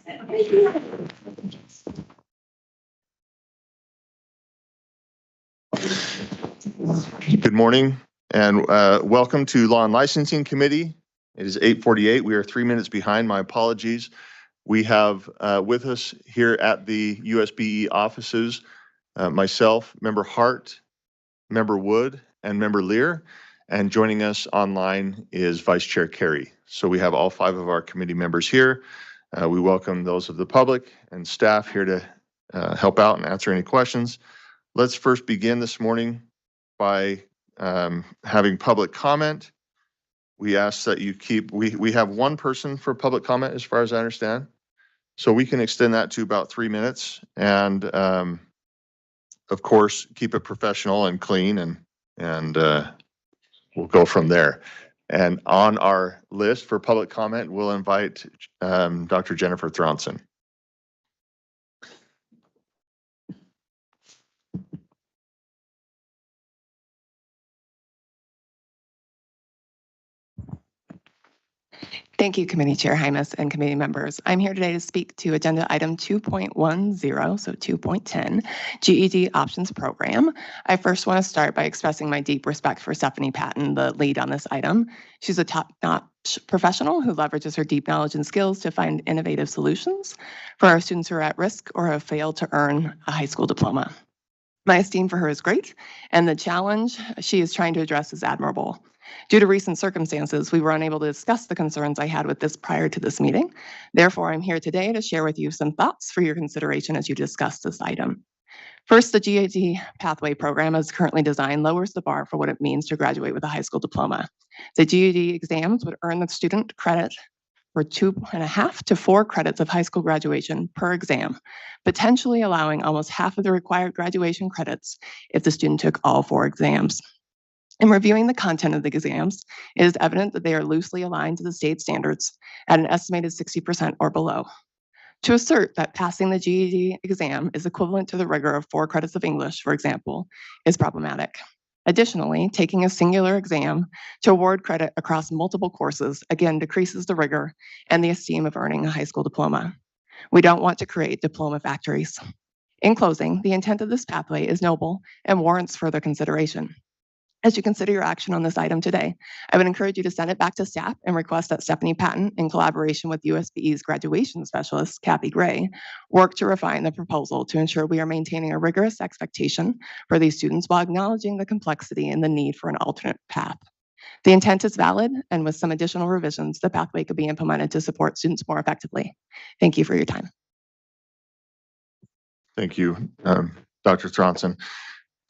Good morning and welcome to Law and Licensing Committee. It is 8:48. We are 3 minutes behind. My apologies. We have with us here at the USBE offices myself, Member Hart, Member Wood, and Member Lear. And joining us online is Vice Chair Carey. So we have all 5 of our committee members here. We welcome those of the public and staff here to help out and answer any questions. Let's first begin this morning by having public comment. We ask that you keep, we have 1 person for public comment as far as I understand. So we can extend that to about 3 minutes and of course, keep it professional and clean and we'll go from there. And on our list for public comment, we'll invite Dr. Jennifer Thronson. Thank you, Committee Chair Highness and committee members. I'm here today to speak to Agenda Item 2.10, so 2.10, GED Options Program. I first want to start by expressing my deep respect for Stephanie Patton, the lead on this item. She's a top-notch professional who leverages her deep knowledge and skills to find innovative solutions for our students who are at risk or have failed to earn a high school diploma. My esteem for her is great, and the challenge she is trying to address is admirable. Due to recent circumstances, we were unable to discuss the concerns I had with this prior to this meeting. Therefore, I'm here today to share with you some thoughts for your consideration as you discuss this item. First, the GED Pathway Program as currently designed lowers the bar for what it means to graduate with a high school diploma. The GED exams would earn the student credit for 2.5 to 4 credits of high school graduation per exam, potentially allowing almost half of the required graduation credits if the student took all 4 exams. In reviewing the content of the exams, it is evident that they are loosely aligned to the state standards at an estimated 60% or below. To assert that passing the GED exam is equivalent to the rigor of 4 credits of English, for example, is problematic. Additionally, taking a singular exam to award credit across multiple courses again decreases the rigor and the esteem of earning a high school diploma. We don't want to create diploma factories. In closing, the intent of this pathway is noble and warrants further consideration. As you consider your action on this item today, I would encourage you to send it back to staff and request that Stephanie Patton, in collaboration with USBE's graduation specialist, Kathy Gray, work to refine the proposal to ensure we are maintaining a rigorous expectation for these students while acknowledging the complexity and the need for an alternate path. The intent is valid, and with some additional revisions, the pathway could be implemented to support students more effectively. Thank you for your time. Thank you, Dr. Thronson.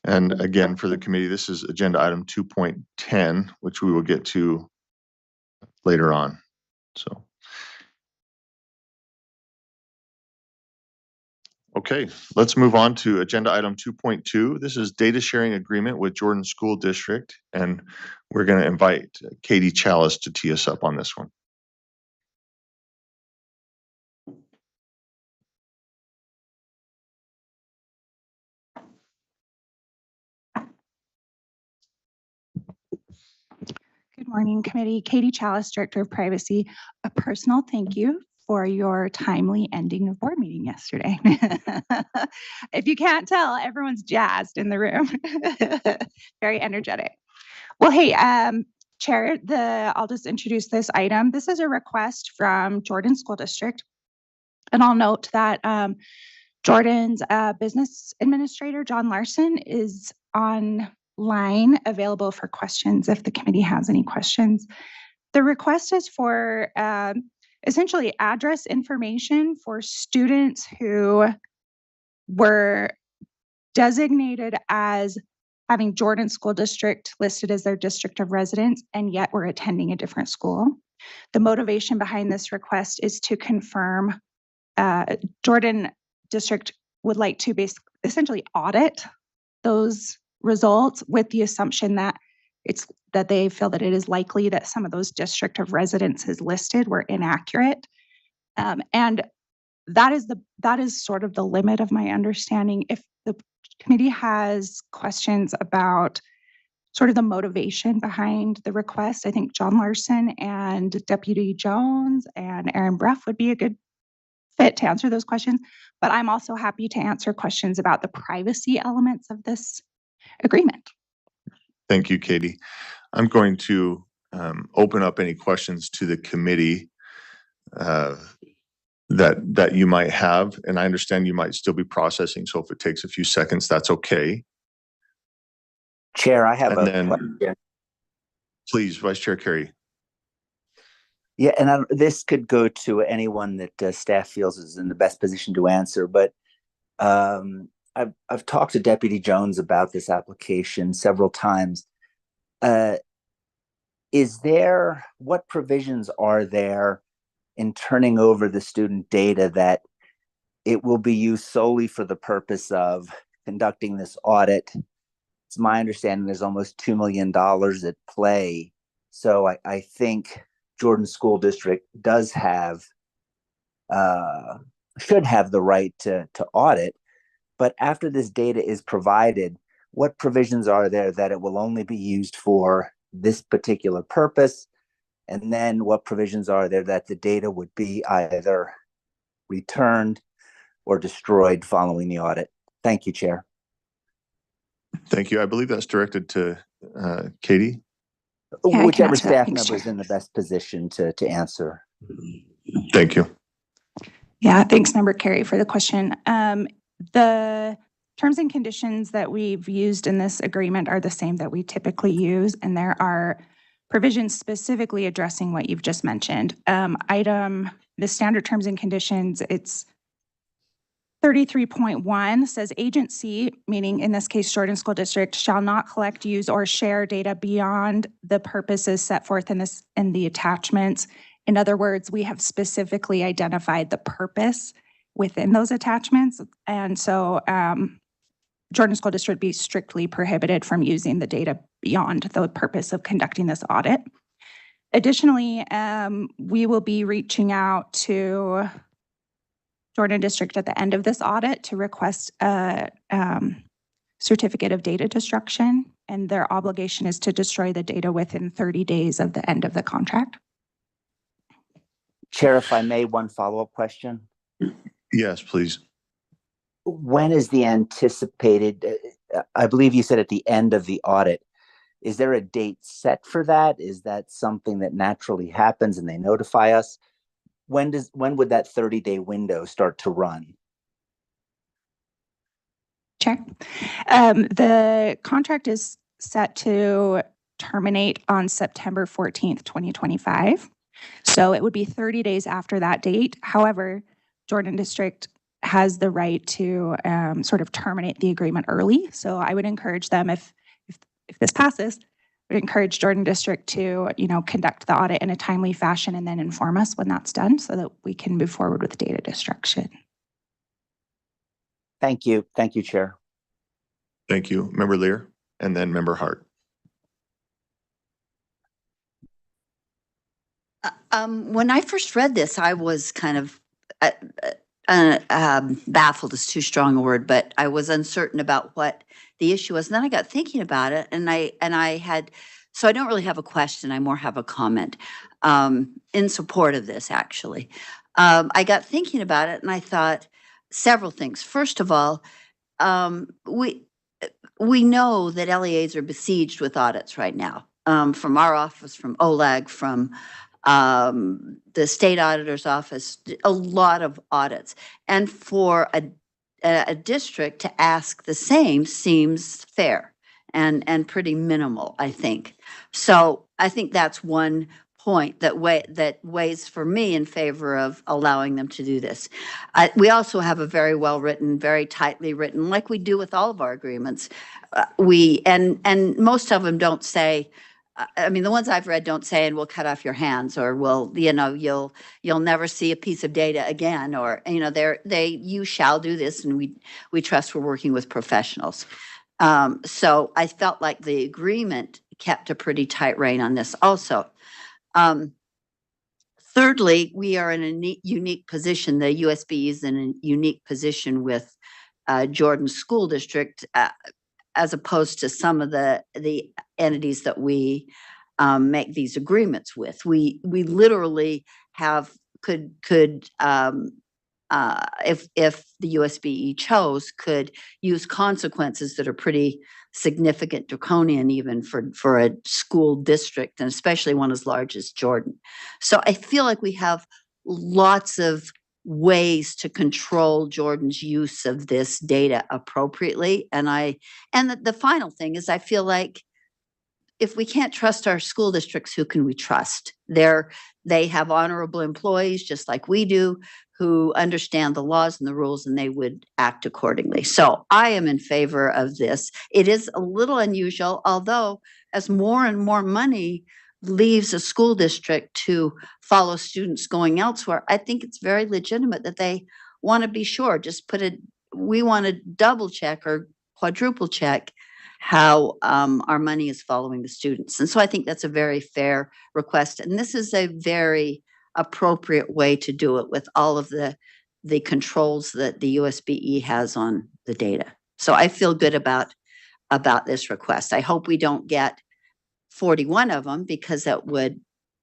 And again, for the committee, this is agenda item 2.10, which we will get to later on. So, okay, let's move on to agenda item 2.2. This is data sharing agreement with Jordan School District, and we're going to invite Katie Chalice to tee us up on this one. Good morning, committee. Katie Chalice, Director of Privacy. A personal thank you for your timely ending of board meeting yesterday. If you can't tell, everyone's jazzed in the room. Very energetic. Well, hey, Chair, I'll just introduce this item. This is a request from Jordan School District. And I'll note that Jordan's business administrator, John Larson, is online available for questions if the committee has any questions. The request is for essentially address information for students who were designated as having Jordan School District listed as their district of residence and yet were attending a different school. The motivation behind this request is to confirm Jordan District would like to essentially audit those results with the assumption that they feel that it is likely that some of those district of residences listed were inaccurate. And that is sort of the limit of my understanding. If the committee has questions about sort of the motivation behind the request, I think John Larson and Deputy Jones and Aaron Breff would be a good fit to answer those questions, but I'm also happy to answer questions about the privacy elements of this agreement. Thank you, Katie. I'm going to open up any questions to the committee that you might have, and I understand you might still be processing, so if it takes a few seconds, that's okay. Chair, I have And a then, question. please, Vice Chair Carey. Yeah, and this could go to anyone that staff feels is in the best position to answer, but I've talked to Deputy Jones about this application several times. What provisions are there in turning over the student data that it will be used solely for the purpose of conducting this audit? It's my understanding there's almost $2 million at play. So I think Jordan School District does have, should have the right to audit. But after this data is provided, what provisions are there that it will only be used for this particular purpose? And then what provisions are there that the data would be either returned or destroyed following the audit? Thank you, Chair. Thank you. I believe that's directed to Katie. Yeah, Whichever answer that. staff Thanks, member is Chair. in the best position to answer. Thank you. Yeah, thanks, Member Carey, for the question. The terms and conditions that we've used in this agreement are the same that we typically use, and there are provisions specifically addressing what you've just mentioned. The standard terms and conditions, it's 33.1 says agency, meaning in this case, Jordan School District, shall not collect, use, or share data beyond the purposes set forth in the attachments. In other words, we have specifically identified the purpose within those attachments. And so Jordan School District be strictly prohibited from using the data beyond the purpose of conducting this audit. Additionally, we will be reaching out to Jordan District at the end of this audit to request a certificate of data destruction, and their obligation is to destroy the data within 30 days of the end of the contract. Chair, if I may, one follow-up question. Yes, please. When is the anticipated, I believe you said at the end of the audit, is there a date set for that? Is that something that naturally happens and they notify us? When would that 30-day window start to run? Chair, the contract is set to terminate on September 14th, 2025. So it would be 30 days after that date. However, Jordan District has the right to sort of terminate the agreement early. So I would encourage them, if this passes, I would encourage Jordan District to, conduct the audit in a timely fashion and then inform us when that's done so that we can move forward with data destruction. Thank you. Thank you, Chair. Thank you. Member Lear, and then Member Hart. When I first read this, I was kind of baffled is too strong a word, but I was uncertain about what the issue was. And then I got thinking about it, so I don't really have a question. I more have a comment in support of this, actually. I got thinking about it and I thought several things. First of all, we know that LEAs are besieged with audits right now, from our office, from OLAG, from the state auditor's office, a lot of audits. And for a district to ask the same seems fair and pretty minimal, I think. So I think that's one point that weighs for me in favor of allowing them to do this. We also have a very well written, very tightly written, like we do with all of our agreements. And most of them don't say, I mean, the ones I've read don't say, and we'll cut off your hands, or you'll never see a piece of data again, or, you shall do this, and we trust we're working with professionals. So I felt like the agreement kept a pretty tight rein on this also. Thirdly, we are in a unique position. The USB is in a unique position with Jordan School District, as opposed to some of the entities that we make these agreements with. We literally could if the USBE chose, could use consequences that are pretty significant, draconian even for a school district, and especially one as large as Jordan. So I feel like we have lots of ways to control Jordan's use of this data appropriately. And the final thing is, I feel like if we can't trust our school districts, who can we trust? They have honorable employees just like we do, who understand the laws and the rules, and they would act accordingly. So I am in favor of this. It is a little unusual, although as more and more money leaves a school district to follow students going elsewhere, I think it's very legitimate that they want to be sure. We want to double check or quadruple check how our money is following the students. And so I think that's a very fair request. And this is a very appropriate way to do it with all of the controls that the USBE has on the data. So I feel good about this request. I hope we don't get 41 of them, because that would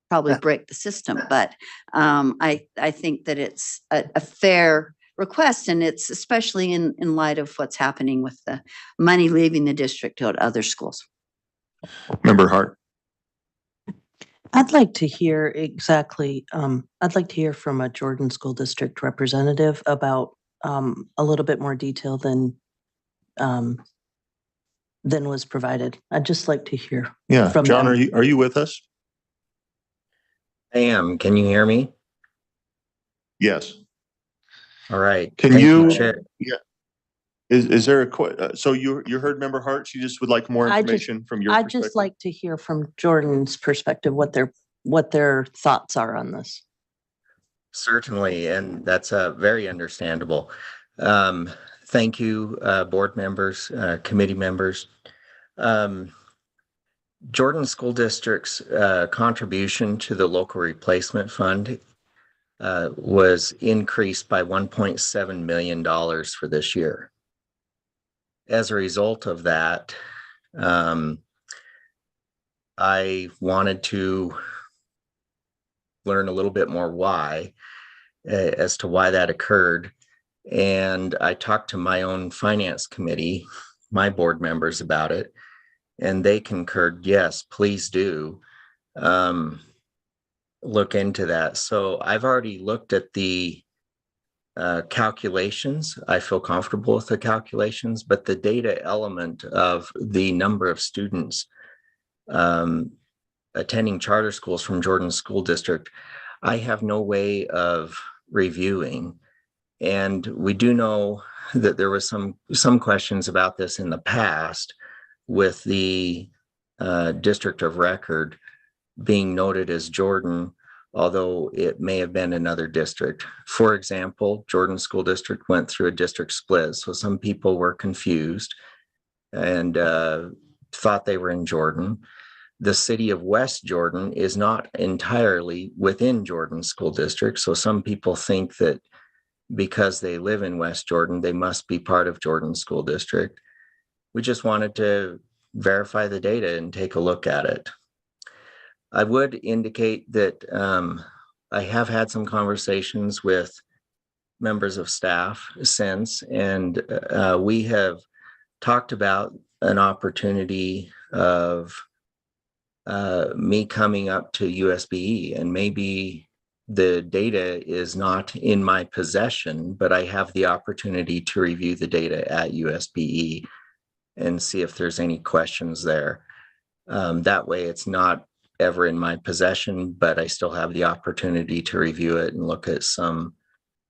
probably break the system. But I think that it's a fair request, and it's especially in light of what's happening with the money leaving the district to other schools. Member Hart. I'd like to hear I'd like to hear from a Jordan School District representative about a little bit more detail than was provided. I'd just like to hear. Yeah, from John, them. are you with us? I am. Can you hear me? Yes. All right. Can Thank you, Chair. yeah. Is there so you heard Member Hart? She just would like more information from your I'd perspective? just like to hear from Jordan's perspective what their thoughts are on this. Certainly, and that's very understandable. Thank you, board members, committee members. Jordan School District's contribution to the local replacement fund was increased by $1.7 million for this year. As a result of that, I wanted to learn a little bit more as to why that occurred. And I talked to my own finance committee, my board members, about it, and they concurred, yes, please do look into that. So I've already looked at the calculations. I feel comfortable with the calculations, but the data element of the number of students attending charter schools from Jordan School District, I have no way of reviewing. And we do know that there was some questions about this in the past, with the district of record being noted as Jordan, although it may have been another district. For example, Jordan School District went through a district split, so some people were confused and thought they were in Jordan. The city of West Jordan is not entirely within Jordan School District, so some people think that because they live in West Jordan, they must be part of Jordan School District. We just wanted to verify the data and take a look at it. I would indicate that I have had some conversations with members of staff since, and we have talked about an opportunity of me coming up to USBE, and maybe the data is not in my possession, but I have the opportunity to review the data at USBE and see if there's any questions there. That way it's not ever in my possession, but I still have the opportunity to review it and look at some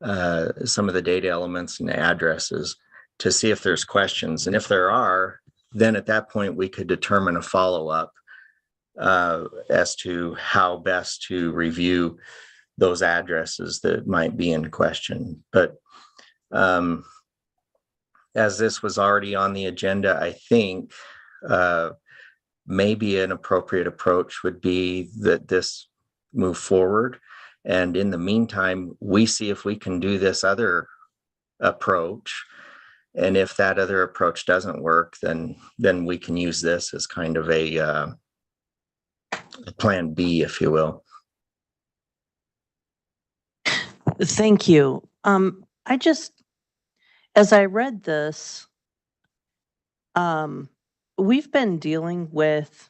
of the data elements and addresses to see if there's questions. And if there are, then at that point we could determine a follow-up as to how best to review those addresses that might be in question. But as this was already on the agenda, I think maybe an appropriate approach would be that this move forward. And in the meantime, we see if we can do this other approach. And if that other approach doesn't work, then we can use this as kind of a plan B, if you will. Thank you. as I read this, we've been dealing with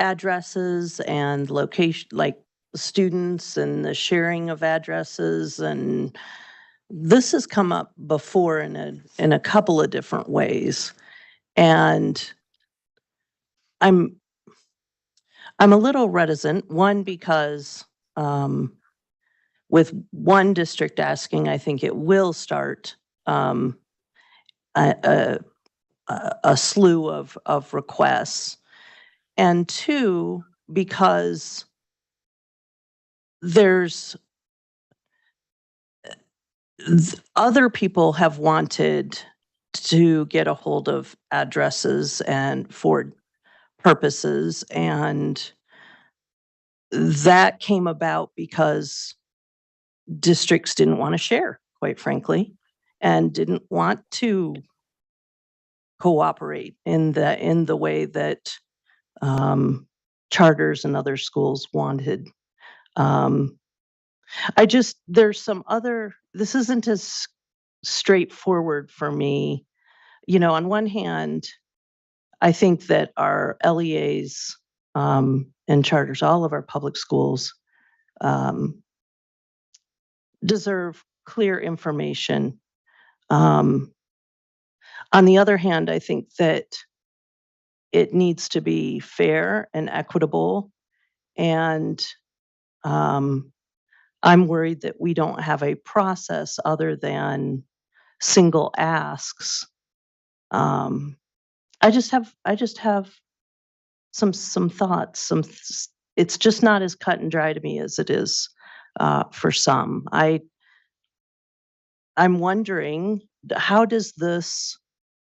addresses and location, like students and the sharing of addresses, and this has come up before in a couple of different ways. And I'm a little reticent, one, because with one district asking, I think it will start a slew of requests. And two, because there's other people have wanted to get a hold of addresses and for purposes, and that came about because districts didn't want to share, quite frankly, and didn't want to cooperate in the way that charters and other schools wanted. There's some other, this isn't as straightforward for me. You know, on one hand, I think that our LEAs and charters, all of our public schools, deserve clear information. On the other hand, I think that it needs to be fair and equitable. And I'm worried that we don't have a process other than single asks. I just have some thoughts. It's just not as cut and dry to me as it is for some. I'm wondering, how does this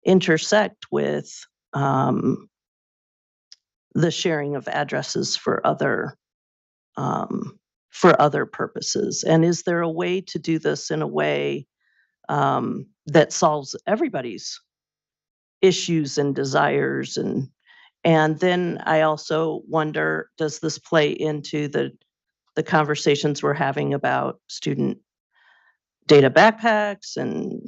intersect with the sharing of addresses for other purposes? And is there a way to do this in a way that solves everybody's issues and desires? And then I also wonder, does this play into the conversations we're having about student data backpacks and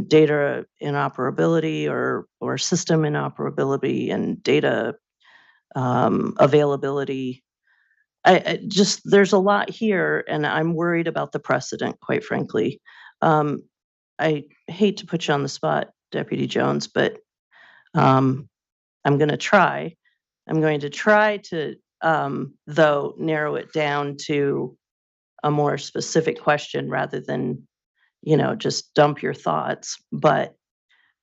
data interoperability or system interoperability and data availability? I just, there's a lot here, and I'm worried about the precedent, quite frankly. I hate to put you on the spot, Deputy Jones, but I'm going to try. I'm going to try to, though, narrow it down to a more specific question rather than, just dump your thoughts. But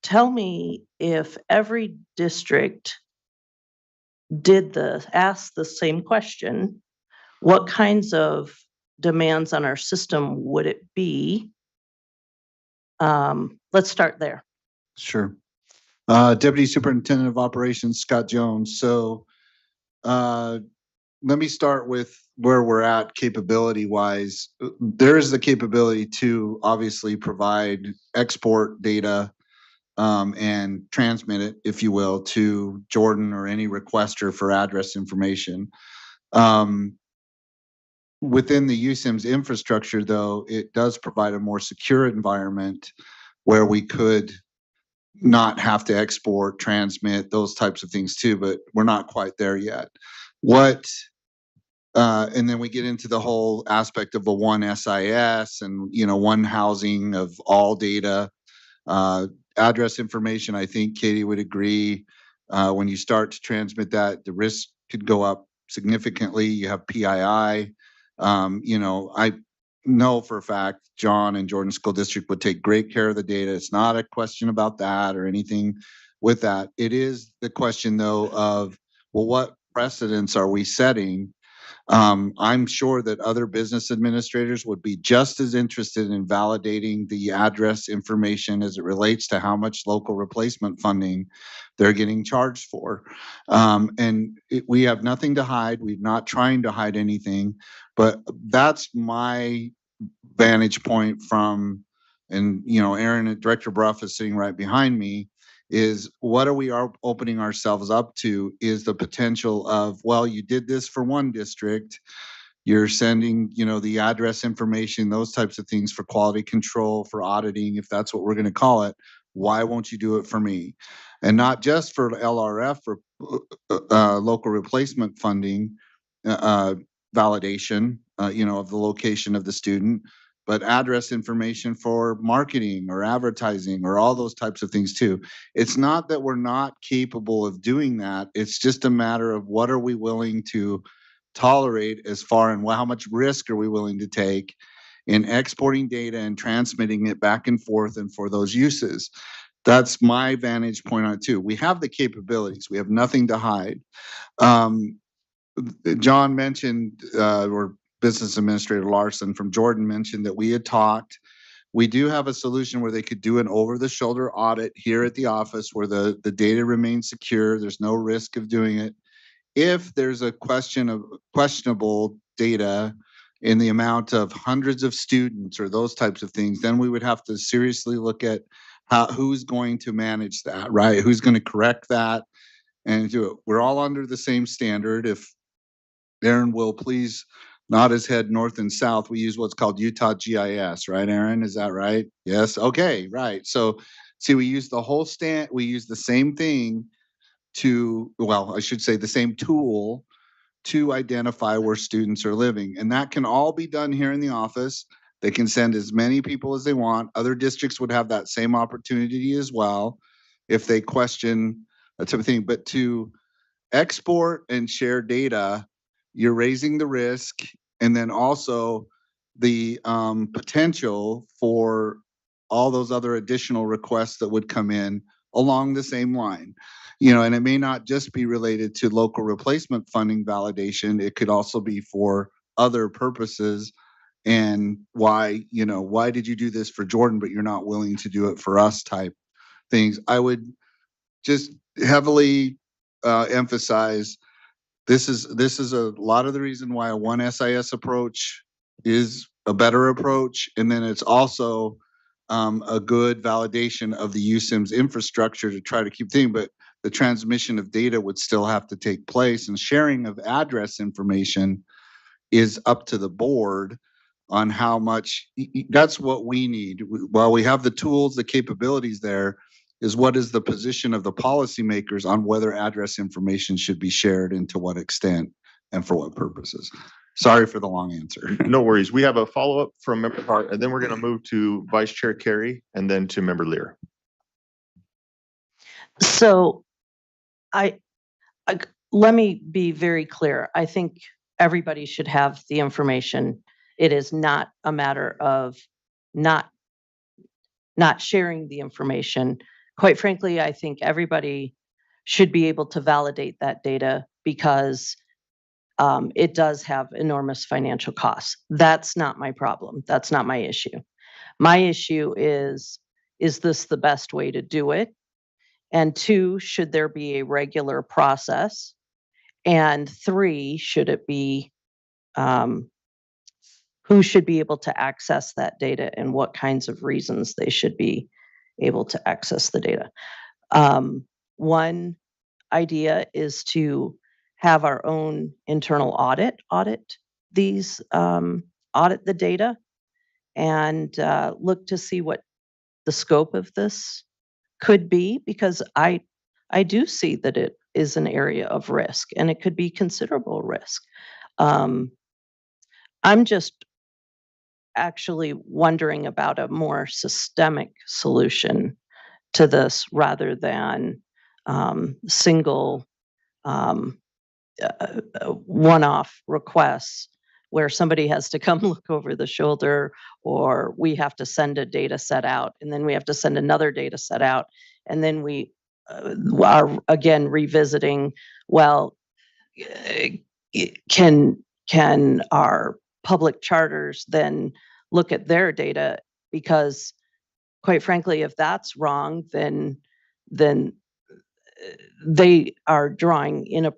tell me, if every district asked the same question, what kinds of demands on our system would it be? Let's start there. Sure. Deputy Superintendent of Operations, Scott Jones. So let me start with where we're at capability-wise. There is the capability to obviously provide export data and transmit it, if you will, to Jordan or any requester for address information. Within the USIMS infrastructure, though, it does provide a more secure environment where we could not have to export, transmit, those types of things too, but we're not quite there yet. And then we get into the whole aspect of the one SIS and, one housing of all data. Address information, I think Katie would agree, when you start to transmit that, the risk could go up significantly. You have PII. I know for a fact John and Jordan School District would take great care of the data. It's not a question about that or anything with that. It is the question, though, of, well, what precedents are we setting? I'm sure that other business administrators would be just as interested in validating the address information as it relates to how much local replacement funding they're getting charged for. We have nothing to hide. We're not trying to hide anything, but that's my vantage point from, and Aaron and Director Bruff is sitting right behind me, is what are we opening ourselves up to is the potential of, well, you did this for one district, You're sending, the address information, those types of things for quality control, for auditing, if that's what we're going to call it. Why won't you do it for me? And not just for LRF or local replacement funding validation, of the location of the student, but address information for marketing or advertising or all those types of things too. It's not that we're not capable of doing that. It's just a matter of what are we willing to tolerate as far and how much risk are we willing to take in exporting data and transmitting it back and forth and for those uses. That's my vantage point on it too. We have the capabilities. We have nothing to hide. John mentioned, or Business Administrator Larson from Jordan mentioned that we had talked. We do have a solution where they could do an over-the-shoulder audit here at the office where the data remains secure. There's no risk of doing it. If there's a question of questionable data in the amount of hundreds of students or those types of things, then we would have to seriously look at who's going to manage that, right? Who's going to correct that and do it. We're all under the same standard. If Aaron will please nod his head north and south, we use what's called Utah GIS, right, Aaron? Is that right? Yes. Okay, right. So see, we use we use the same thing I should say the same tool to identify where students are living. And that can all be done here in the office. They can send as many people as they want. Other districts would have that same opportunity as well if they question that type of thing. But to export and share data, you're raising the risk and then also the potential for all those other additional requests that would come in along the same line. And it may not just be related to local replacement funding validation. It could also be for other purposes. And why did you do this for Jordan, but you're not willing to do it for us type things. I would just heavily emphasize this is a lot of the reason why a one SIS approach is a better approach. And then it's also a good validation of the USIMS infrastructure to try to keep things, but the transmission of data would still have to take place, and sharing of address information is up to the board on how much. That's what we need. While we have the tools, the capabilities there, is what is the position of the policymakers on whether address information should be shared and to what extent and for what purposes. Sorry for the long answer. No worries. We have a follow-up from Member Hart, and then we're going to move to Vice Chair Carey and then to Member Lear. So let me be very clear. I think everybody should have the information. It is not a matter of not sharing the information. Quite frankly, I think everybody should be able to validate that data because it does have enormous financial costs. That's not my problem. That's not my issue. My issue is this the best way to do it? And 2, should there be a regular process? And 3, should it be, who should be able to access that data and what kinds of reasons they should be able to access the data? One idea is to have our own internal audit these, audit the data and look to see what the scope of this could be, because I do see that it is an area of risk and it could be considerable risk. I'm just actually wondering about a more systemic solution to this rather than single one-off requests where somebody has to come look over the shoulder, or we have to send a data set out and then we have to send another data set out. And then we are again revisiting, well, can our public charters then look at their data? Because quite frankly, if that's wrong, then they are drawing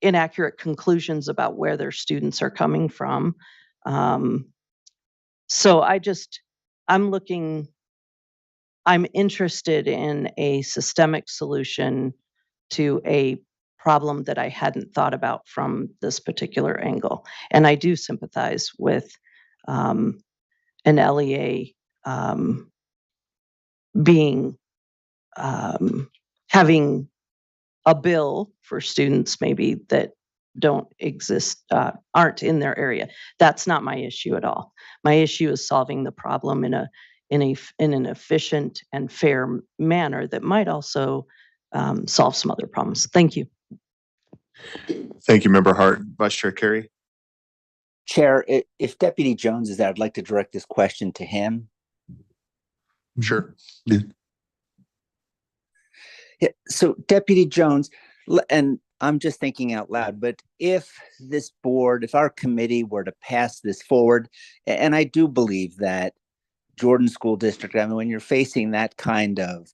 inaccurate conclusions about where their students are coming from. So I'm interested in a systemic solution to a problem that I hadn't thought about from this particular angle. And I do sympathize with an LEA being having a bill for students maybe that don't exist, aren't in their area. That's not my issue at all. My issue is solving the problem in an efficient and fair manner that might also solve some other problems. Thank you. Thank you, Member Hart. Vice Chair Carey. Chair, if Deputy Jones is there, I'd like to direct this question to him. Sure. Yeah, so Deputy Jones, and I'm just thinking out loud, but if this board, if our committee were to pass this forward, and I do believe that Jordan School District, I mean, when you're facing that kind of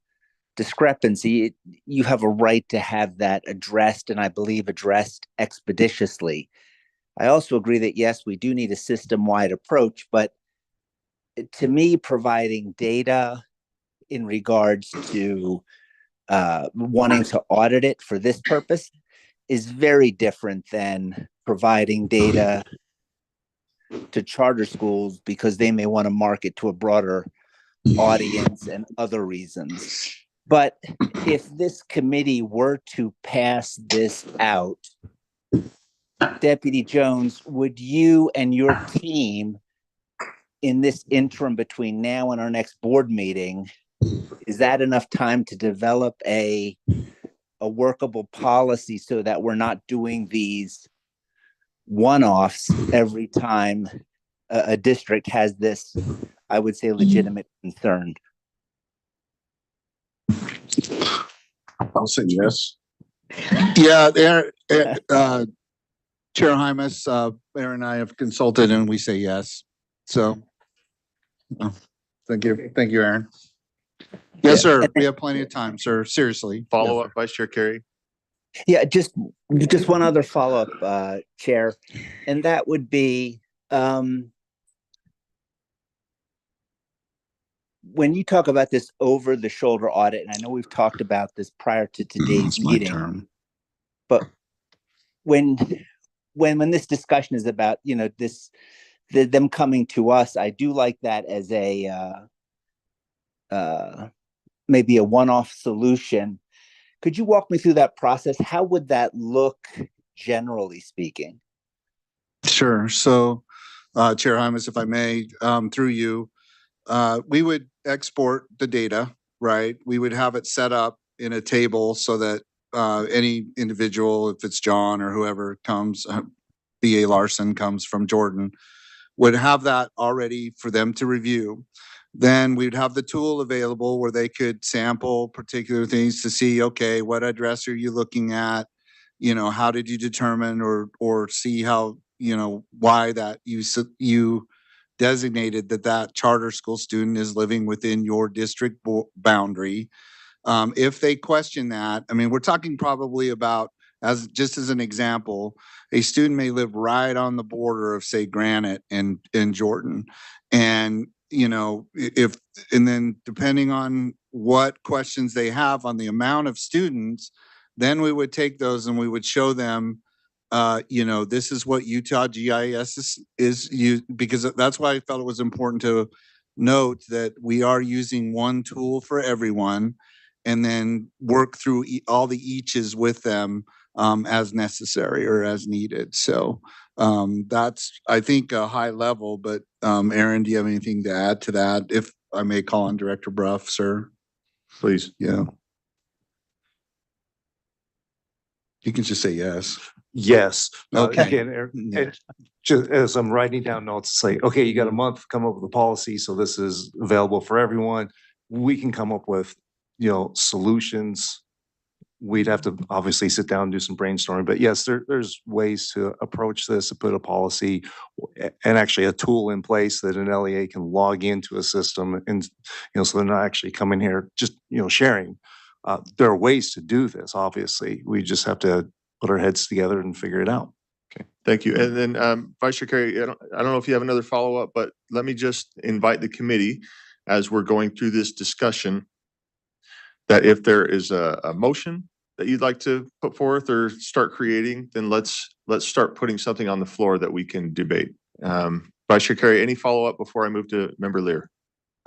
discrepancy, you have a right to have that addressed, and I believe addressed expeditiously. I also agree that, yes, we do need a system-wide approach, but to me, providing data in regards to wanting to audit it for this purpose is very different than providing data to charter schools because they may want to market to a broader audience and other reasons. But if this committee were to pass this out, Deputy Jones, would you and your team in this interim between now and our next board meeting, is that enough time to develop a workable policy so that we're not doing these one-offs every time a district has this, I would say, legitimate concern? I'll say yes. Yeah, Chair Hymas, Aaron and I have consulted and we say yes. So thank you, Aaron. Yes, sir. We have plenty of time, sir. Seriously. Follow up, Vice Chair Carey. Yeah, just one other follow-up, Chair, and that would be when you talk about this over-the-shoulder audit, and I know we've talked about this prior to today's meeting, but when this discussion is about, you know, them coming to us, I do like that as a maybe a one-off solution. Could you walk me through that process? How would that look, generally speaking? Sure. So, Chair Hymas, if I may, through you, we would export the data, right? We would have it set up in a table so that any individual, if it's John or whoever comes, B.A. Larson comes from Jordan, would have that already for them to review. Then we'd have the tool available where they could sample particular things to see, okay, what address are you looking at? You know, how did you determine or see how, you know, why that you designated that charter school student is living within your district boundary. If they question that, I mean, we're talking probably about, just as an example, a student may live right on the border of, say, Granite and Jordan. And, you know, and then depending on what questions they have on the amount of students, then we would take those and we would show them, you know, this is what Utah GIS is because that's why I felt it was important to note that we are using one tool for everyone and then work through all the eaches with them as necessary or as needed. So that's, I think, a high level, but Aaron, do you have anything to add to that? If I may call on Director Bruff, sir. Please. Yeah. You can just say yes. Yes. Okay. Again, just as I'm writing down notes, it's like, okay, you got a month to come up with a policy. So this is available for everyone. We can come up with, you know, solutions. We'd have to obviously sit down and do some brainstorming, but yes, there's ways to approach this, to put a policy and actually a tool in place that an LEA can log into a system and, you know, so they're not actually coming here just, you know, sharing. There are ways to do this, obviously. We just have to put our heads together and figure it out. Okay, thank you. And then Vice Chair Carey, I don't know if you have another follow-up, but let me just invite the committee as we're going through this discussion that if there is a motion that you'd like to put forth or start creating, then let's start putting something on the floor that we can debate. Vice Chair Carey, any follow-up before I move to Member Lear?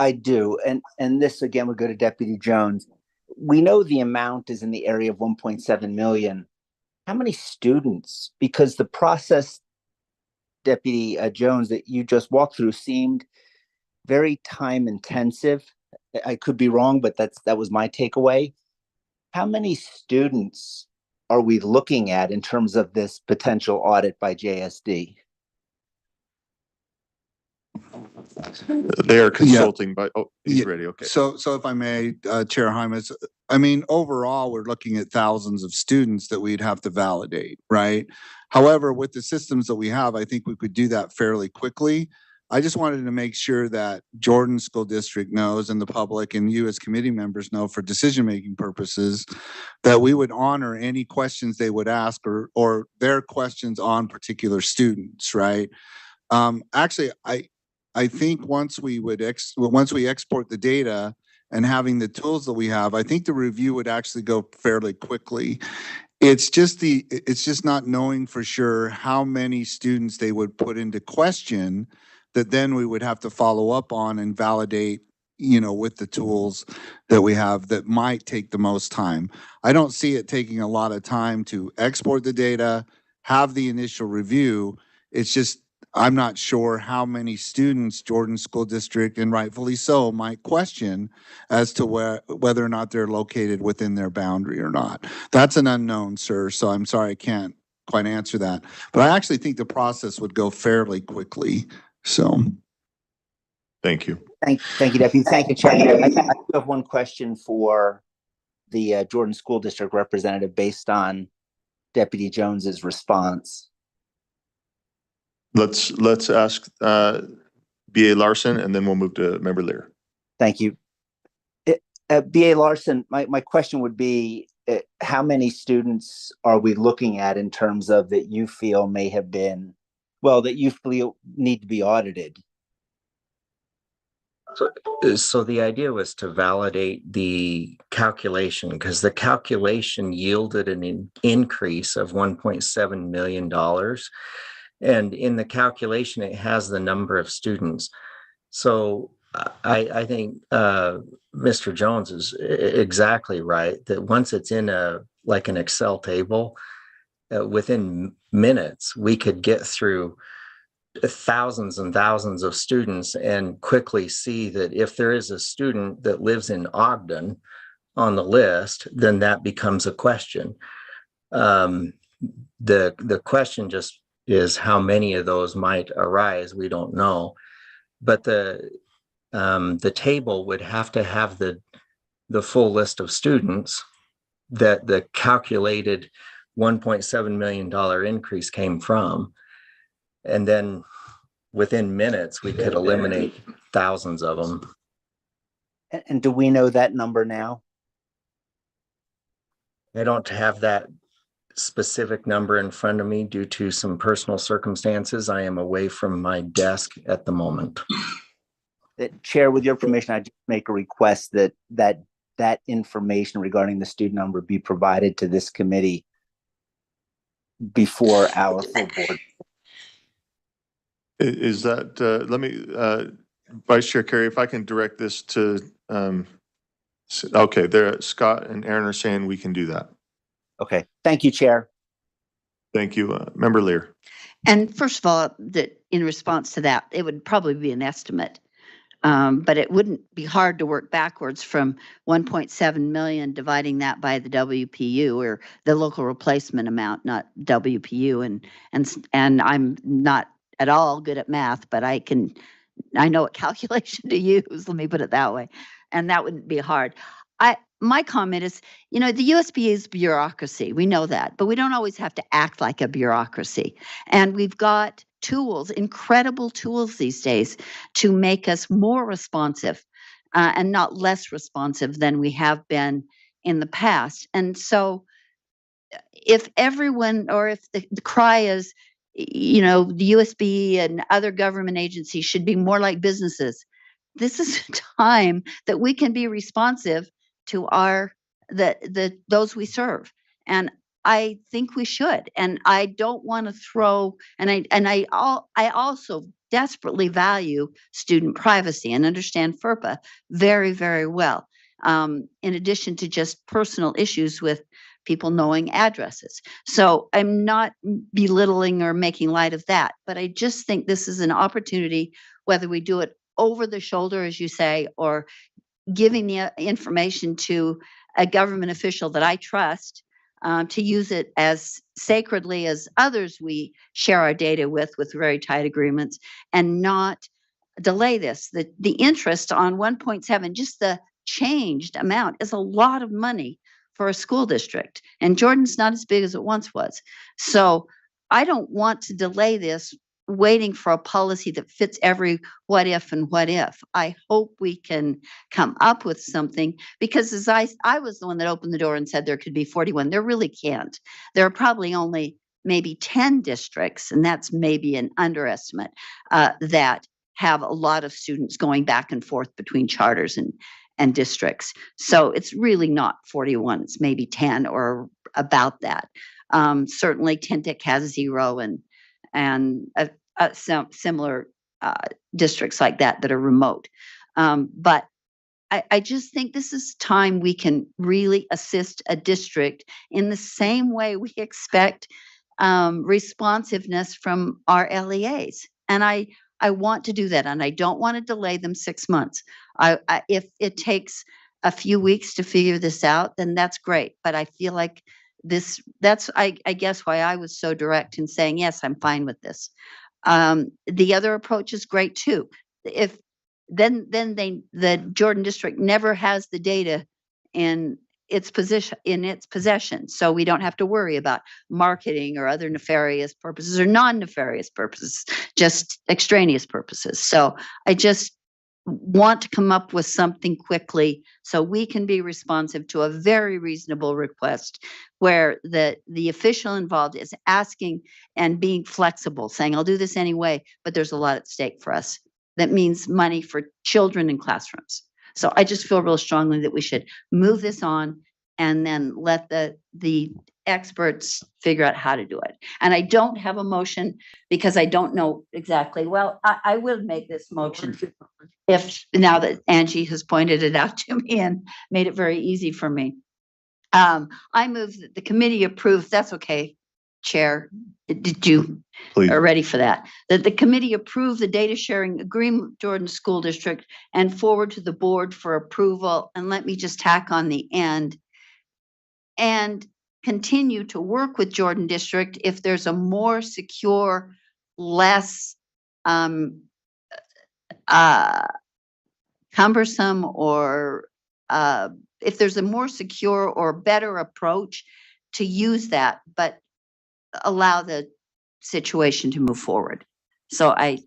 I do. And this again would go to Deputy Jones. We know the amount is in the area of 1.7 million. How many students? Because the process, Deputy Jones, that you just walked through seemed very time intensive. I could be wrong, but that was my takeaway. How many students are we looking at in terms of this potential audit by JSD? They are consulting, but he's ready. Okay. So if I may, Chair Hymas, I mean, overall, we're looking at thousands of students that we'd have to validate, right? However, with the systems that we have, I think we could do that fairly quickly. I just wanted to make sure that Jordan School District knows and the public and you as committee members know for decision-making purposes that we would honor any questions they would ask or their questions on particular students, right? Actually, I think once we export the data and having the tools that we have, I think the review would actually go fairly quickly. It's just not knowing for sure how many students they would put into question that then we would have to follow up on and validate, with the tools that we have that might take the most time. I don't see it taking a lot of time to export the data, have the initial review. It's just, I'm not sure how many students Jordan School District, and rightfully so, might question as to whether or not they're located within their boundary or not. That's an unknown, sir, so I'm sorry I can't quite answer that. But I actually think the process would go fairly quickly. So, thank you. Thank you, Deputy. Thank you, Chair. I do have one question for the Jordan School District representative based on Deputy Jones's response. Let's ask B.A. Larson, and then we'll move to Member Lear. Thank you. B.A. Larson, my question would be, how many students are we looking at in terms of that you feel may have been, that you feel need to be audited? So the idea was to validate the calculation, because the calculation yielded an increase of $1.7 million. And in the calculation, it has the number of students. So I think Mr. Jones is exactly right, that once it's in an Excel table, within minutes, we could get through thousands and thousands of students and quickly see that if there is a student that lives in Ogden on the list, then that becomes a question. The question just is how many of those might arise. We don't know, but the table would have to have the full list of students that the calculated $1.7 million increase came from. And then within minutes, we could eliminate thousands of them. And do we know that number now? I don't have that specific number in front of me due to some personal circumstances. I am away from my desk at the moment. Chair, with your permission, I just make a request that information regarding the student number be provided to this committee before our full board. Is that, let me, Vice Chair Carey, if I can direct this to, okay, there, Scott and Aaron are saying we can do that. Okay, thank you, Chair. Thank you. Member Lear. And first of all, that in response to that, it would probably be an estimate. But it wouldn't be hard to work backwards from 1.7 million, dividing that by the WPU or the local replacement amount, not WPU. And I'm not at all good at math, but I know what calculation to use. Let me put it that way. And that wouldn't be hard. My comment is, the USB is bureaucracy. We know that, but we don't always have to act like a bureaucracy. And we've got tools, incredible tools these days to make us more responsive and not less responsive than we have been in the past. And so if everyone, or if the cry is, the USB and other government agencies should be more like businesses, this is a time that we can be responsive to those we serve. And I think we should. And I don't want to throw, I also desperately value student privacy and understand FERPA very, very well. In addition to just personal issues with people knowing addresses. So I'm not belittling or making light of that, but I just think this is an opportunity, whether we do it over the shoulder, as you say, or giving the information to a government official that I trust, to use it as sacredly as others we share our data with very tight agreements, and not delay this. The interest on 1.7, just the changed amount, is a lot of money for a school district. And Jordan's not as big as it once was. So I don't want to delay this waiting for a policy that fits every what if and what if. I hope we can come up with something, because as I was the one that opened the door and said there could be 41. There really can't. There are probably only maybe 10 districts, and that's maybe an underestimate, that have a lot of students going back and forth between charters and districts. So it's really not 41. It's maybe 10 or about that. Certainly Tintic has 0, and some similar districts like that are remote. But I just think this is time we can really assist a district in the same way we expect responsiveness from our LEAs. And I want to do that, and I don't want to delay them 6 months. If it takes a few weeks to figure this out, then that's great. But I feel like that's I guess why I was so direct in saying, yes, I'm fine with this. The other approach is great too. If the Jordan district never has the data in its possession, so we don't have to worry about marketing or other nefarious purposes or non-nefarious purposes, just extraneous purposes. So I just want to come up with something quickly so we can be responsive to a very reasonable request, where the official involved is asking and being flexible, saying, I'll do this anyway, but there's a lot at stake for us. That means money for children in classrooms. So I just feel real strongly that we should move this on and then let the experts figure out how to do it. And I don't have a motion because I don't know exactly. Well, I will make this motion if, now that Angie has pointed it out to me and made it very easy for me. I move that the committee approve. That's okay, Chair. Did you Please. are ready for that? That the committee approve the data sharing agreement with Jordan School District and forward to the board for approval. And let me just tack on the end, and continue to work with Jordan District if there's a more secure, less cumbersome, or if there's a more secure or better approach, to use that, but allow the situation to move forward. So Why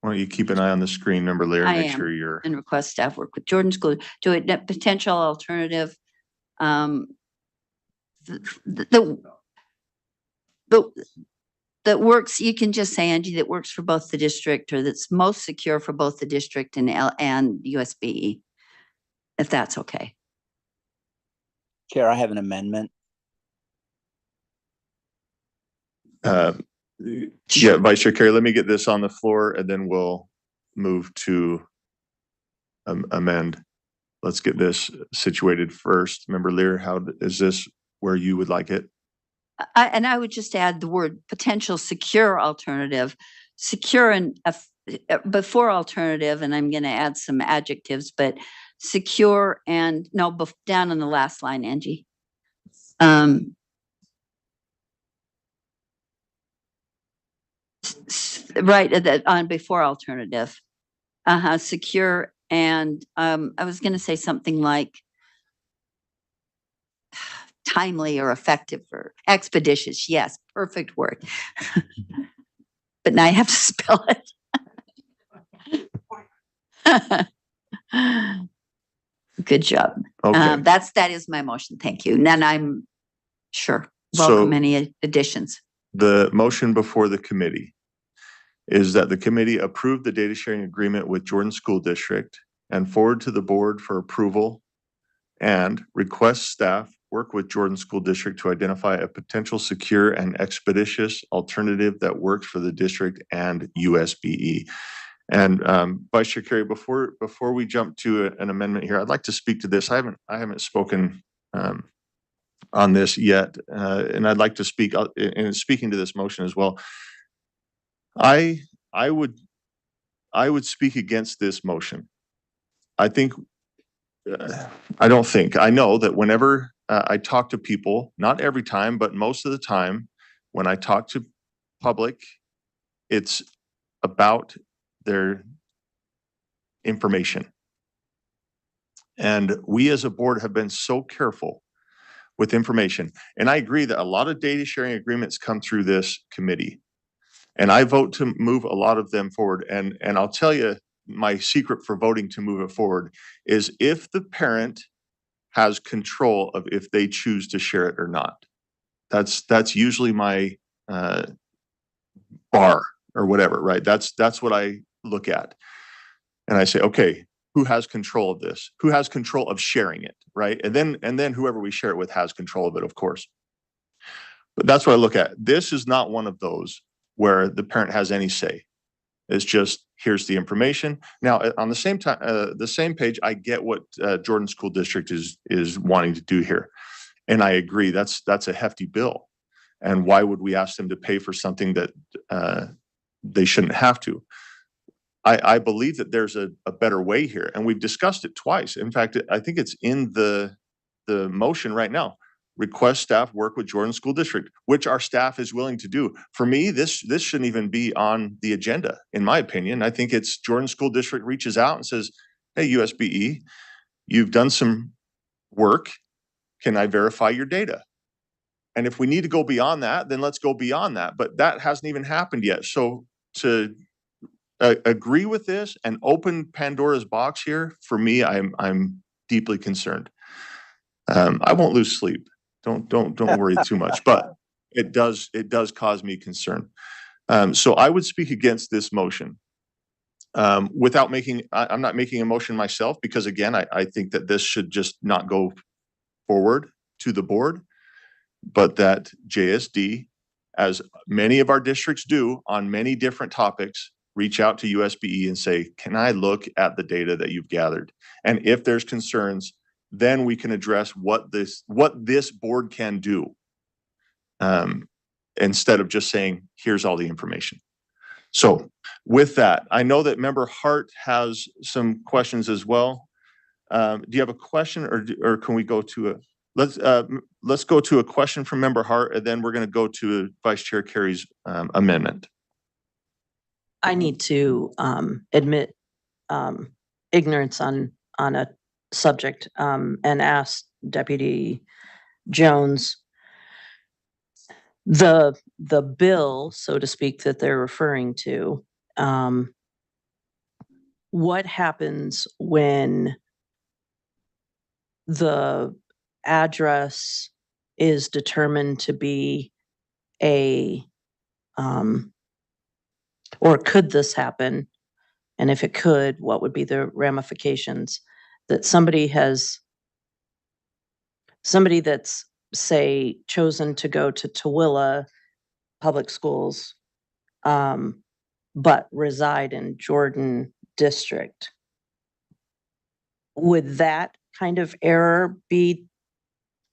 don't you keep an eye on the screen, Member Lear, and I make am. sure you're. And request staff work with Jordan School to a potential alternative. That works. You can just say, Angie, that works for both the district, or that's most secure for both the district and USBE, if that's okay. Chair, I have an amendment. Yeah, Vice Chair Carey, let me get this on the floor and then we'll move to amend. Let's get this situated first. Member Lear, how is this where you would like it? I would just add the word potential secure alternative, secure and before alternative, and I'm going to add some adjectives, but secure and no, down on the last line, Angie. Right, on before alternative, secure, and I was going to say something like timely or effective or expeditious. Yes, perfect word. But now I have to spell it. Good job. Okay. That is my motion. Thank you. And then I'm sure welcome any additions. The motion before the committee is that the committee approve the data sharing agreement with Jordan School District and forward to the board for approval, and request staff work with Jordan School District to identify a potential secure and expeditious alternative that works for the district and USBE. And Vice Chair Carey, before we jump to an amendment here, I'd like to speak to this. I haven't spoken on this yet, and I'd like to speak in speaking to this motion as well. I would speak against this motion. I know that whenever I talk to people, not every time, but most of the time, when I talk to public, it's about their information. And we as a board have been so careful with information. And I agree that a lot of data sharing agreements come through this committee. And I vote to move a lot of them forward. And I'll tell you, my secret for voting to move it forward is if the parent has control of if they choose to share it or not. That's usually my bar or whatever, right? That's what I look at. And I say, okay, who has control of this? Who has control of sharing it, right? And then whoever we share it with has control of it, of course. But that's what I look at. This is not one of those where the parent has any say. It's just, here's the information. Now, on the same time, the same page, I get what Jordan School District is wanting to do here. And I agree, that's a hefty bill. And why would we ask them to pay for something that they shouldn't have to? I believe that there's a better way here, and we've discussed it twice. In fact, I think it's in the motion right now. Request staff work with Jordan School District, which our staff is willing to do. For me, this shouldn't even be on the agenda, in my opinion. I think it's Jordan School District reaches out and says, hey, USBE, you've done some work. Can I verify your data? And if we need to go beyond that, then let's go beyond that. But that hasn't even happened yet. So to agree with this and open Pandora's box here, for me, I'm deeply concerned. I won't lose sleep. Don't worry too much, but it does cause me concern. So I would speak against this motion without making. I'm not making a motion myself because again, I think that this should just not go forward to the board, but that JSD, as many of our districts do on many different topics, reach out to USBE and say, can I look at the data that you've gathered? And if there's concerns, then we can address what this board can do instead of just saying, here's all the information. So with that, I know that Member Hart has some questions as well. Do you have a question or can we go to let's go to a question from Member Hart, and then we're going to go to Vice Chair Carey's amendment. I need to admit ignorance on a subject and ask Deputy Jones, the bill, so to speak, that they're referring to, what happens when the address is determined to be or could this happen? And if it could, what would be the ramifications? That somebody that's, say, chosen to go to Tooele Public Schools, but reside in Jordan District. Would that kind of error be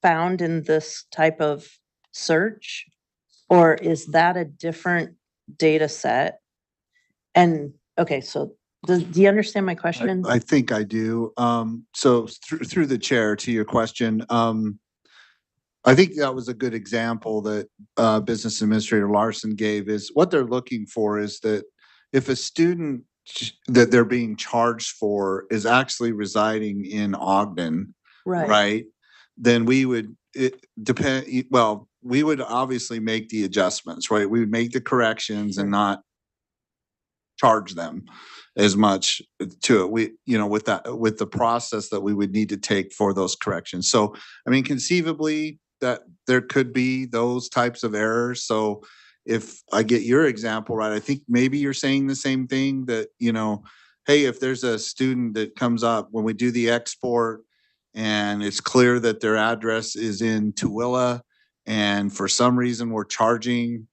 found in this type of search? Or is that a different data set? And, okay, so do you understand my question? I think I do. So through the chair to your question, I think that was a good example that Business Administrator Larson gave. Is what they're looking for is that if a student that they're being charged for is actually residing in Ogden, right? Then we would we would obviously make the adjustments, right? We would make the corrections and not charge them as much to it. With the process that we would need to take for those corrections. So, I mean, conceivably that there could be those types of errors. So if I get your example right, I think maybe you're saying the same thing that, hey, if there's a student that comes up when we do the export and it's clear that their address is in Tooele, and for some reason we're charging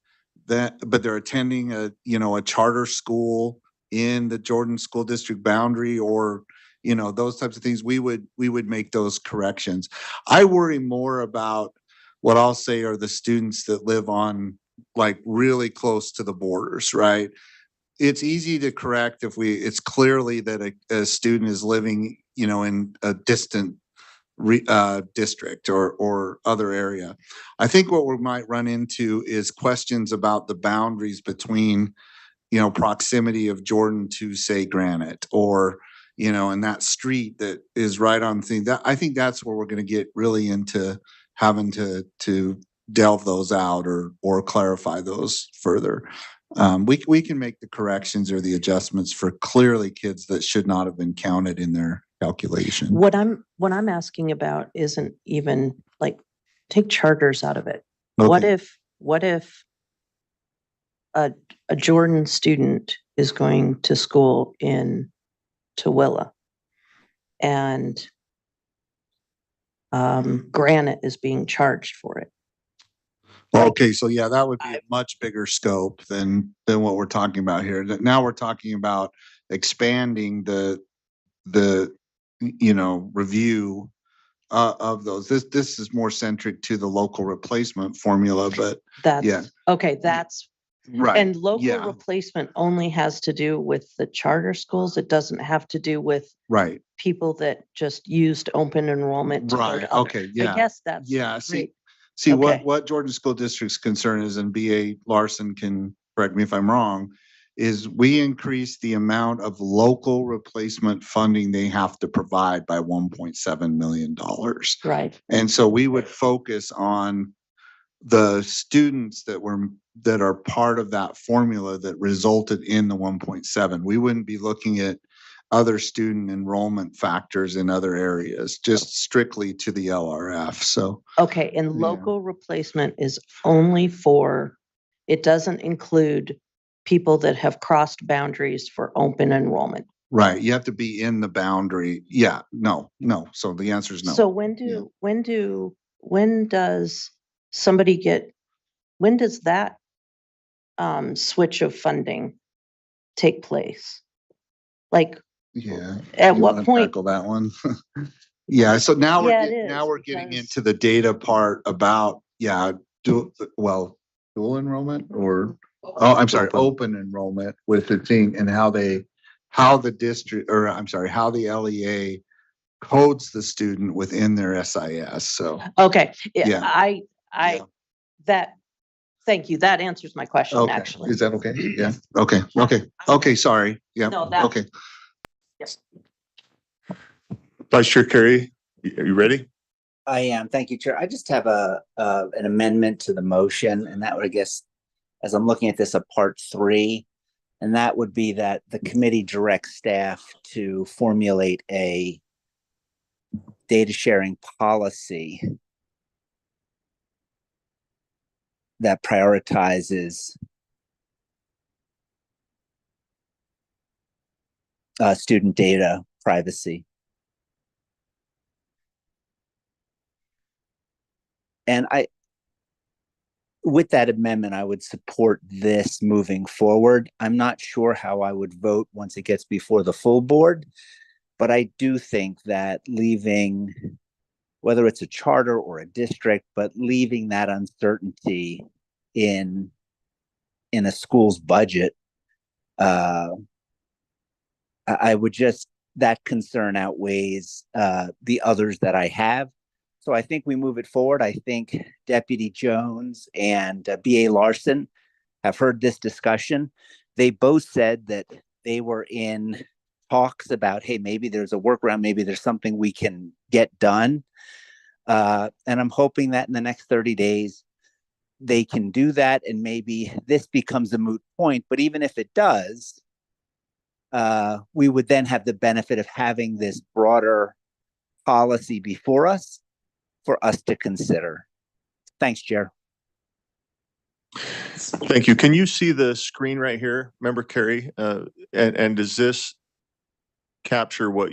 that, but they're attending a, a charter school in the Jordan School District boundary, or, those types of things, we would make those corrections. I worry more about what I'll say are the students that live on like really close to the borders, right? It's easy to correct if it's clearly that a student is living, in a distant district or other area. I think what we might run into is questions about the boundaries between, proximity of Jordan to, say, Granite, or, in that street that is right on thing. That I think that's where we're going to get really into having to delve those out or clarify those further. We can make the corrections or the adjustments for clearly kids that should not have been counted in their calculation. What I'm asking about isn't even like, take charters out of it. Okay. What if a Jordan student is going to school in Tooele and Granite is being charged for it? Okay, so yeah, that would be a much bigger scope than what we're talking about here. Now we're talking about expanding the review of those. This is more centric to the local replacement formula, but yeah. Okay, that's right. And local replacement only has to do with the charter schools. It doesn't have to do with right people that just used open enrollment. Right. Okay. Yeah. I guess that's See, okay. what Jordan School District's concern is, and BA Larson can correct me if I'm wrong, is we increase the amount of local replacement funding they have to provide by $1.7 million. Right. And so we would focus on the students that are part of that formula that resulted in the 1.7. We wouldn't be looking at other student enrollment factors in other areas, just strictly to the LRF. So okay, and local replacement is only for, it doesn't include people that have crossed boundaries for open enrollment. Right, you have to be in the boundary. Yeah, no. So the answer is no. So when does somebody get, when does that switch of funding take place? Like, at You what wanna point? tackle that one? Yeah, so now Yeah, we're getting into the data part about, dual enrollment, or, I'm sorry, open enrollment with the thing, and how the LEA codes the student within their SIS. So Okay, Yeah. thank you. That answers my question, okay, actually. is that okay? Yeah. Okay. Sorry. Yeah. No, that- Okay. Yes. Vice Chair Carey, are you ready? I am. Thank you, Chair. I just have an amendment to the motion, and that would, I guess, as I'm looking at this, a part 3, and that would be that the committee directs staff to formulate a data sharing policy that prioritizes student data privacy. And with that amendment, I would support this moving forward. I'm not sure how I would vote once it gets before the full board, but I do think that leaving, whether it's a charter or a district, but leaving that uncertainty in a school's budget, I would just, that concern outweighs the others that I have. So I think we move it forward. I think Deputy Jones and BA Larson have heard this discussion. They both said that they were in talks about, hey, maybe there's a workaround, maybe there's something we can get done. And I'm hoping that in the next 30 days, they can do that, and maybe this becomes a moot point. But even if it does, we would then have the benefit of having this broader policy before us for us to consider. Thanks, Chair. Thank you. Can you see the screen right here, Member Carey? And does this capture what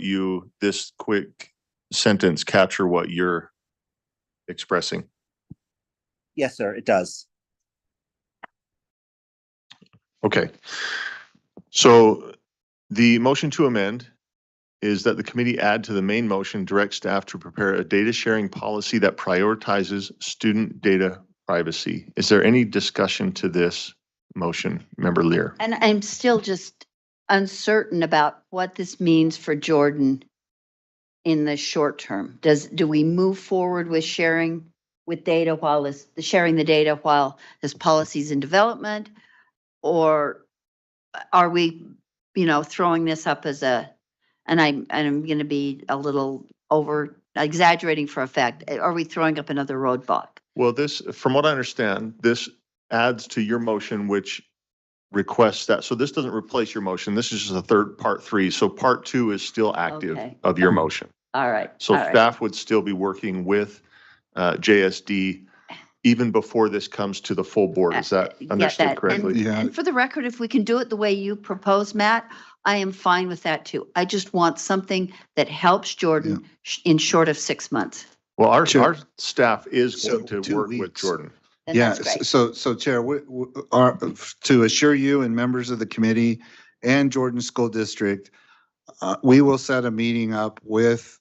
this quick sentence capture what you're expressing? Yes, sir, it does. Okay. So the motion to amend is that the committee add to the main motion, direct staff to prepare a data sharing policy that prioritizes student data privacy. Is there any discussion to this motion, Member Lear? And I'm still just uncertain about what this means for Jordan in the short term. Do we move forward with sharing with data while sharing the data while this policy's in development? Or are we, throwing this up as and I'm going to be a little over exaggerating for effect. Are we throwing up another roadblock? Well, this, from what I understand, this adds to your motion, which requests that. So this doesn't replace your motion. This is just a third part 3. So part 2 is still active Okay. of your motion. All right. So all right. staff would still be working with JSD even before this comes to the full board. Is that Get understood that. correctly? Yeah. And for the record, if we can do it the way you propose, Matt, I am fine with that too. I just want something that helps Jordan in short of 6 months. Well, our Sure. staff is So going to 2 work with weeks. Jordan. And Yeah, that's great. so Chair, to assure you and members of the committee and Jordan School District, we will set a meeting up with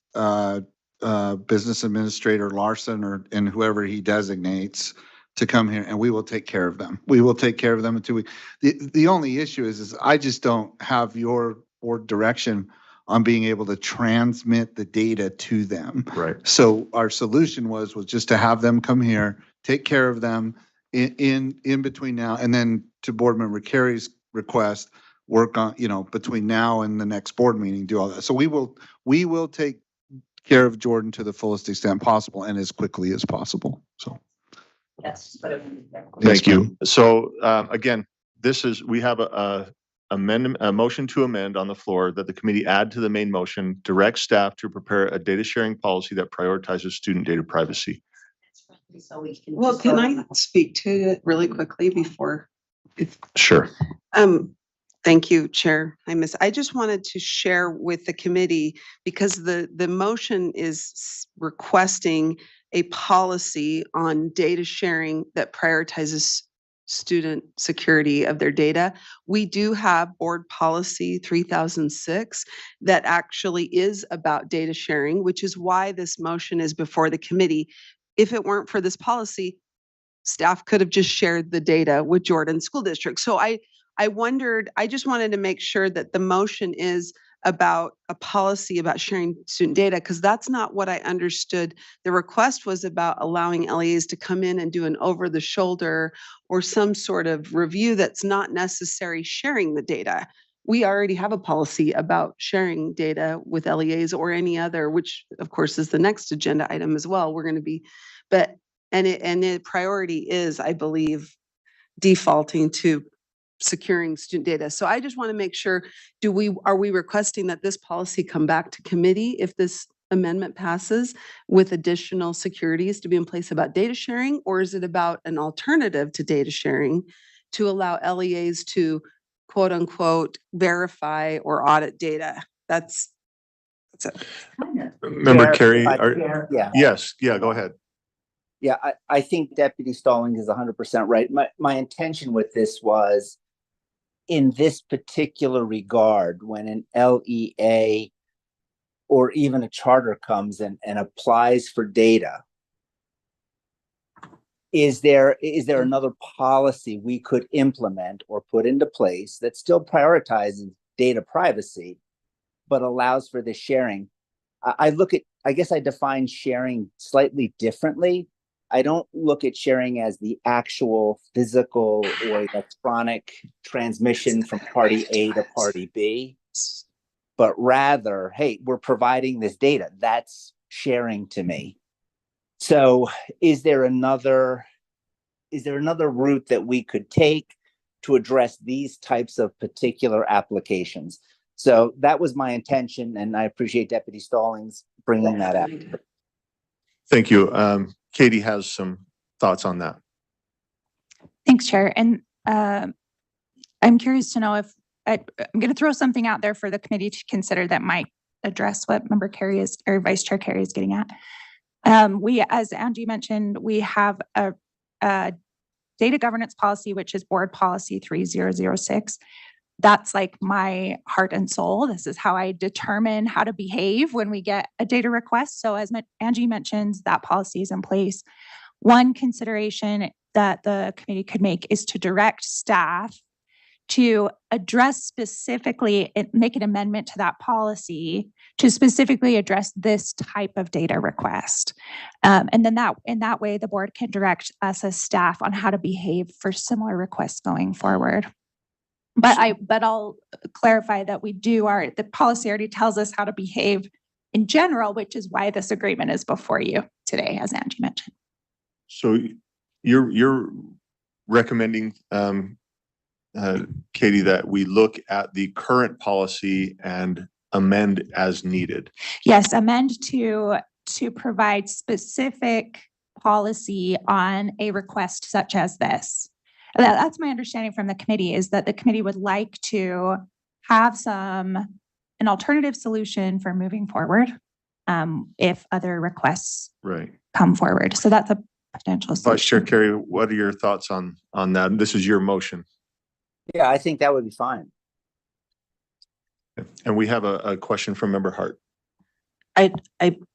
Business Administrator Larson and whoever he designates to come here, and we will take care of them. We will take care of them in 2 weeks. The only issue is I just don't have your board direction on being able to transmit the data to them. Right. So our solution was just to have them come here, take care of them in between now, and then to Board Member Carey's request, work on, between now and the next board meeting, do all that. So we will take care of Jordan to the fullest extent possible and as quickly as possible. So. Yes. Thank you. So again, we have a motion to amend on the floor that the committee add to the main motion, direct staff to prepare a data sharing policy that prioritizes student data privacy. So we can. Well, can I speak to it really quickly before? Sure. Thank you, Chair. I just wanted to share with the committee, because the motion is requesting a policy on data sharing that prioritizes student security of their data. We do have Board Policy 3006 that actually is about data sharing, which is why this motion is before the committee. If it weren't for this policy, staff could have just shared the data with Jordan School District. So I just wanted to make sure that the motion is about a policy about sharing student data, because that's not what I understood. The request was about allowing LEAs to come in and do an over the shoulder or some sort of review that's not necessary sharing the data. We already have a policy about sharing data with LEAs or any other, which of course is the next agenda item as well. We're going to be, and the priority is, I believe, defaulting to securing student data. So I just want to make sure, are we requesting that this policy come back to committee if this amendment passes with additional securities to be in place about data sharing? Or is it about an alternative to data sharing to allow LEAs to quote unquote verify or audit data? That's it. Member Carey, Yeah. yes, go ahead. Yeah, I think Deputy Stallings is 100% right. My intention with this was, in this particular regard, when an LEA or even a charter comes and applies for data, is there another policy we could implement or put into place that still prioritizes data privacy, but allows for the sharing? I guess I define sharing slightly differently. I don't look at sharing as the actual physical or electronic transmission from party A to party B, but rather, hey, we're providing this data. That's sharing to me. So is there another route that we could take to address these types of particular applications? So that was my intention, and I appreciate Deputy Stallings bringing that up. Thank you. Katie has some thoughts on that. Thanks, Chair. And I'm curious to know if I'm going to throw something out there for the committee to consider that might address what Member Carey is, or Vice Chair Carey is getting at. We, as Angie mentioned, we have a data governance policy, which is board policy 3006. That's like my heart and soul. This is how I determine how to behave when we get a data request. So as Angie mentions, that policy is in place. One consideration that the committee could make is to direct staff to address specifically, make an amendment to that policy to specifically address this type of data request. And then in that way, the board can direct us as staff on how to behave for similar requests going forward. But I'll clarify that the policy already tells us how to behave in general, which is why this agreement is before you today, as Angie mentioned. So you're recommending, Katie, that we look at the current policy and amend as needed. Yes, amend to provide specific policy on a request such as this. That's my understanding from the committee, is that the committee would like to have an alternative solution for moving forward if other requests come forward. So that's a potential solution. Vice Chair Carey, what are your thoughts on that? This is your motion. Yeah, I think that would be fine. And we have a question from Member Hart.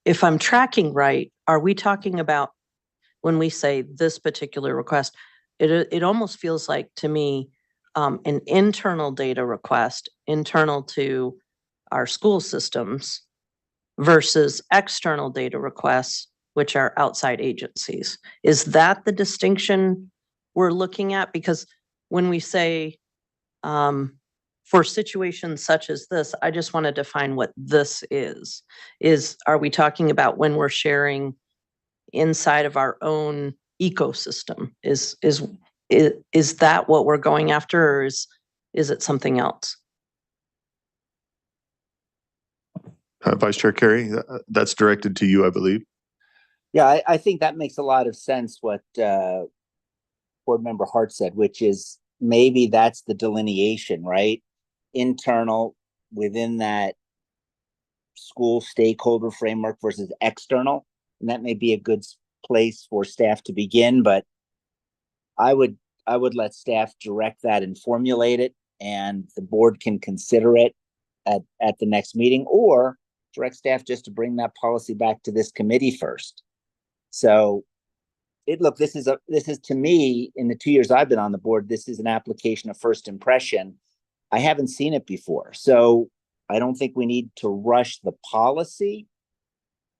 If I'm tracking right, are we talking about, when we say this particular request, it almost feels like to me an internal data request, internal to our school systems, versus external data requests, which are outside agencies. Is that the distinction we're looking at? Because when we say for situations such as this, I just want to define what this is. Are we talking about when we're sharing inside of our own ecosystem? Is that what we're going after, or is it something else? Vice Chair Carey, that's directed to you, I believe. Yeah, I think that makes a lot of sense what Board Member Hart said, which is maybe that's the delineation, right? Internal within that school stakeholder framework versus external. And that may be a good place for staff to begin, but I would let staff direct that and formulate it, and the board can consider it at the next meeting, or direct staff just to bring that policy back to this committee first. So this is to me, in the 2 years I've been on the board, this is an application of first impression. I haven't seen it before. So I don't think we need to rush the policy,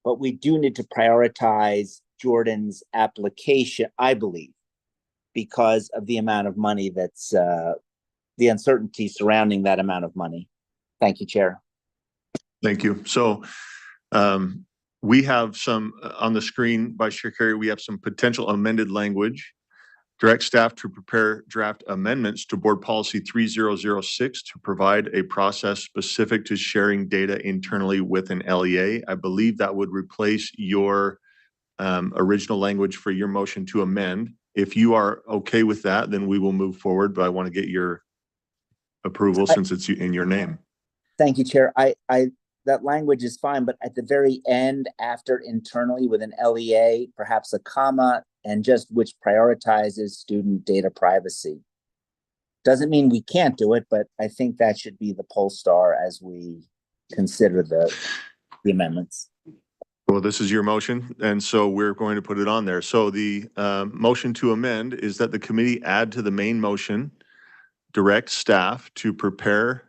but we do need to prioritize Jordan's application, I believe, because of the amount of money that's the uncertainty surrounding that amount of money. Thank you, Chair. Thank you. So we have some on the screen, Vice Chair Carey, we have some potential amended language. Direct staff to prepare draft amendments to Board Policy 3006 to provide a process specific to sharing data internally with an LEA. I believe that would replace your original language for your motion to amend. If you are okay with that, then we will move forward, but I want to get your approval since it's in your name. Thank you, Chair. That language is fine, but at the very end, after internally with an LEA, perhaps a comma, and just which prioritizes student data privacy. Doesn't mean we can't do it, but I think that should be the poll star as we consider the amendments. Well, this is your motion, and so we're going to put it on there. So the motion to amend is that the committee add to the main motion, direct staff to prepare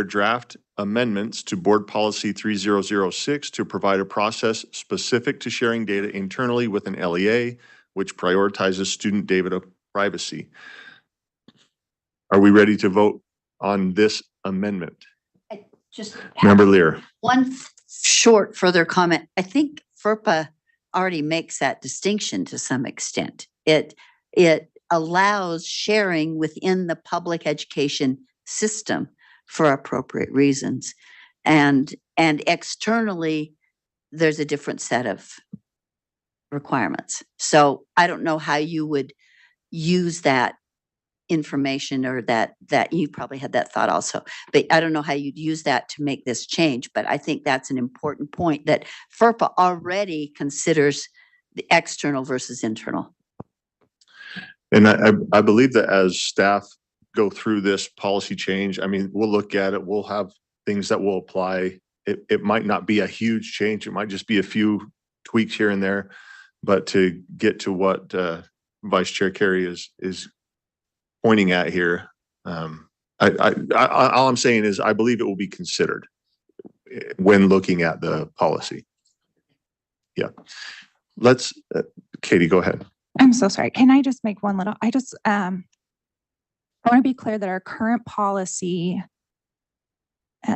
draft amendments to Board Policy 3006 to provide a process specific to sharing data internally with an LEA, which prioritizes student data privacy. Are we ready to vote on this amendment? Just Member Lear. one short further comment. I think FERPA already makes that distinction to some extent. It allows sharing within the public education system for appropriate reasons. And externally, there's a different set of requirements. So I don't know how you would use that information, or that you probably had that thought also. But I don't know how you'd use that to make this change, but I think that's an important point that FERPA already considers the external versus internal. And I believe that as staff go through this policy change, I mean, we'll look at it, we'll have things that will apply. It might not be a huge change. It might just be a few tweaks here and there, but to get to what Vice Chair Carey is pointing at here, all I'm saying is I believe it will be considered when looking at the policy. Yeah. Let's, Katie, go ahead. I'm so sorry. Can I just make one little, I want to be clear that our current policy,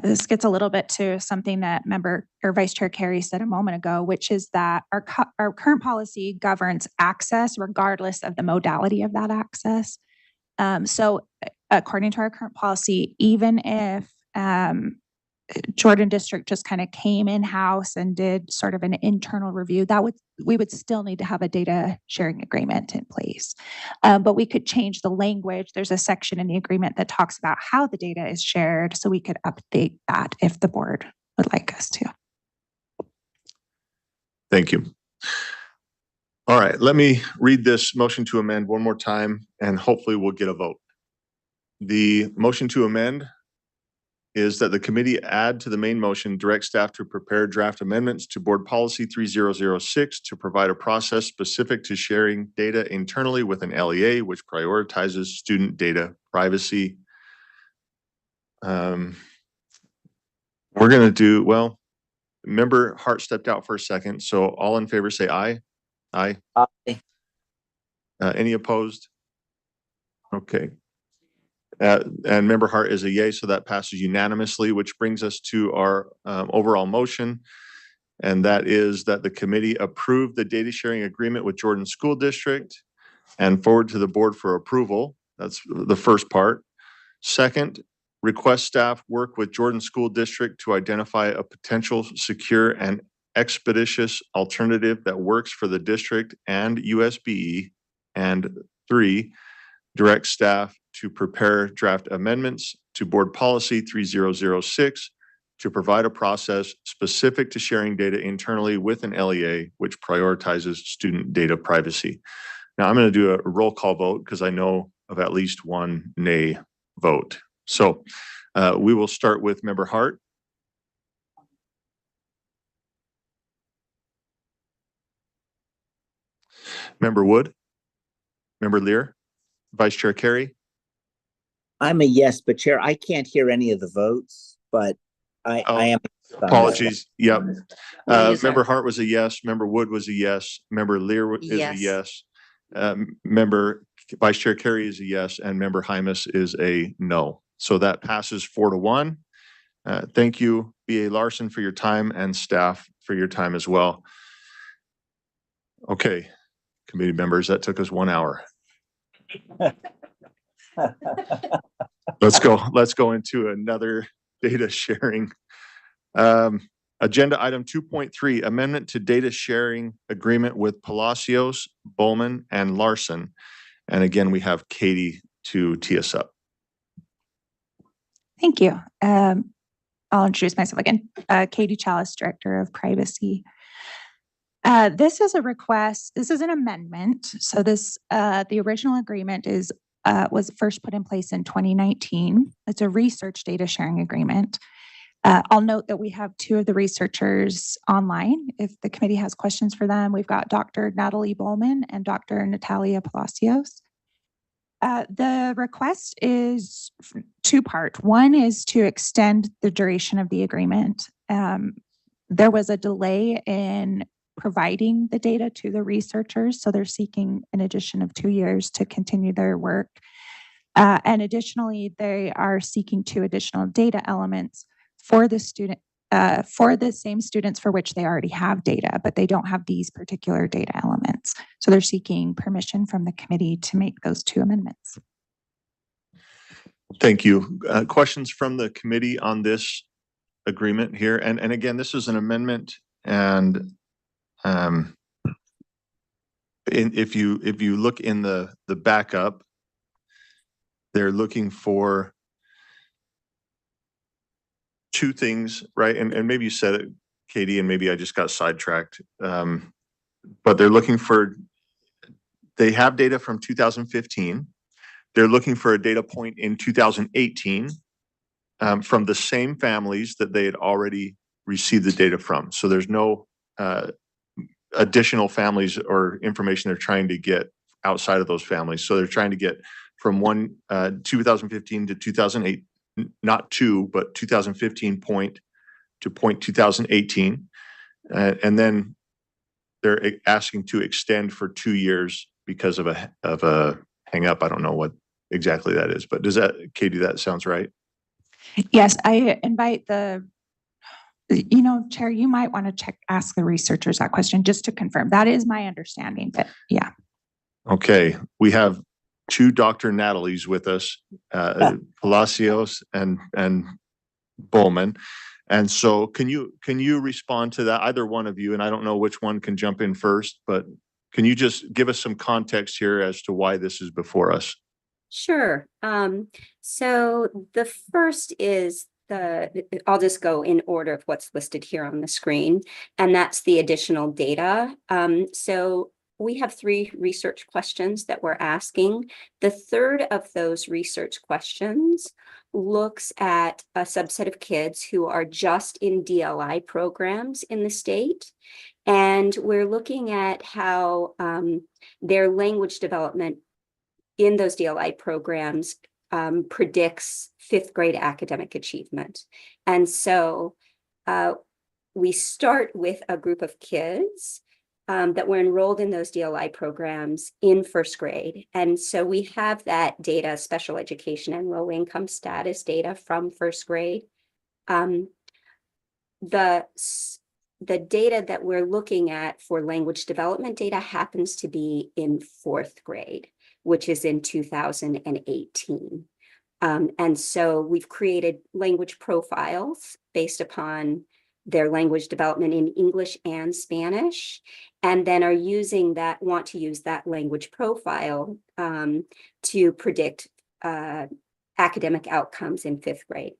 this gets a little bit to something that member or Vice Chair Carey said a moment ago, which is that our current policy governs access regardless of the modality of that access. So according to our current policy, even if Jordan District just kind of came in-house and did sort of an internal review, we would still need to have a data sharing agreement in place. But we could change the language. There's a section in the agreement that talks about how the data is shared, so we could update that if the board would like us to. Thank you. All right, let me read this motion to amend one more time, and hopefully we'll get a vote. The motion to amend is that the committee add to the main motion, direct staff to prepare draft amendments to Board Policy 3006 to provide a process specific to sharing data internally with an LEA, which prioritizes student data privacy. We're going to do, well, member Hart stepped out for a second, so all in favor say aye. Aye. Aye. Any opposed? Okay. And member Hart is a yay, so that passes unanimously, which brings us to our overall motion. And that is that the committee approve the data sharing agreement with Jordan School District and forward to the board for approval. That's the first part. Second, request staff work with Jordan School District to identify a potential secure and expeditious alternative that works for the district and USBE. And 3, direct staff to prepare draft amendments to Board Policy 3006 to provide a process specific to sharing data internally with an LEA, which prioritizes student data privacy. Now I'm going to do a roll call vote because I know of at least one nay vote. So we will start with member Hart. Member Wood. Member Lear. Vice Chair Carey. I'm a yes, but Chair, I can't hear any of the votes, but I am. Apologies. Yep. Yes, Member Hart was a yes. Member Wood was a yes. Member Lear is a yes. Member Vice Chair Carey is a yes, and Member Hymas is a no. So that passes 4-1. Thank you, BA Larson, for your time, and staff for your time as well. Okay, committee members, that took us 1 hour. Let's go into another data sharing. Agenda item 2.3, amendment to data sharing agreement with Palacios, Bowman, and Larson. And again, we have Katie to tee us up. Thank you. I'll introduce myself again. Katie Chalice, Director of Privacy. This is a request. This is an amendment. So this, the original agreement was first put in place in 2019. It's a research data sharing agreement. I'll note that we have 2 of the researchers online. If the committee has questions for them, we've got Dr. Natalie Bowman and Dr. Natalia Palacios. The request is 2-part. One is to extend the duration of the agreement. There was a delay in providing the data to the researchers, so they're seeking an addition of 2 years to continue their work. And additionally, they are seeking 2 additional data elements for the student, for the same students for which they already have data, but they don't have these particular data elements. So they're seeking permission from the committee to make those 2 amendments. Thank you. Questions from the committee on this agreement here? And again, this is an amendment, and if you look in the backup, they're looking for two things, right? And maybe you said it, Katie, and maybe I just got sidetracked. But they're looking for, they have data from 2015. They're looking for a data point in 2018 from the same families that they had already received the data from. So there's no additional families or information they're trying to get outside of those families. So they're trying to get from 2015 to 2008, not two, but 2015 point to point 2018. And then they're asking to extend for 2 years because of a hang up. I don't know what exactly that is, but does that, Katie, that sounds right? Yes, I invite the, Chair, you might want to ask the researchers that question just to confirm. That is my understanding, but yeah. Okay, we have two Dr. Natalie's with us, Palacios and Bowman. And so can you respond to that, either one of you? And I don't know which one can jump in first, but can you just give us some context here as to why this is before us? Sure. So the first is I'll just go in order of what's listed here on the screen, and that's the additional data. So we have 3 research questions that we're asking. The third of those research questions looks at a subset of kids who are just in DLI programs in the state. And we're looking at how their language development in those DLI programs predicts 5th grade academic achievement. And so we start with a group of kids that were enrolled in those DLI programs in 1st grade. And so we have that data, special education and low income status data from 1st grade. The data that we're looking at for language development data happens to be in 4th grade, which is in 2018. And so we've created language profiles based upon their language development in English and Spanish, and then want to use that language profile to predict academic outcomes in 5th grade.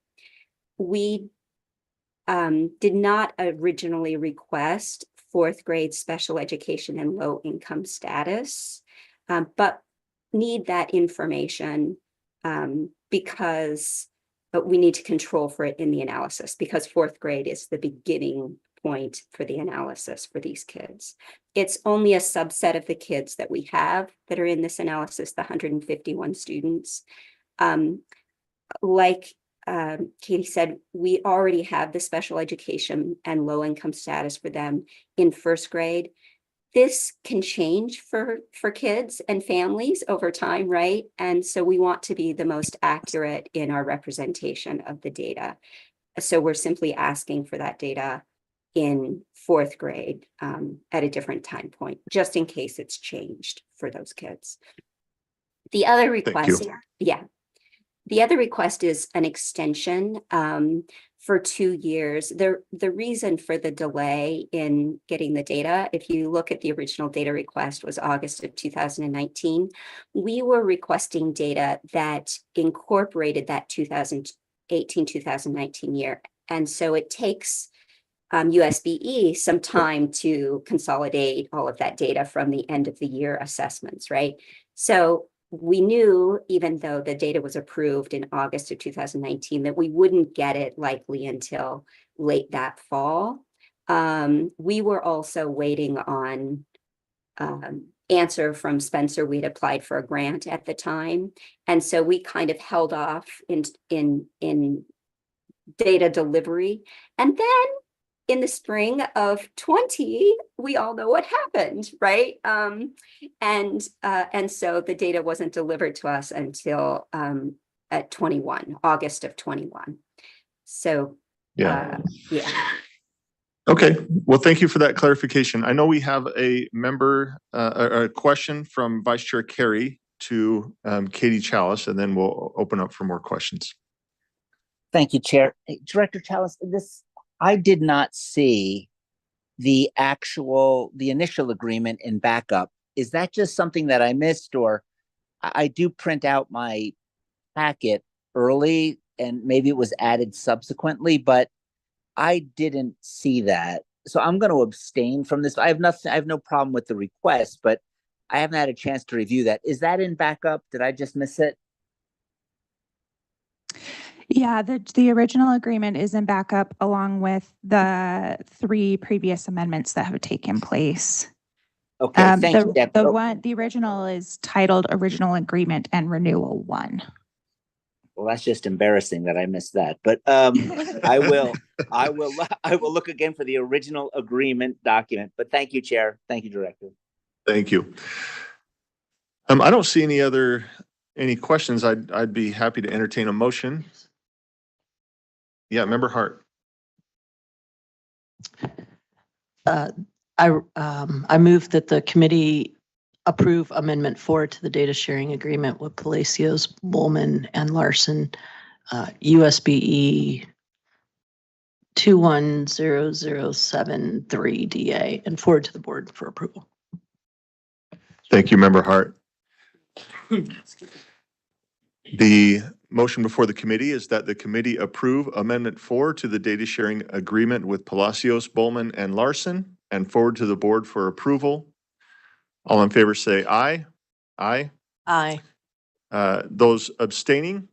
We did not originally request 4th grade special education and low income status, but need that information because we need to control for it in the analysis, because 4th grade is the beginning point for the analysis for these kids. It's only a subset of the kids that we have that are in this analysis, the 151 students. Like Katie said, we already have the special education and low income status for them in 1st grade. This can change for kids and families over time, right? And so we want to be the most accurate in our representation of the data. So we're simply asking for that data in 4th grade at a different time point, just in case it's changed for those kids. The other request, the other request is an extension for 2 years. The reason for the delay in getting the data, if you look at the original data request, was August of 2019. We were requesting data that incorporated that 2018-2019 year. And so it takes USBE some time to consolidate all of that data from the end of the year assessments, right? So we knew, even though the data was approved in August of 2019, that we wouldn't get it likely until late that fall. We were also waiting on answer from Spencer. We'd applied for a grant at the time. And so we kind of held off in data delivery. And then in the spring of 20, we all know what happened, right? And so the data wasn't delivered to us until at 21, August of 21. So yeah. Okay, well, thank you for that clarification. I know we have a member, a question from Vice Chair Carey to Katie Chalice, and then we'll open up for more questions. Thank you, Chair. Director Chalice, I did not see the initial agreement in backup. Is that just something that I missed, or I do print out my packet early and maybe it was added subsequently, but I didn't see that. So I'm going to abstain from this. I have no problem with the request, but I haven't had a chance to review that. Is that in backup? Did I just miss it? Yeah, the original agreement is in backup along with the 3 previous amendments that have taken place. Okay, thank you. The original is titled Original Agreement and Renewal 1. Well, that's just embarrassing that I missed that, but I will look again for the original agreement document. But thank you, Chair. Thank you, Director. Thank you. I don't see any questions. I'd be happy to entertain a motion. Yeah, Member Hart. I move that the committee approve Amendment 4 to the data sharing agreement with Palacios, Bowman, and Larson, USBE 210073DA, and forward to the board for approval. Thank you, Member Hart. The motion before the committee is that the committee approve Amendment 4 to the data sharing agreement with Palacios, Bowman, and Larson, and forward to the board for approval. All in favor say aye. Aye. Aye. Those abstaining?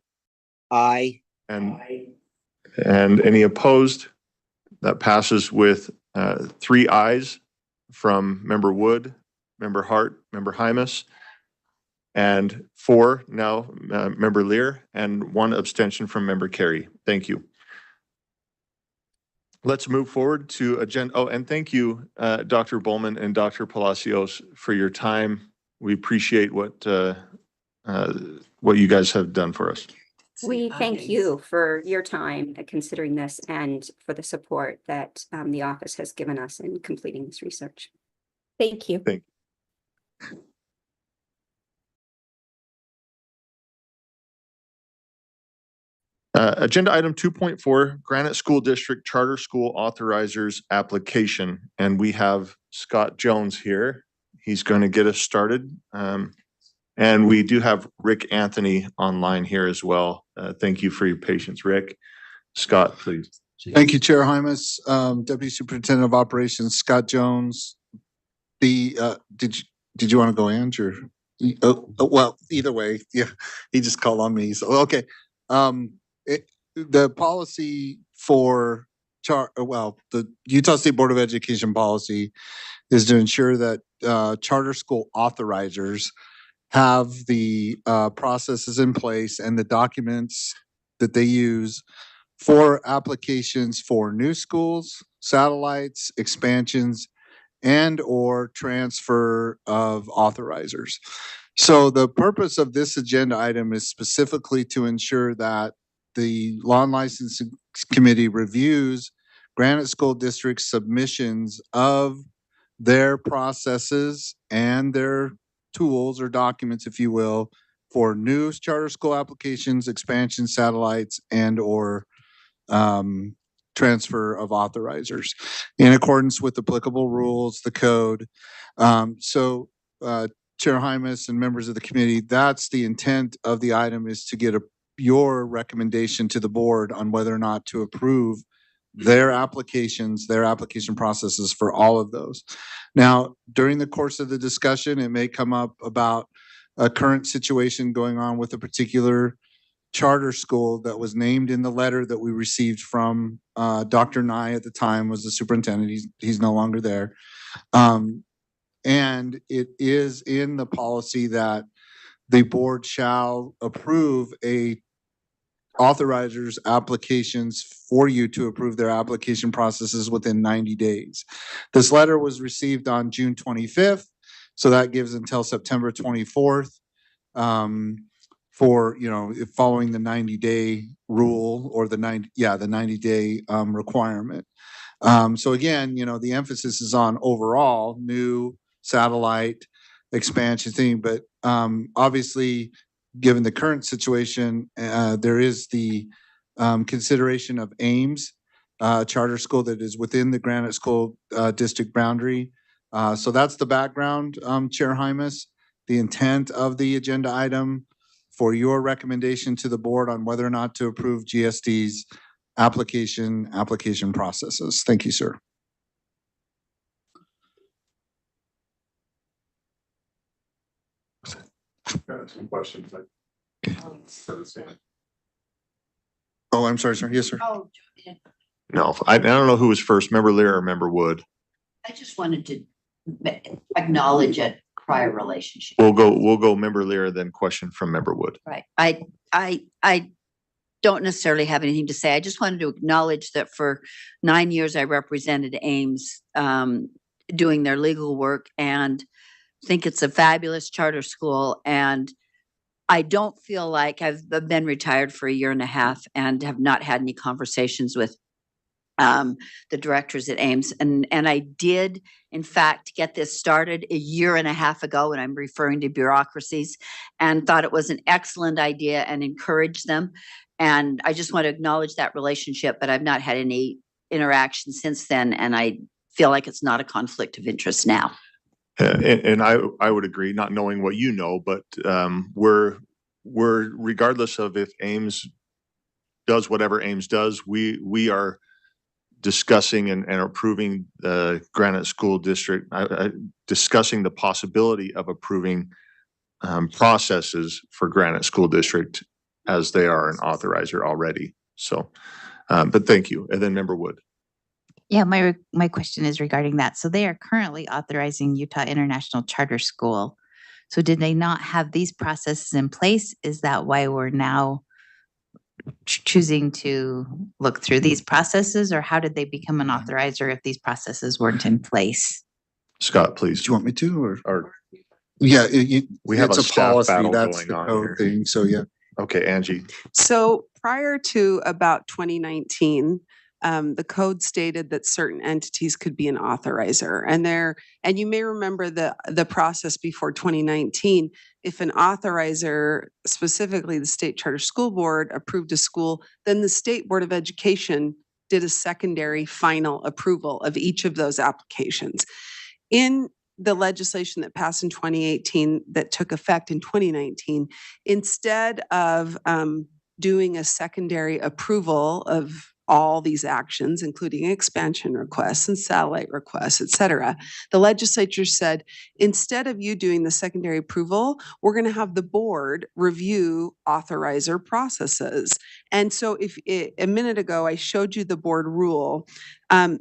Aye. And any opposed? That passes with 3 ayes from Member Wood, Member Hart, Member Hymas, and 4 now Member Lear, and 1 abstention from Member Carey. Thank you. Let's move forward to agenda. Oh, and thank you, Dr. Bowman and Dr. Palacios, for your time. We appreciate what you guys have done for us. We thank you for your time considering this and for the support that the office has given us in completing this research. Thank you. Thank you. Agenda item 2.4, Granite School District Charter School Authorizers Application. And we have Scott Jones here. He's going to get us started. And we do have Rick Anthony online here as well. Thank you for your patience, Rick. Scott, please. Thank you, Chair Hymas. Deputy Superintendent of Operations, Scott Jones. Did you want to go, Andrew? Well, either way, yeah, he just called on me. So, okay. The policy for the Utah State Board of Education policy is to ensure that charter school authorizers have the processes in place and the documents that they use for applications for new schools, satellites, expansions, and or transfer of authorizers. So the purpose of this agenda item is specifically to ensure that the Law and Licensing Committee reviews Granite School District submissions of their processes and their tools or documents, if you will, for new charter school applications, expansion, satellites, and or transfer of authorizers in accordance with applicable rules, the code. Chair Hymas and members of the committee, that's the intent of the item, is to get your recommendation to the board on whether or not to approve their applications, their application processes for all of those. Now, during the course of the discussion, it may come up about a current situation going on with a particular charter school that was named in the letter that we received from Dr. Nye at the time was the superintendent. He's no longer there. And it is in the policy that the board shall approve authorizers applications for you to approve their application processes within 90 days. This letter was received on June 25th. So that gives until September 24th for, following the 90-day rule or the 90-day requirement. So again, the emphasis is on overall new satellite expansion thing, but obviously, given the current situation, there is the consideration of Ames charter school that is within the Granite School District boundary. So that's the background, Chair Hymas. The intent of the agenda item for your recommendation to the board on whether or not to approve GSD's application processes. Thank you, sir. Some questions. Oh, I'm sorry, sir. Yes, sir. Oh, No, I don't know who was first, Member Lear or Member Wood. I just wanted to acknowledge a prior relationship. We'll go Member Lear, then question from Member Wood. Right. I don't necessarily have anything to say. I just wanted to acknowledge that for 9 years I represented Ames doing their legal work and think it's a fabulous charter school. And I don't feel like I've been retired for 1.5 years and have not had any conversations with the directors at Ames. And I did, in fact, get this started 1.5 years ago, and I'm referring to bureaucracies, and thought it was an excellent idea and encouraged them. And I just want to acknowledge that relationship, but I've not had any interaction since then. And I feel like it's not a conflict of interest now. And I would agree, not knowing what you know, but we're regardless of if Ames does whatever Ames does, we are discussing and approving the Granite School District, discussing the possibility of approving processes for Granite School District as they are an authorizer already. So, but thank you. And then Member Wood. Yeah, my question is regarding that. So they are currently authorizing Utah International Charter School. So did they not have these processes in place? Is that why we're now choosing to look through these processes, or how did they become an authorizer if these processes weren't in place? Scott, please. Do you want me to, or? Yeah, we have it's a staff policy, battle that's going the on code here. thing, so yeah. Okay, Angie. So prior to about 2019, the code stated that certain entities could be an authorizer, and you may remember the process before 2019. If an authorizer, specifically the State Charter School Board, approved a school, then the State Board of Education did a secondary final approval of each of those applications. In the legislation that passed in 2018 that took effect in 2019, instead of doing a secondary approval of all these actions, including expansion requests and satellite requests, et cetera, the legislature said, instead of you doing the secondary approval, we're going to have the board review authorizer processes. And so a minute ago, I showed you the board rule.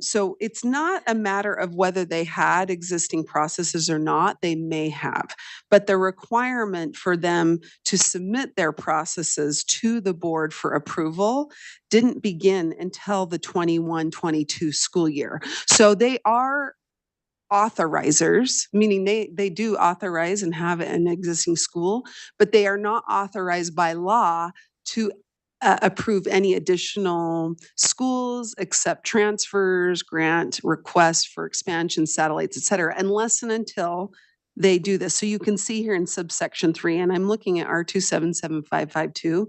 So it's not a matter of whether they had existing processes or not, they may have, but the requirement for them to submit their processes to the board for approval didn't begin until the 21-22 school year. So they are authorizers, meaning they do authorize and have an existing school, but they are not authorized by law to approve any additional schools, accept transfers, grant requests for expansion, satellites, et cetera, unless and until they do this. So you can see here in subsection 3, and I'm looking at R2775552.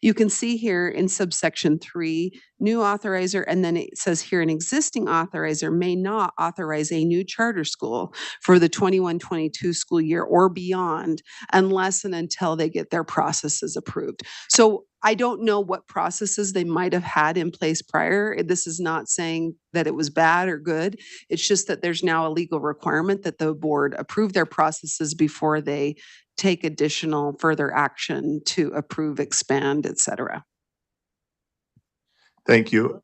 You can see here in subsection 3, new authorizer, and then it says here an existing authorizer may not authorize a new charter school for the 21-22 school year or beyond unless and until they get their processes approved. So I don't know what processes they might have had in place prior. This is not saying that it was bad or good. It's just that there's now a legal requirement that the board approve their processes before they take additional further action to approve, expand, et cetera. Thank you.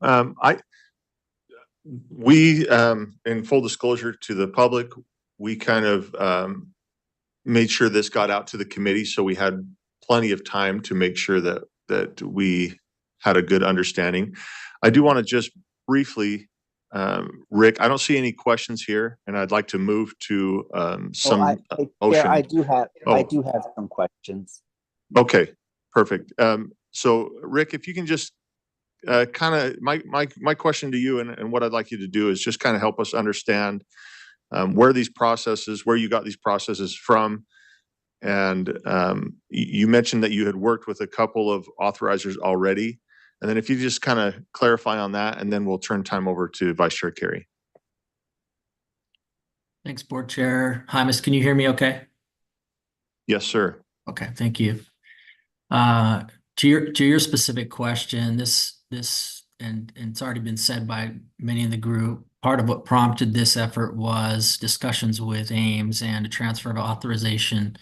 We, in full disclosure to the public, we kind of made sure this got out to the committee, so we had plenty of time to make sure that we had a good understanding. I do want to just briefly, Rick, I don't see any questions here, and I'd like to move to some motion. I do have some questions. Okay, perfect. So Rick, if you can just kind of, my question to you and what I'd like you to do is just kind of help us understand where you got these processes from. And you mentioned that you had worked with a couple of authorizers already. And then if you just kind of clarify on that, and then we'll turn time over to Vice Chair Carey. Thanks, Board Chair Hymas. Can you hear me okay? Yes, sir. Okay, thank you. To your specific question, and it's already been said by many in the group, part of what prompted this effort was discussions with Ames and a transfer of authorization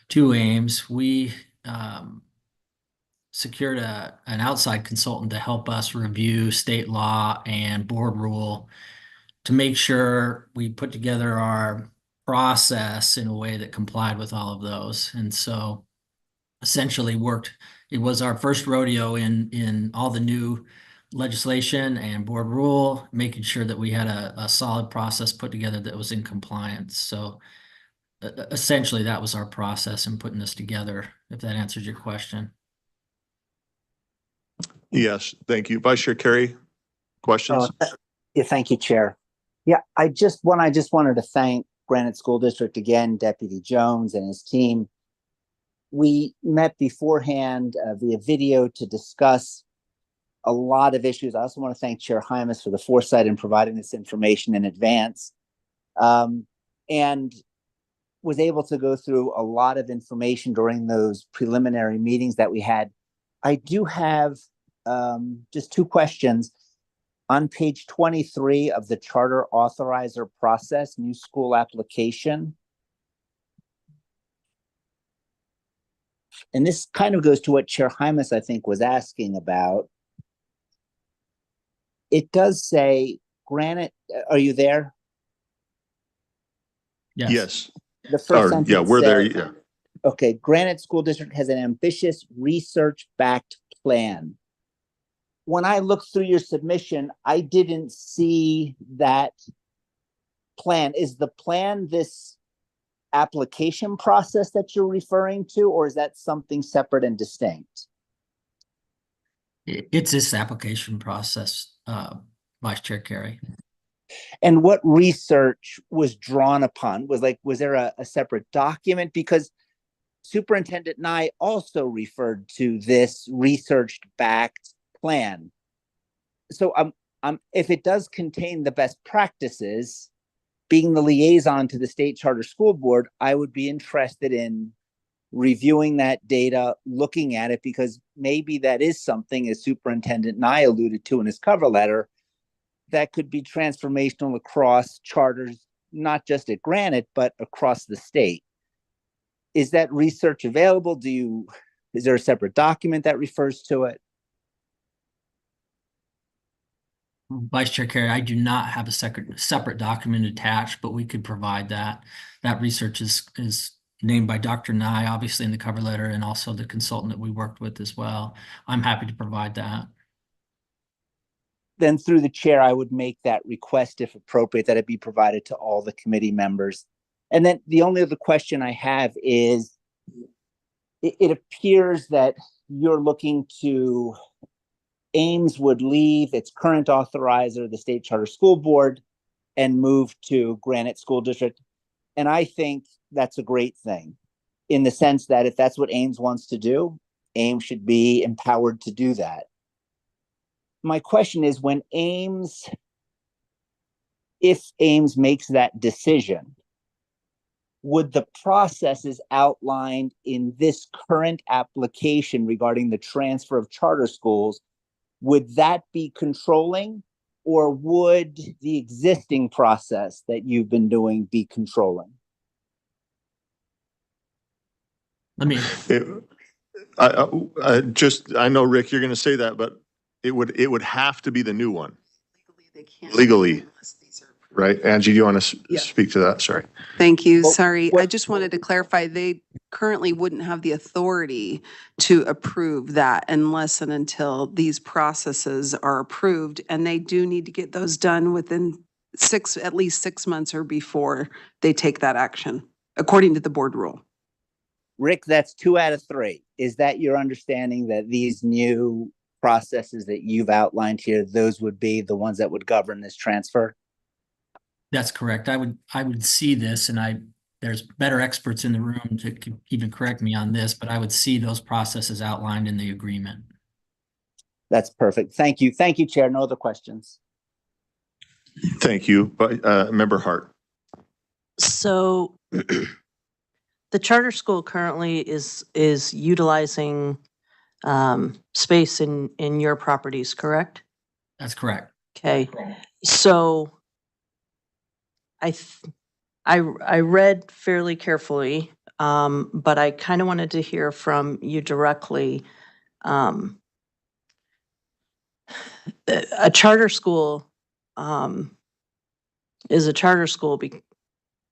to Ames. We secured an outside consultant to help us review state law and board rule to make sure we put together our process in a way that complied with all of those. And so essentially it was our first rodeo in all the new legislation and board rule, making sure that we had a solid process put together that was in compliance. So essentially that was our process in putting this together, if that answers your question. Yes, thank you. Vice Chair Carey, questions? Yeah, thank you, Chair. Yeah, I just wanted to thank Granite School District again, Deputy Jones and his team. We met beforehand via video to discuss a lot of issues. I also want to thank Chair Hymas for the foresight in providing this information in advance, and was able to go through a lot of information during those preliminary meetings that we had. I do have just two questions. On page 23 of the charter authorizer process, new school application. And this kind of goes to what Chair Hymas, I think, was asking about. It does say Granite, are you there? Yes. The first sentence yeah, we're there. says, Yeah. Okay, Granite School District has an ambitious research-backed plan. When I looked through your submission, I didn't see that plan. Is the plan this application process that you're referring to, or is that something separate and distinct? It's this application process, Vice Chair Carey. And what research was drawn upon? Was there a separate document? Because Superintendent Nye also referred to this research-backed plan. So if it does contain the best practices, being the liaison to the state charter school board, I would be interested in reviewing that data, looking at it, because maybe that is something, as Superintendent Nye alluded to in his cover letter, that could be transformational across charters, not just at Granite, but across the state. Is that research available? Is there a separate document that refers to it? Vice Chair Carey, I do not have a separate document attached, but we could provide that. That research is named by Dr. Nye, obviously in the cover letter, and also the consultant that we worked with as well. I'm happy to provide that. Then through the chair, I would make that request, if appropriate, that it be provided to all the committee members. And then the only other question I have is, it appears that you're looking to, Ames would leave its current authorizer, the State Charter School Board, and move to Granite School District. And I think that's a great thing, in the sense that if that's what Ames wants to do, Ames should be empowered to do that. My question is, if Ames makes that decision, would the processes outlined in this current application regarding the transfer of charter schools, would that be controlling, or would the existing process that you've been doing be controlling? Let me. I know, Rick, you're going to say that, but it would have to be the new one. Legally. Right. Angie, do you want to speak to that? Sorry. Thank you. Sorry. I just wanted to clarify, they currently wouldn't have the authority to approve that unless and until these processes are approved. And they do need to get those done within at least 6 months or before they take that action, according to the board rule. Rick, that's 2 out of 3. Is that your understanding, that these new processes that you've outlined here, those would be the ones that would govern this transfer? That's correct. I would see this, and there's better experts in the room to even correct me on this, but I would see those processes outlined in the agreement. That's perfect. Thank you. Thank you, Chair. No other questions. Thank you. Member Hart. So the charter school currently is utilizing space in your properties, correct? That's correct. Okay, so I read fairly carefully, but I kind of wanted to hear from you directly. A charter school is a charter school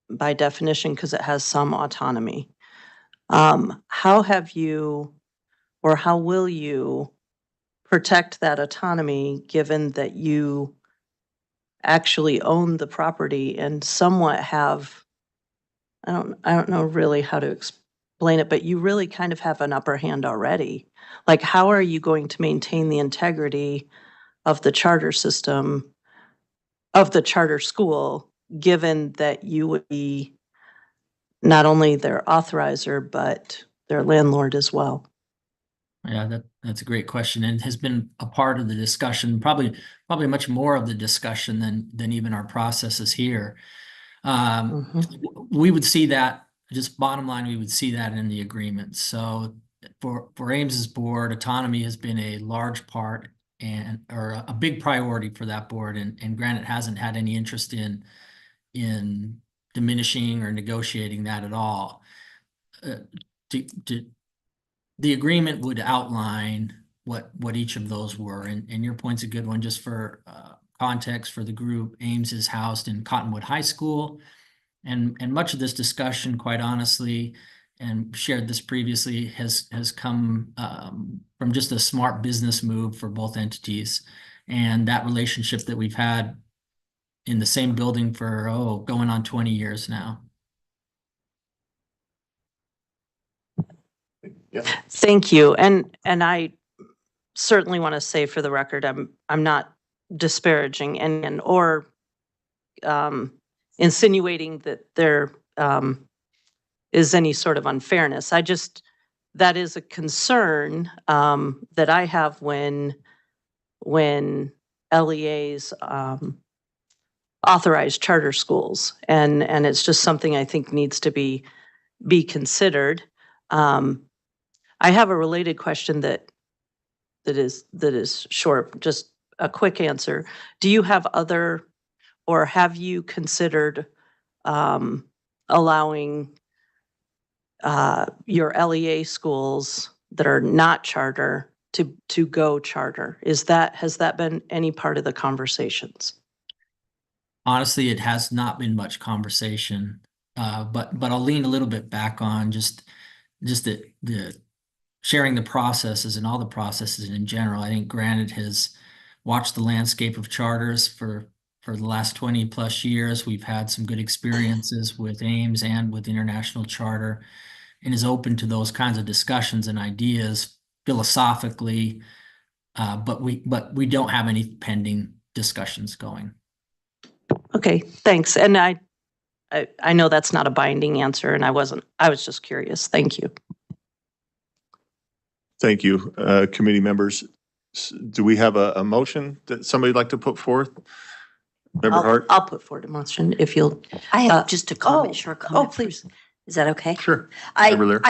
by definition because it has some autonomy. How have you, or how will you protect that autonomy given that you actually own the property and somewhat have, I don't know really how to explain it, but you really kind of have an upper hand already. Like, how are you going to maintain the integrity of the charter system, of the charter school, given that you would be not only their authorizer, but their landlord as well? Yeah, that's a great question and has been a part of the discussion, probably much more of the discussion than even our processes here. We would see that, just bottom line, we would see that in the agreement. So for Ames's board, autonomy has been a large part or a big priority for that board, and Granite hasn't had any interest in diminishing or negotiating that at all. The agreement would outline what each of those were, and your point's a good one. Just for context for the group, Ames is housed in Cottonwood High School, and much of this discussion, quite honestly, and shared this previously, has come from just a smart business move for both entities, and that relationship that we've had in the same building for going on 20 years now. Yeah. Thank you. And I certainly want to say for the record, I'm not disparaging or insinuating that there is any sort of unfairness. That is a concern that I have when LEAs authorize charter schools, and it's just something I think needs to be considered. I have a related question that is short, just a quick answer. Do you have or have you considered allowing your LEA schools that are not charter to go charter? Has that been any part of the conversations? Honestly, it has not been much conversation, but I'll lean a little bit back on just the sharing the processes and all the processes in general. I think Granite has watched the landscape of charters for the last 20 plus years. We've had some good experiences with Ames and with International Charter, and is open to those kinds of discussions and ideas philosophically, but we don't have any pending discussions going. Okay, thanks. And I know that's not a binding answer, and I was just curious. Thank you. Thank you, committee members. Do we have a motion that somebody'd like to put forth? Member Hart? I'll put forward a motion if you'll. I have just a comment, short comment. please. Is that okay? Sure. I Member Lear?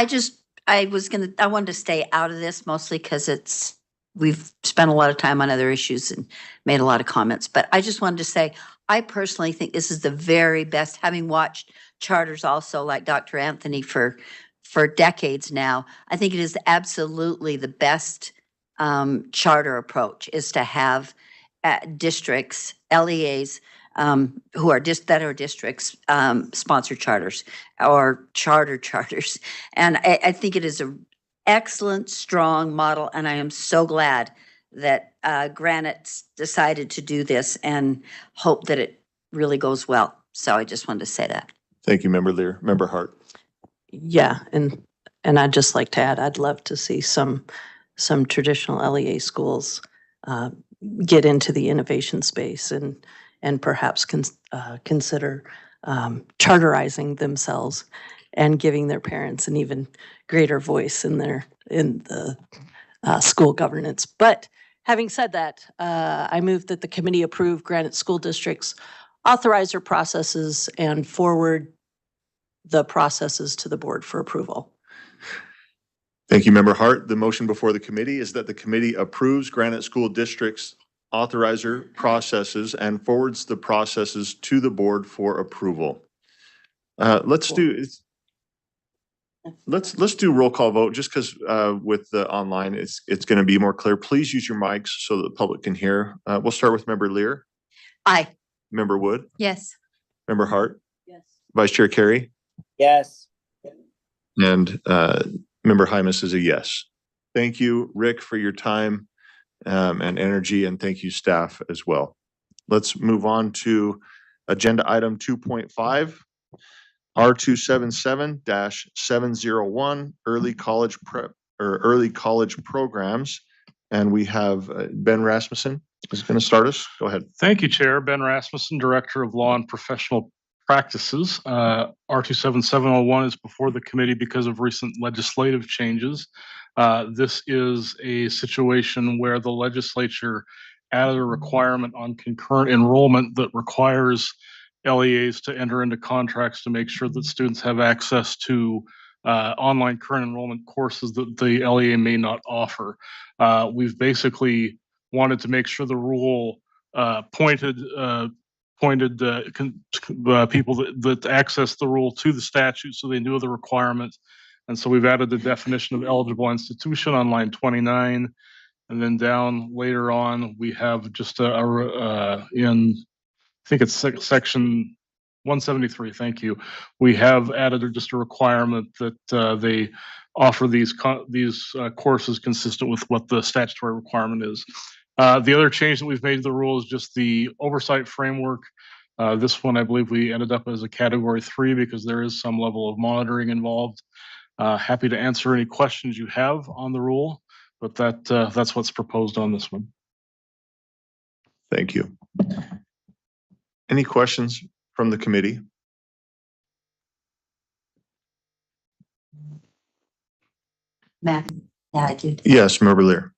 I wanted to stay out of this mostly because we've spent a lot of time on other issues and made a lot of comments, but I just wanted to say, I personally think this is the very best, having watched charters also like Dr. Anthony for decades now. I think it is absolutely the best charter approach, is to have districts, LEAs, who are districts, sponsor charters or charters. And I think it is an excellent, strong model. And I am so glad that Granite decided to do this, and hope that it really goes well. So I just wanted to say that. Thank you, Member Lear. Member Hart? Yeah, and I'd just like to add, I'd love to see some traditional LEA schools get into the innovation space and perhaps consider charterizing themselves and giving their parents an even greater voice in the school governance. But having said that, I move that the committee approve Granite School District's authorizer processes and forward the processes to the board for approval. Thank you, Member Hart. The motion before the committee is that the committee approves Granite School District's authorizer processes and forwards the processes to the board for approval. Let's do roll call vote just because with the online it's going to be more clear. Please use your mics so that the public can hear. We'll start with Member Lear. Aye. Member Wood. Yes. Member Hart. Yes. Vice Chair Carey. Yes. And Member Hymas is a yes. Thank you, Rick, for your time and energy, and thank you, staff, as well. Let's move on to agenda item 2.5, R277-701, early college prep or early college programs. And we have Ben Rasmussen is going to start us. Go ahead. Thank you, Chair. Ben Rasmussen, Director of Law and Professional Practices. R27701 is before the committee because of recent legislative changes. This is a situation where the legislature added a requirement on concurrent enrollment that requires LEAs to enter into contracts to make sure that students have access to online current enrollment courses that the LEA may not offer. We've basically wanted to make sure the rule pointed people that access the rule to the statute so they knew the requirements. And so we've added the definition of eligible institution on line 29. And then down later on, we have just in, I think it's section 173, thank you. We have added just a requirement that they offer these courses consistent with what the statutory requirement is. The other change that we've made to the rule is just the oversight framework. This one, I believe we ended up as a category 3 because there is some level of monitoring involved. Happy to answer any questions you have on the rule, but that's what's proposed on this one. Thank you. Any questions from the committee? Matt, yeah, I did. Yes, Member Lear.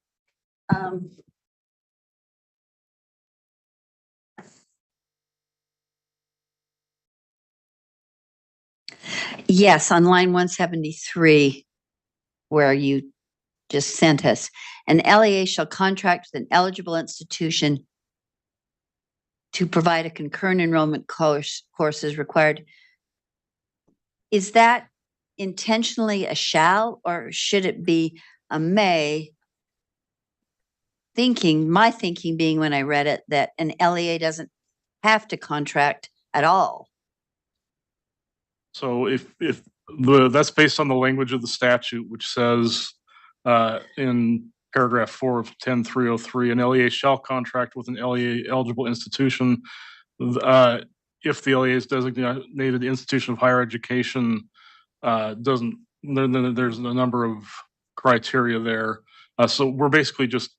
Yes, on line 173, where you just sent us, an LEA shall contract with an eligible institution to provide a concurrent enrollment course as required. Is that intentionally a shall, or should it be a may? My thinking being when I read it, that an LEA doesn't have to contract at all. So if that's based on the language of the statute, which says in paragraph 4 of 10.303, an LEA shall contract with an LEA eligible institution if the LEA's designated institution of higher education doesn't. Then there's a number of criteria there. So we're basically just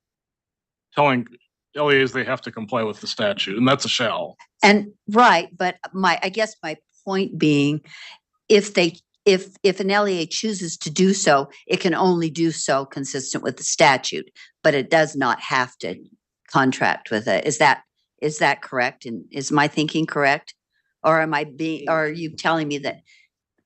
telling LEAs they have to comply with the statute, and that's a shall. And right, but I guess my point being, if an LEA chooses to do so, it can only do so consistent with the statute, but it does not have to contract with it. Is that correct? And is my thinking correct? Or are you telling me that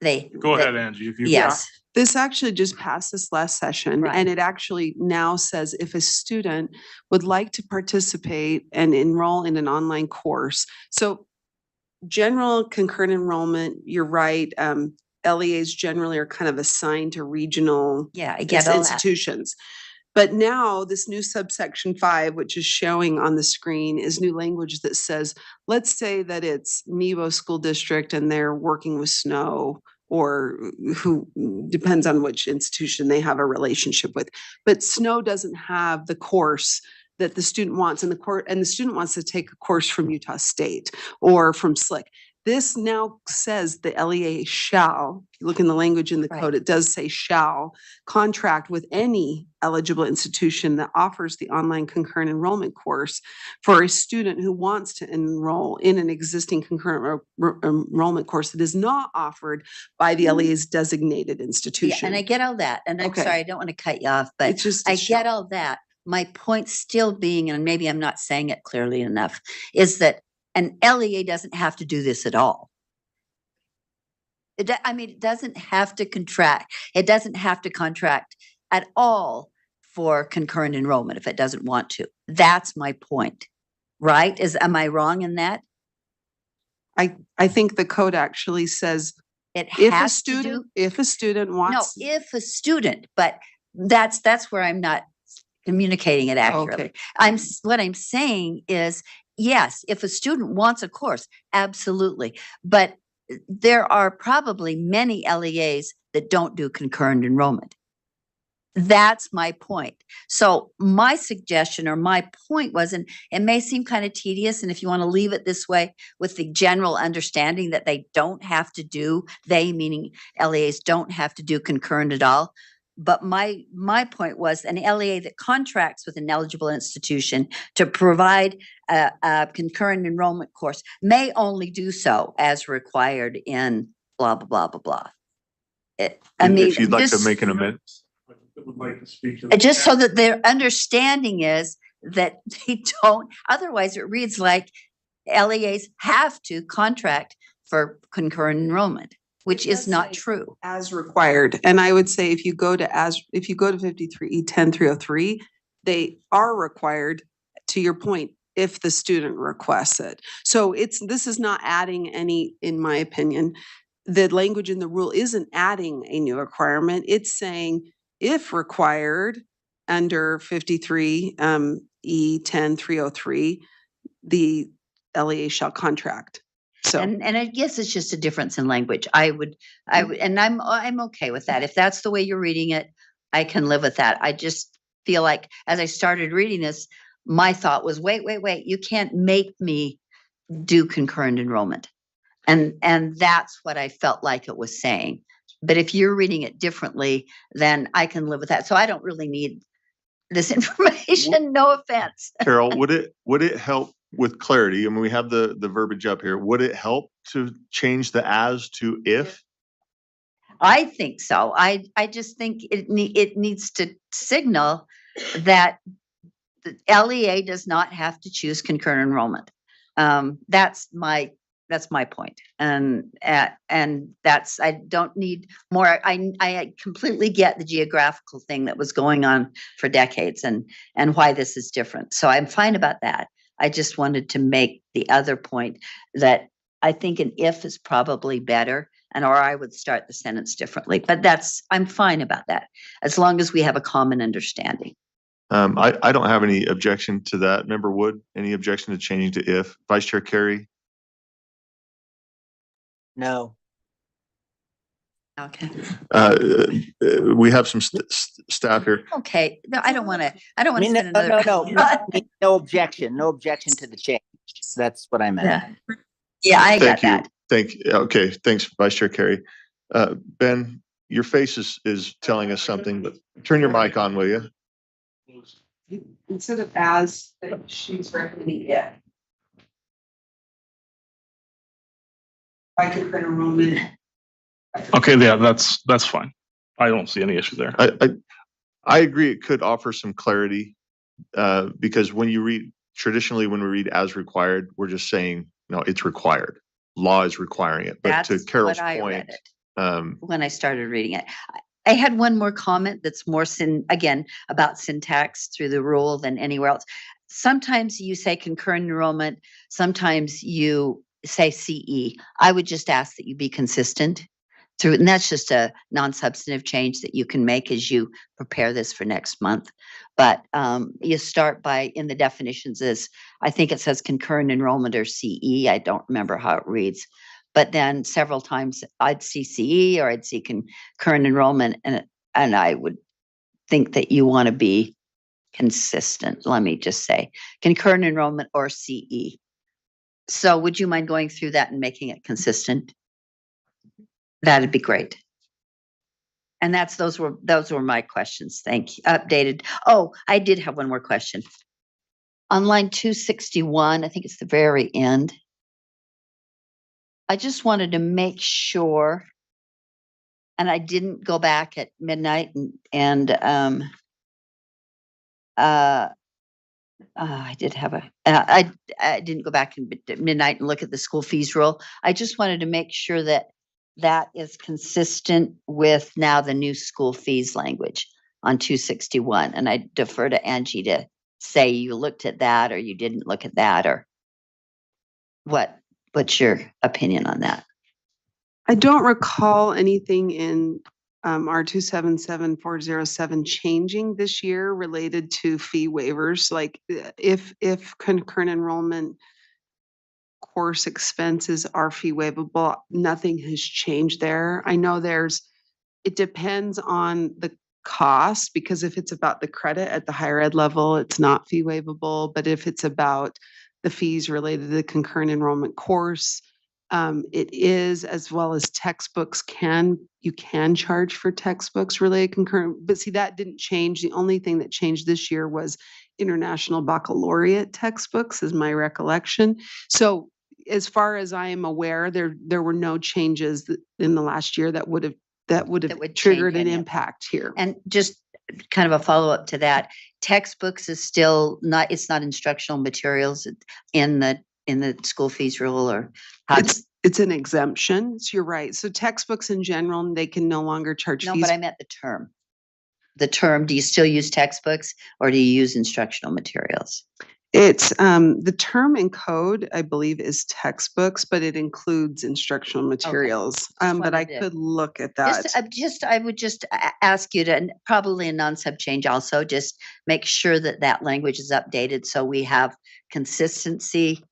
they go ahead, Angie, if you yes. This actually just passed this last session, and it actually now says if a student would like to participate and enroll in an online course. So general concurrent enrollment, you're right. LEAs generally are kind of assigned to regional institutions. But now this new subsection 5, which is showing on the screen, is new language that says, let's say that it's Nebo School District and they're working with SNO, or who depends on which institution they have a relationship with. But SNO doesn't have the course that the student wants, and the student wants to take a course from Utah State or from SLIC. This now says the LEA shall, if you look in the language in the code, it does say shall contract with any eligible institution that offers the online concurrent enrollment course for a student who wants to enroll in an existing concurrent enrollment course that is not offered by the LEA's designated institution. Yeah, and I get all that. And I'm sorry, I don't want to cut you off, but it's just I get all that. My point still being, and maybe I'm not saying it clearly enough, is that an LEA doesn't have to do this at all. I mean, it doesn't have to contract. It doesn't have to contract at all for concurrent enrollment if it doesn't want to. That's my point, right? Am I wrong in that? I think the code actually says It if a has to do. student, if a student No, wants. if a student, but that's where I'm not communicating it accurately. Okay. What I'm saying is, yes, if a student wants a course, absolutely. But there are probably many LEAs that don't do concurrent enrollment. That's my point. So my suggestion or my point was, and it may seem kind of tedious, and if you want to leave it this way with the general understanding that they don't have to do, they meaning LEAs don't have to do concurrent at all. But my point was an LEA that contracts with an eligible institution to provide a concurrent enrollment course may only do so as required in blah, blah, blah, blah, blah. If you'd like to make an amendment. Just so that their understanding is that they don't, otherwise it reads like LEAs have to contract for concurrent enrollment, which is not true. As required. And I would say if you go to 53E10303, they are required, to your point, if the student requests it. So this is not adding any, in my opinion, the language in the rule isn't adding a new requirement. It's saying if required under 53 E10303, the LEA shall contract. So and I guess it's just a difference in language. I would, and I'm okay with that. If that's the way you're reading it, I can live with that. I just feel like as I started reading this, my thought was, wait, you can't make me do concurrent enrollment. And that's what I felt like it was saying. But if you're reading it differently, then I can live with that. So I don't really need this information. No offense. Carol, would it help with clarity? I mean, we have the verbiage up here. Would it help to change the as to if? I think so. I just think it needs to signal that the LEA does not have to choose concurrent enrollment. That's my point. And that's, I don't need more. I completely get the geographical thing that was going on for decades and why this is different. So I'm fine about that. I just wanted to make the other point that I think an if is probably better, or I would start the sentence differently, but I'm fine about that as long as we have a common understanding. I don't have any objection to that. Member Wood, any objection to changing to if? Vice Chair Carey? No. Okay. We have some staff here. Okay. No, I don't want to spend another. No objection. No objection to the change. That's what I meant. Yeah, I got that. Thank you. Okay. Thanks, Vice Chair Carey. Ben, your face is telling us something, but turn your mic on, will you? instead of as, she's recommending it. I could print enrollment. Okay, yeah, that's fine. I don't see any issue there. I agree. It could offer some clarity because when you read, traditionally when we read as required, we're just saying, no, it's required. Law is requiring it. But That's to Carol's what I point, read it, when I started reading it. I had one more comment that's more again about syntax through the rule than anywhere else. Sometimes you say concurrent enrollment, sometimes you say CE. I would just ask that you be consistent through, and that's just a non-substantive change that you can make as you prepare this for next month. But you start by, in the definitions is, I think it says concurrent enrollment or CE. I don't remember how it reads. But then several times I'd see CE or I'd see concurrent enrollment, and I would think that you want to be consistent. Let me just say concurrent enrollment or CE. So would you mind going through that and making it consistent? That'd be great. And those were my questions. Thank you. Updated. Oh, I did have one more question. On line 261, I think it's the very end. I just wanted to make sure, and I didn't go back at midnight I did have I didn't go back at midnight and look at the school fees rule. I just wanted to make sure that that is consistent with now the new school fees language on 261. And I defer to Angie to say you looked at that or you didn't look at that, or what's your opinion on that? I don't recall anything in R 277407 changing this year related to fee waivers. Like if concurrent enrollment course expenses are fee waivable, nothing has changed there. I know it depends on the cost, because if it's about the credit at the higher ed level, it's not fee waivable. But if it's about the fees related to the concurrent enrollment course, it is, as well as textbooks. You can charge for textbooks related concurrent, but see, that didn't change. The only thing that changed this year was International Baccalaureate textbooks, is my recollection. So as far as I am aware, there were no changes in the last year that would have triggered an impact here. And just kind of a follow-up to that, textbooks is still not, it's not instructional materials in the school fees rule, or how? It's an exemption. So you're right. So textbooks in general, they can no longer charge No, fees. but I meant the term. The term, do you still use textbooks or do you use instructional materials? It's the term in code, I believe, is textbooks, but it includes instructional materials. But I could look at that. I would just ask you to, and probably a non-sub change also, just make sure that language is updated so we have consistency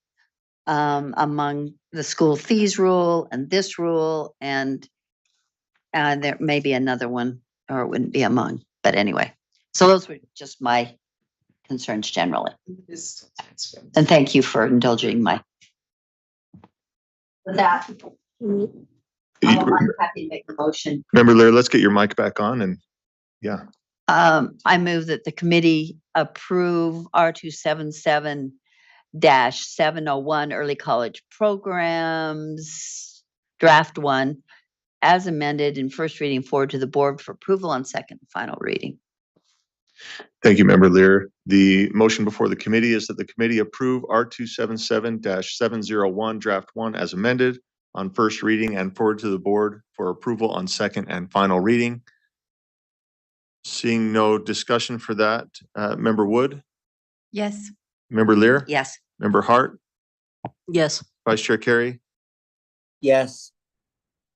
among the school fees rule and this rule, and there may be another one, or it wouldn't be among, but anyway. So those were just my concerns generally. And thank you for indulging my. With that, I'm happy to make a motion. Member Lear, let's get your mic back on, and yeah. I move that the committee approve R277-701 early college programs, draft 1, as amended in first reading, forward to the board for approval on second and final reading. Thank you, Member Lear. The motion before the committee is that the committee approve R277-701 draft 1 as amended on first reading and forward to the board for approval on second and final reading. Seeing no discussion for that, Member Wood, Yes. Member Lear, Yes. Member Hart, Yes. Vice Chair Carey, Yes.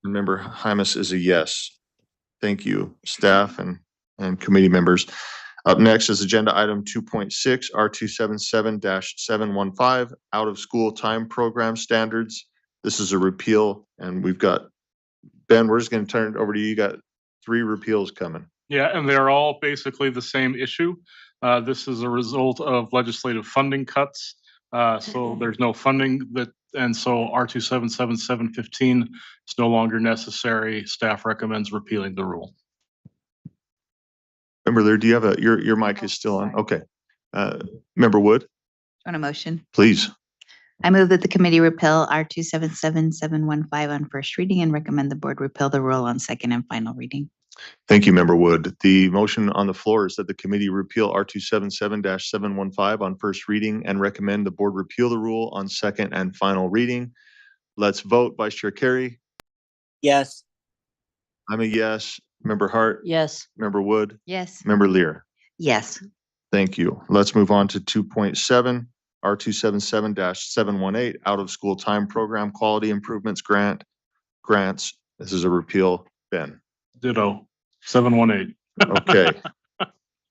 and Member Hymas is a yes. Thank you, staff and committee members. Up next is agenda item 2.6, R277-715, out of school time program standards. This is a repeal, and we've got, Ben, we're just going to turn it over to you. You got 3 repeals coming. Yeah, and they're all basically the same issue. This is a result of legislative funding cuts. So there's no funding and so R277-715 is no longer necessary. Staff recommends repealing the rule. Member Lear, do you have your mic is still on? Okay. Member Wood, On a motion. please. I move that the committee repeal R277-715 on first reading and recommend the board repeal the rule on second and final reading. Thank you, Member Wood. The motion on the floor is that the committee repeal R277-715 on first reading and recommend the board repeal the rule on second and final reading. Let's vote. Vice Chair Carey, Yes. I'm a yes. Member Hart, Yes. Member Wood, Yes. Member Lear. Yes. Thank you. Let's move on to 2.7, R277-718, out of school time program quality improvements grants. This is a repeal. Ben. Ditto, 718. Okay.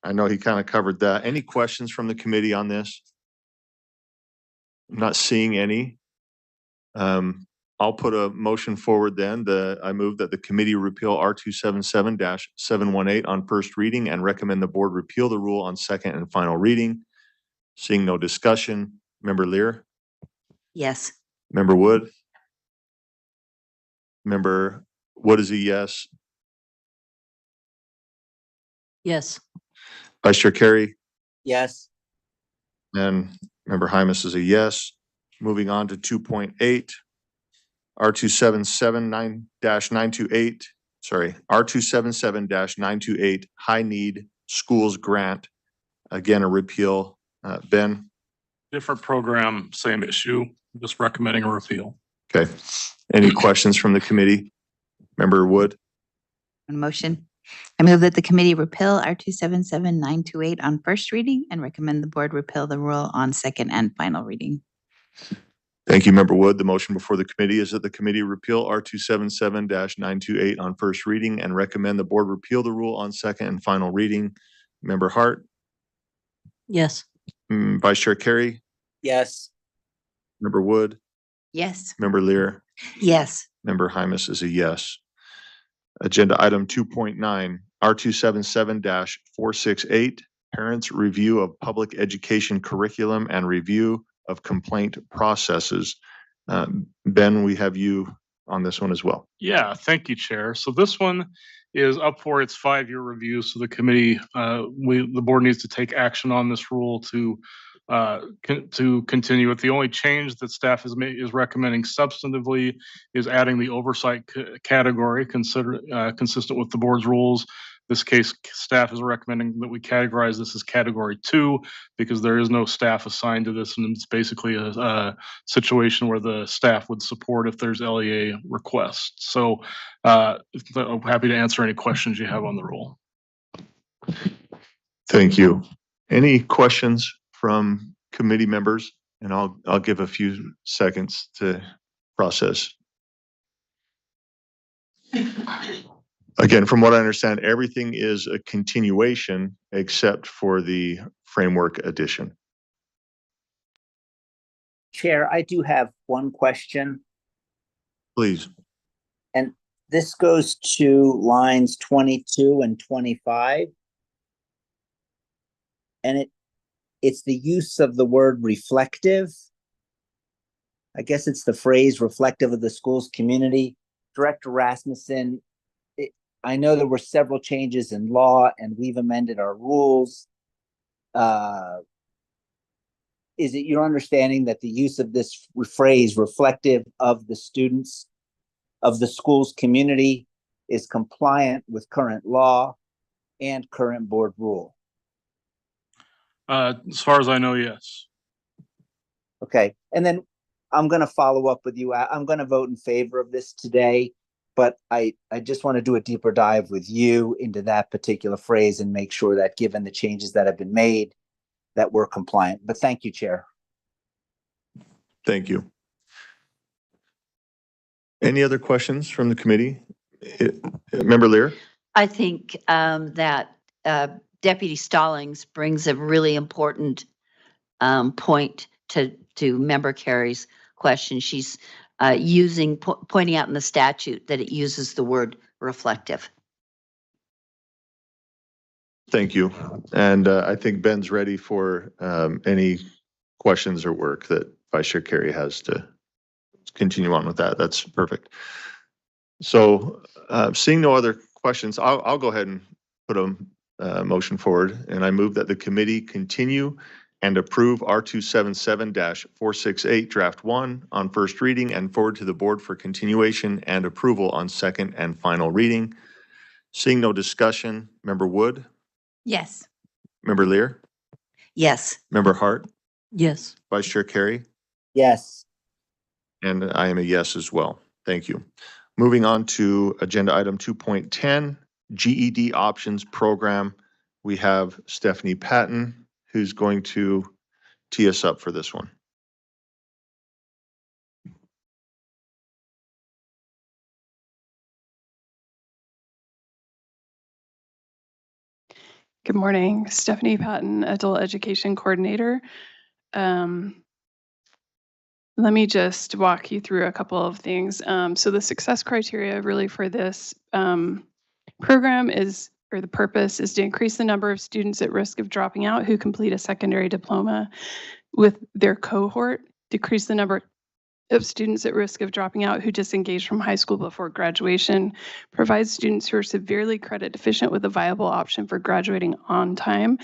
I know he kind of covered that. Any questions from the committee on this? I'm not seeing any. I'll put a motion forward then. I move that the committee repeal R277-718 on first reading and recommend the board repeal the rule on second and final reading. Seeing no discussion, Member Lear, Yes. Member Wood, Member Wood is a yes. Yes. Vice Chair Carey Yes. and Member Hymas is a yes. Moving on to 2.8. R277-928, R277-928 High Need Schools Grant. Again, a repeal. Ben? Different program, same issue, just recommending a repeal. Okay. Any questions from the committee? Member Wood, On motion, I move that the committee repeal R 277-928 on first reading and recommend the board repeal the rule on second and final reading. thank you, Member Wood. The motion before the committee is that the committee repeal R 277-928 on first reading and recommend the board repeal the rule on second and final reading. Member Hart, Yes. Vice Chair Carey, Yes. Member Wood, Yes. Member Lear, Yes. Member Hymus is a yes. Agenda item 2.9, R 277-468, Parents Review of Public Education Curriculum and Review of Complaint Processes. Ben, we have you on this one as well. Yeah, thank you, Chair. So this one is up for its 5-year review. So the committee, the board needs to take action on this rule to continue it. The only change that staff is recommending substantively is adding the oversight category consistent with the board's rules. This case, staff is recommending that we categorize this as category 2 because there is no staff assigned to this, and it's basically a situation where the staff would support if there's LEA requests. So I'm happy to answer any questions you have on the rule. Thank you. Any questions from committee members? And I'll give a few seconds to process. Again, from what I understand, everything is a continuation except for the framework addition. Chair, I do have one question, Please. and this goes to lines 22 and 25. And it's the use of the word reflective. I guess it's the phrase reflective of the school's community. Director Rasmussen, I know there were several changes in law and we've amended our rules. Is it your understanding that the use of this phrase reflective of the students of the school's community is compliant with current law and current board rule? As far as I know, yes. Okay, and then I'm going to follow up with you. I'm going to vote in favor of this today, but I just want to do a deeper dive with you into that particular phrase and make sure that given the changes that have been made, that we're compliant. But thank you, Chair. Thank you. Any other questions from the committee? Member Lear? I think that Deputy Stallings brings a really important point to Member Carey's question. She's pointing out in the statute that it uses the word reflective. Thank you. And I think Ben's ready for any questions or work that Vice Chair Carey has to continue on with that. That's perfect. So seeing no other questions, I'll go ahead and put a motion forward, and I move that the committee continue and approve R277-468 Draft 1 on first reading and forward to the board for continuation and approval on second and final reading. Seeing no discussion, Member Wood? Yes. Member Lear? Yes. Member Hart? Yes. Vice Chair Carey? Yes. And I am a yes as well. Thank you. Moving on to agenda item 2.10, GED Options Program. We have Stephanie Patton, who's going to tee us up for this one. Good morning, Stephanie Patton, Adult Education Coordinator. Let me just walk you through a couple of things. So the success criteria really for this program is, or the purpose is to increase the number of students at risk of dropping out who complete a secondary diploma with their cohort, decrease the number of students at risk of dropping out who disengage from high school before graduation, provide students who are severely credit deficient with a viable option for graduating on time,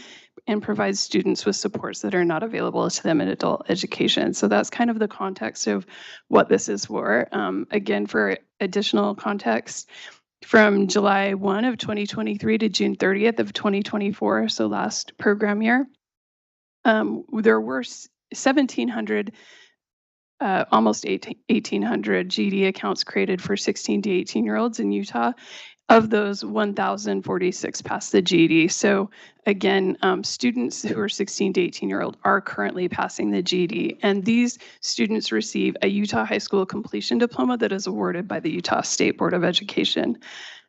and provide students with supports that are not available to them in adult education. So that's kind of the context of what this is for. Again, for additional context, from July 1 of 2023 to June 30th of 2024, so last program year, there were 1,700 almost 1,800 GED accounts created for 16 to 18-year-olds in Utah. Of those, 1,046 passed the GED. So again, students who are 16 to 18-year-old are currently passing the GED, and these students receive a Utah High School Completion Diploma that is awarded by the Utah State Board of Education.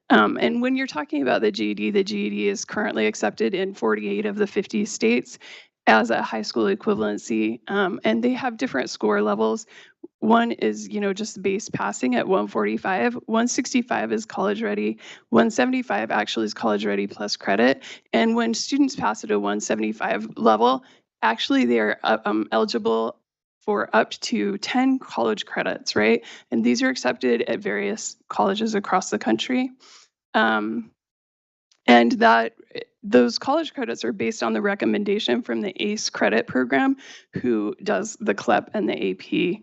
And when you're talking about the GED is currently accepted in 48 of the 50 states as a high school equivalency, and they have different score levels. One is, just base passing at 145. 165 is college ready. 175 actually is college ready plus credit. And when students pass at a 175 level, actually they're eligible for up to 10 college credits, right? And these are accepted at various colleges across the country. And those college credits are based on the recommendation from the ACE credit program, who does the CLEP and the AP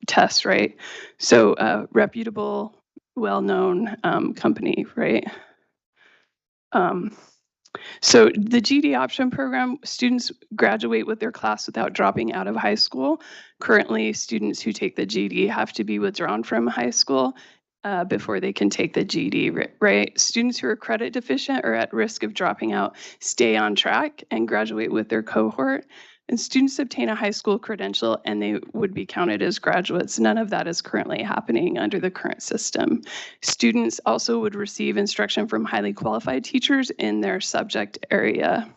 test, right? So reputable, well-known company, right? So the GED option program, students graduate with their class without dropping out of high school. Currently, students who take the GED have to be withdrawn from high school before they can take the GED, right? Students who are credit deficient or at risk of dropping out stay on track and graduate with their cohort. And students obtain a high school credential and they would be counted as graduates. None of that is currently happening under the current system. Students also would receive instruction from highly qualified teachers in their subject area.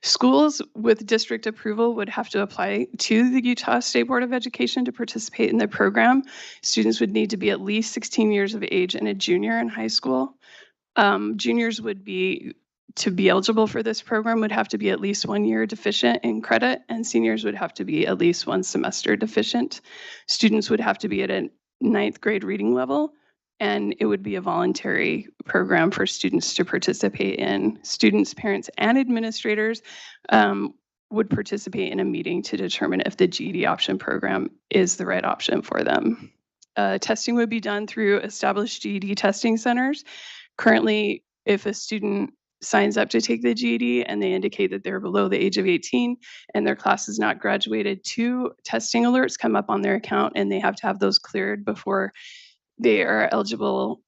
Schools with district approval would have to apply to the Utah State Board of Education to participate in the program. Students would need to be at least 16 years of age and a junior in high school. Juniors would be, to be eligible for this program, would have to be at least 1 year deficient in credit, and seniors would have to be at least 1 semester deficient. Students would have to be at a 9th grade reading level, and it would be a voluntary program for students to participate in. Students, parents, and administrators would participate in a meeting to determine if the GED option program is the right option for them. Testing would be done through established GED testing centers. Currently, if a student signs up to take the GED and they indicate that they're below the age of 18 and their class is not graduated, 2 testing alerts come up on their account, and they have to have those cleared before they are eligible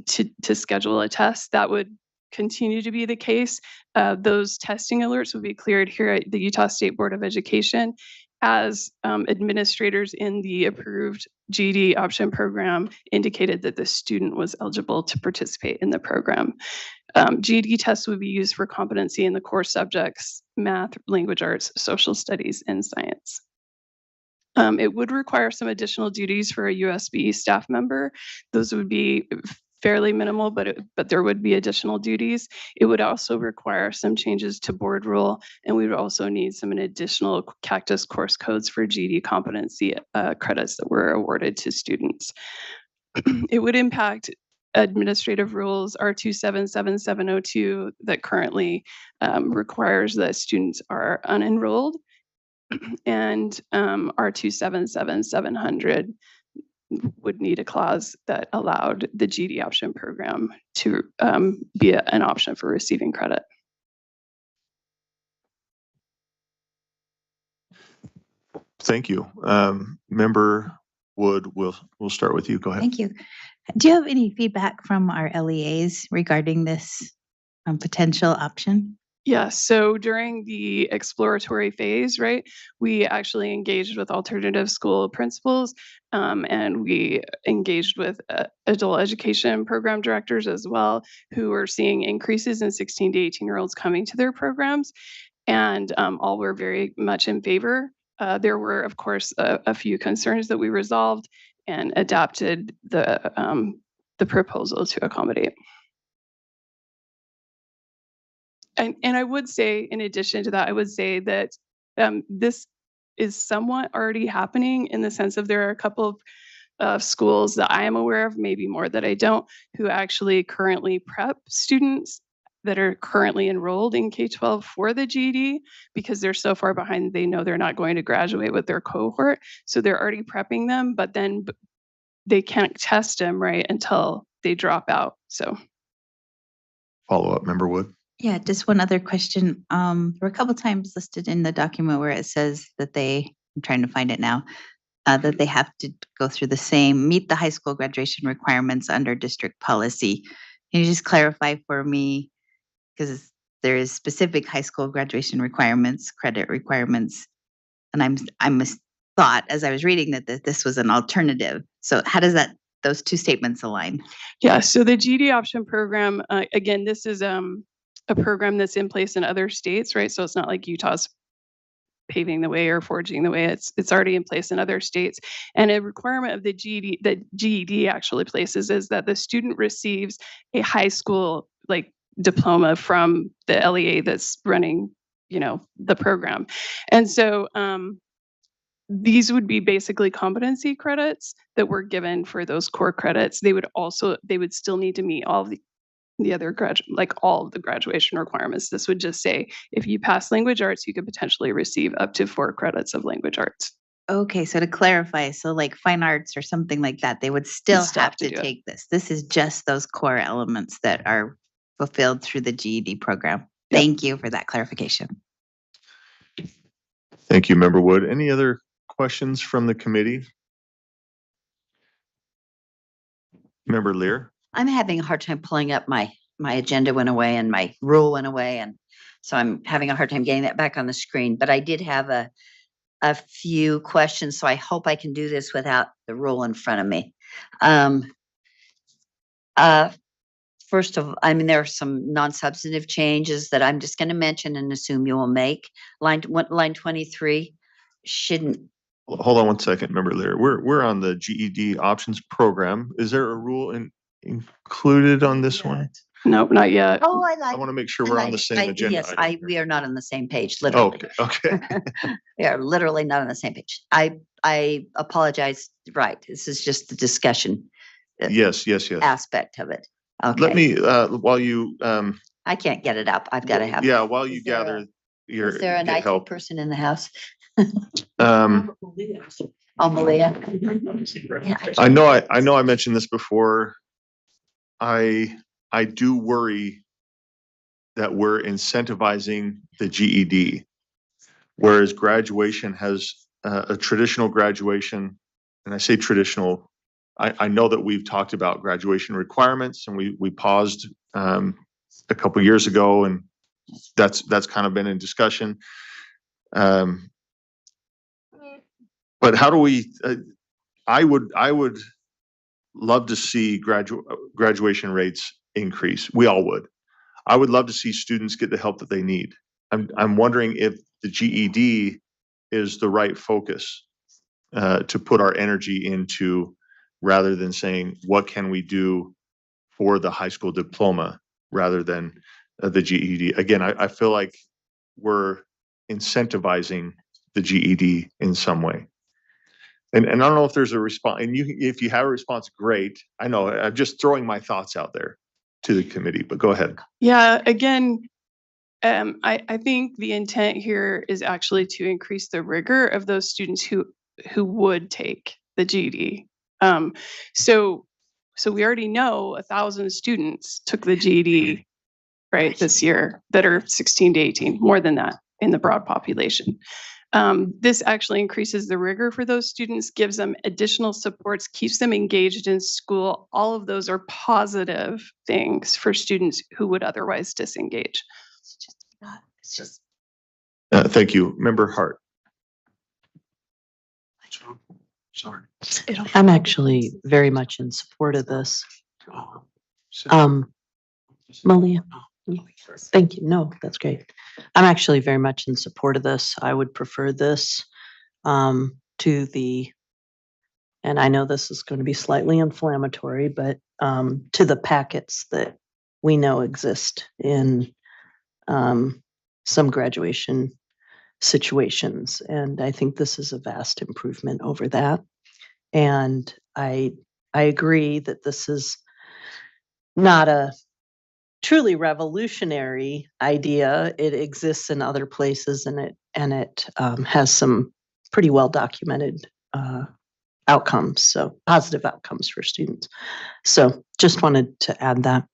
to schedule a test. That would continue to be the case. Those testing alerts will be cleared here at the Utah State Board of Education as administrators in the approved GED option program indicated that the student was eligible to participate in the program. GED tests would be used for competency in the core subjects, math, language arts, social studies, and science. It would require some additional duties for a USB staff member. Those would be fairly minimal, but there would be additional duties. It would also require some changes to board rule, and we would also need some additional Cactus course codes for GED competency credits that were awarded to students. It would impact administrative rules R277702 that currently requires that students are unenrolled, and R277700 would need a clause that allowed the GED option program to be an option for receiving credit. Thank you. Member Wood, we'll start with you. Go ahead. Thank you. Do you have any feedback from our LEAs regarding this potential option? Yeah, so during the exploratory phase, right, we actually engaged with alternative school principals, and we engaged with adult education program directors as well, who are seeing increases in 16 to 18-year-olds coming to their programs, and all were very much in favor. There were, of course, a few concerns that we resolved and adapted the proposal to accommodate. And I would say, in addition to that, I would say that this is somewhat already happening in the sense of there are a couple of schools that I am aware of, maybe more that I don't, who actually currently prep students that are currently enrolled in K-12 for the GED because they're so far behind, they know they're not going to graduate with their cohort. So they're already prepping them, but then they can't test them, right, until they drop out. So. Follow up, Member Wood. Yeah, just one other question. There were a couple times listed in the document where it says that I'm trying to find it now, that they have to go through meet the high school graduation requirements under district policy. Can you just clarify for me? Because there is specific high school graduation requirements, credit requirements, and I'm thought as I was reading that this was an alternative. So how does those two statements align? Yeah, so the GED option program, again, this is a program that's in place in other states, right? So it's not like Utah's paving the way or forging the way. It's already in place in other states. And a requirement of the GED that GED actually places is that the student receives a high school diploma from the LEA that's running, the program. And so these would be basically competency credits that were given for those core credits. They would still need to meet all of the other all of the graduation requirements. This would just say, if you pass language arts, you could potentially receive up to 4 credits of language arts. Okay, so to clarify, so like fine arts or something like that, they would still have to take this. This is just those core elements that are fulfilled through the GED program. Yep. Thank you for that clarification. Thank you, Member Wood. Any other questions from the committee? Member Lear? I'm having a hard time pulling up my agenda went away and my rule went away. And so I'm having a hard time getting that back on the screen, but I did have a few questions. So I hope I can do this without the rule in front of me. First of all, there are some non-substantive changes that I'm just going to mention and assume you will make. Line 23 shouldn't. Hold on one second, Member Lear. We're on the GED options program. Is there a rule included on this one? Nope, not yet. Oh, I want to make sure we're on the same agenda. Yes, we are not on the same page, Oh, literally. okay. We are literally not on the same page. I apologize. Right. This is just the discussion Yes. aspect of it. Okay. Let me, while you, I can't get it up. I've got to have. yeah, while you Is there gather your Is there an get IT help. person in the house? Um, Oh, Malia. Yeah. I know I mentioned this before. I do worry that we're incentivizing the GED, whereas graduation has a traditional graduation, and I say traditional. I know that we've talked about graduation requirements, and we paused a couple years ago, and that's kind of been in discussion. But how do we? I would love to see graduation rates increase. We all would. I would love to see students get the help that they need. I'm wondering if the GED is the right focus to put our energy into, rather than saying, what can we do for the high school diploma rather than the GED. Again, I feel like we're incentivizing the GED in some way. And I don't know if there's a response, and if you have a response, great. I know I'm just throwing my thoughts out there to the committee, but go ahead. Yeah, again, I think the intent here is actually to increase the rigor of those students who would take the GED. So we already know 1,000 students took the GED, right, this year that are 16 to 18, more than that in the broad population. This actually increases the rigor for those students, gives them additional supports, keeps them engaged in school. All of those are positive things for students who would otherwise disengage. Thank you. Member Hart. Sorry. I'm actually very much in support of this. Malia, thank you. No, that's great. I'm actually very much in support of this. I would prefer this to the, and I know this is going to be slightly inflammatory, but to the packets that we know exist in some graduation situations. And I think this is a vast improvement over that. And I agree that this is not a truly revolutionary idea. It exists in other places, and it has some pretty well documented outcomes, so positive outcomes for students. So just wanted to add that.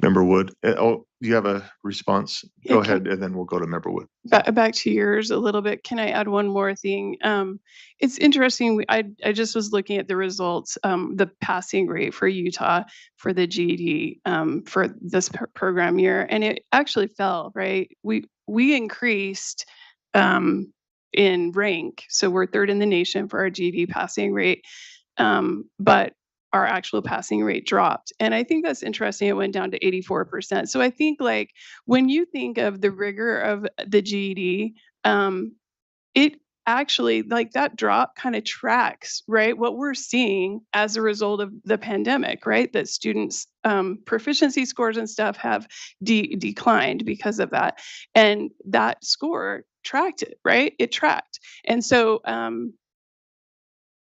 Member Wood. Oh, do you have a response? Go Yeah, ahead, and then we'll go to Member Wood. Back to yours a little bit. Can I add one more thing? It's interesting. I just was looking at the results, the passing rate for Utah for the GED for this program year, and it actually fell. Right, we increased in rank, so we're third in the nation for our GED passing rate, but our actual passing rate dropped. And I think that's interesting. It went down to 84%. So I think like when you think of the rigor of the GED, it actually like that drop kind of tracks, right? What we're seeing as a result of the pandemic, right? That students' proficiency scores and stuff have declined because of that. And that score tracked it, right? It tracked. And so,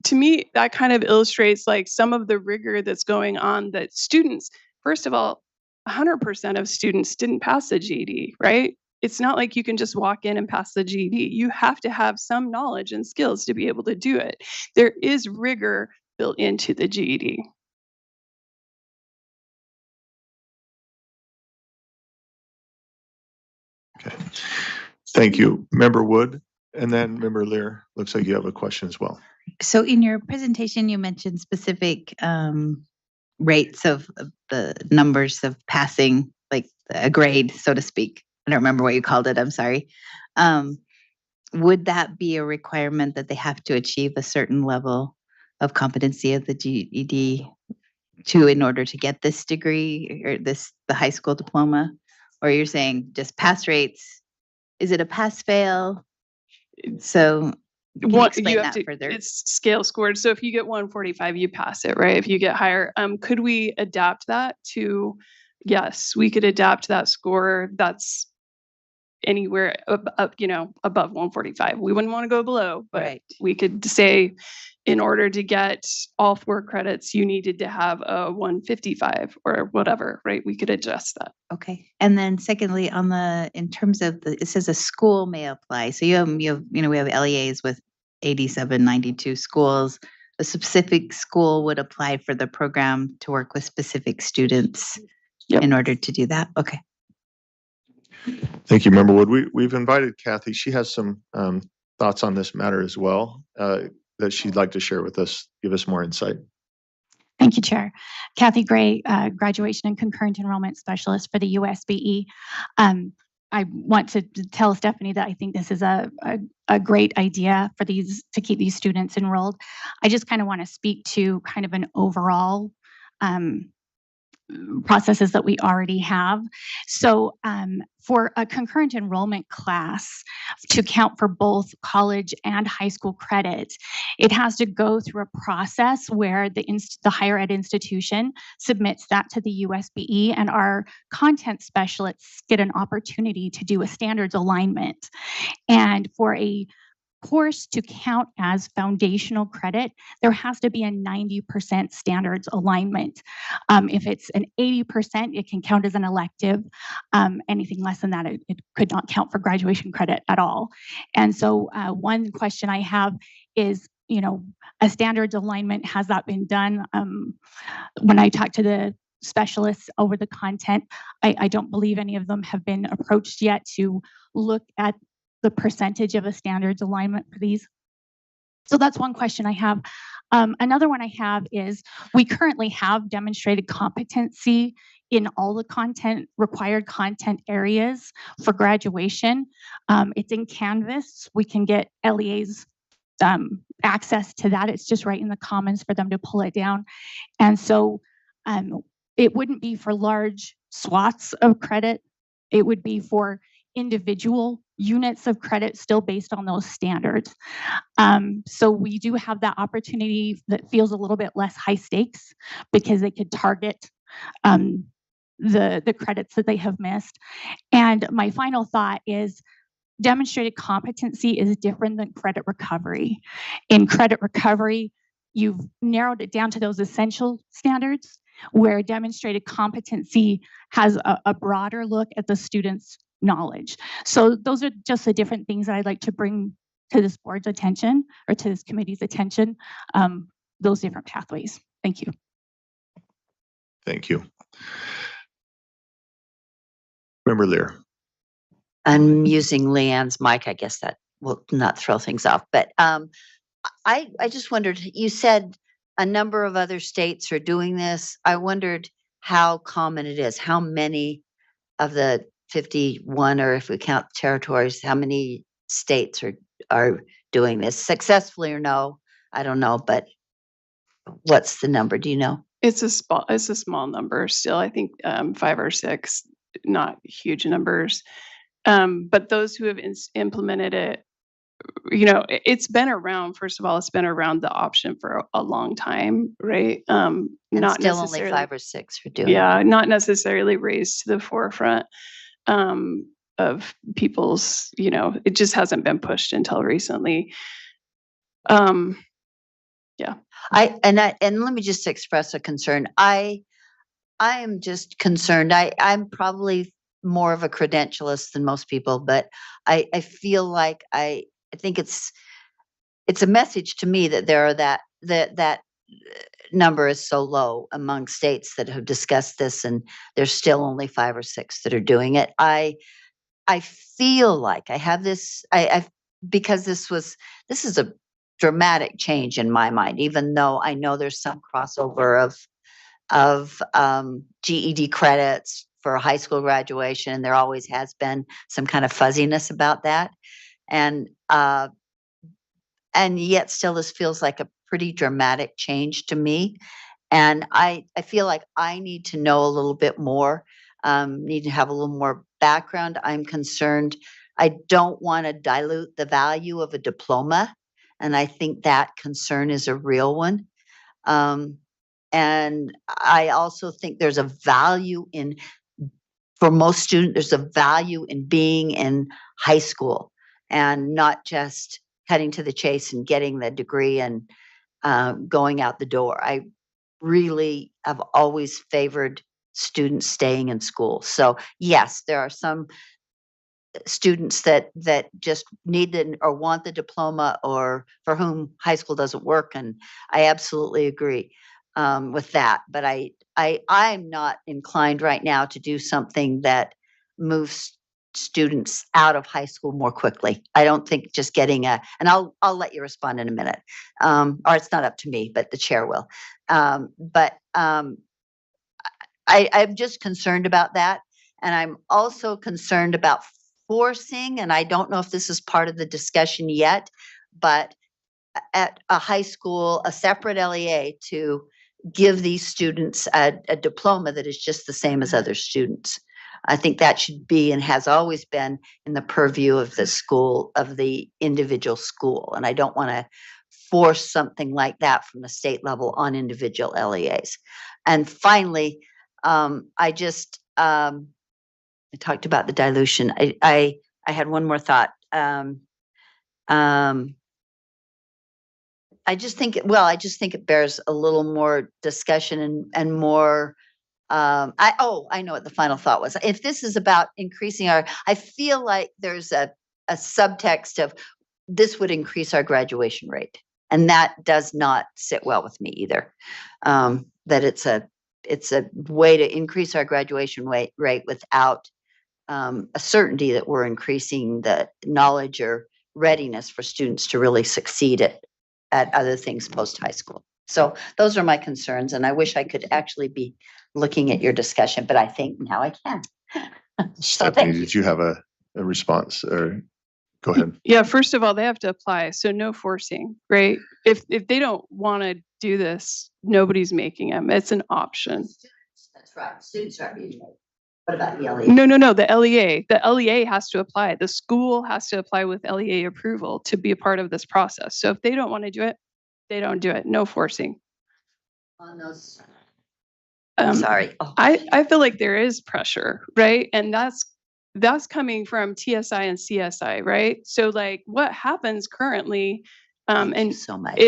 to me, that kind of illustrates like some of the rigor that's going on that students, first of all, 100% of students didn't pass the GED, right? It's not like you can just walk in and pass the GED. You have to have some knowledge and skills to be able to do it. There is rigor built into the GED. Okay. Thank you. Member Wood, and then Member Lear, looks like you have a question as well. So in your presentation, you mentioned specific rates of the numbers of passing, like a grade, so to speak. I don't remember what you called it. I'm sorry. Would that be a requirement that they have to achieve a certain level of competency of the GED in order to get this degree or the high school diploma? Or you're saying just pass rates? Is it a pass fail? So can you explain that further? It's scale scored. So if you get 145, you pass it, right? If you get higher, could we adapt that to? Yes, we could adapt that score. That's anywhere up, above 145. We wouldn't want to go below, but we could say in order to get all 4 credits, you needed to have a 155 or whatever, right? We could adjust that. Okay. And then secondly, in terms of it says a school may apply. So we have LEAs with 87, 92 schools. A specific school would apply for the program to work with specific students in order to do that. Okay. Thank you, Member Wood. We've invited Kathy. She has some thoughts on this matter as well that she'd like to share with us, give us more insight. Thank you, Chair. Kathy Gray, Graduation and Concurrent Enrollment Specialist for the USBE. I want to tell Stephanie that I think this is a great idea for to keep these students enrolled. I just kind of want to speak to kind of an overall processes that we already have. So for a concurrent enrollment class to count for both college and high school credit, it has to go through a process where the higher ed institution submits that to the USBE, and our content specialists get an opportunity to do a standards alignment. And for a course to count as foundational credit, there has to be a 90% standards alignment. If it's an 80%, it can count as an elective. Anything less than that, it could not count for graduation credit at all. And so one question I have is, a standards alignment, has that been done? When I talk to the specialists over the content, I don't believe any of them have been approached yet to look at the percentage of a standards alignment for these. So that's one question I have. Another one I have is we currently have demonstrated competency in all the required content areas for graduation. It's in Canvas. We can get LEAs access to that. It's just right in the Commons for them to pull it down. And so it wouldn't be for large swaths of credit. It would be for individual units of credit still based on those standards. So we do have that opportunity that feels a little bit less high stakes because they could target the credits that they have missed. And my final thought is demonstrated competency is different than credit recovery. In credit recovery, you've narrowed it down to those essential standards, where demonstrated competency has a broader look at the student's knowledge. So those are just the different things that I'd like to bring to this board's attention or to this committee's attention, those different pathways. Thank you. Thank you. Member Lear. I'm using Leanne's mic. I guess that will not throw things off. But I just wondered, you said a number of other states are doing this. I wondered how common it is. How many of the 51, or if we count territories, how many states are doing this successfully or no? I don't know, but what's the number? Do you know? It's a small number still. I think 5 or 6, not huge numbers. But those who have implemented it, it's been around. First of all, it's been around the option for a long time, right? And Not still only necessarily, 5 or 6 are doing it. yeah, not necessarily raised to the forefront of people's. It just hasn't been pushed until recently. Yeah. And let me just express a concern. I am just concerned. I'm probably more of a credentialist than most people, but I feel like I think it's a message to me that there are that number is so low among states that have discussed this, and there's still only 5 or 6 that are doing it. I feel like I have this. Because this is a dramatic change in my mind, even though I know there's some crossover of GED credits for high school graduation. There always has been some kind of fuzziness about that. And yet still this feels like a pretty dramatic change to me. And I feel like I need to know a little bit more, need to have a little more background. I'm concerned. I don't want to dilute the value of a diploma. And I think that concern is a real one. And I also think there's a value for most students, there's a value in being in high school and not just cutting to the chase and getting the degree and going out the door. I really have always favored students staying in school. So yes, there are some students that just need or want the diploma, or for whom high school doesn't work. And I absolutely agree with that. But I'm not inclined right now to do something that moves students out of high school more quickly. I don't think just getting and I'll let you respond in a minute. Or it's not up to me, but the chair will. But I'm just concerned about that. And I'm also concerned about forcing, and I don't know if this is part of the discussion yet, but at a high school, a separate LEA to give these students a diploma that is just the same as other students. I think that should be and has always been in the purview of the school, of the individual school. And I don't want to force something like that from the state level on individual LEAs. And finally, I talked about the dilution. I had one more thought. I just think it bears a little more discussion and more. I know what the final thought was. If this is about increasing I feel like there's a subtext of this would increase our graduation rate, and that does not sit well with me either. That it's a way to increase our graduation rate without a certainty that we're increasing the knowledge or readiness for students to really succeed at other things post high school. So those are my concerns, and I wish I could actually be looking at your discussion, but I think now I can. Stephanie, did you have a response, or go ahead? Yeah, first of all, they have to apply, so no forcing, right? If they don't want to do this, nobody's making them. It's an option. That's right. Students are being made. What about the LEA? No, the LEA. The LEA has to apply. The school has to apply with LEA approval to be a part of this process. So if they don't want to do it, they don't do it. No forcing. On those. Sorry. I feel like there is pressure, right? And that's coming from TSI and CSI, right? So like what happens currently, and so much.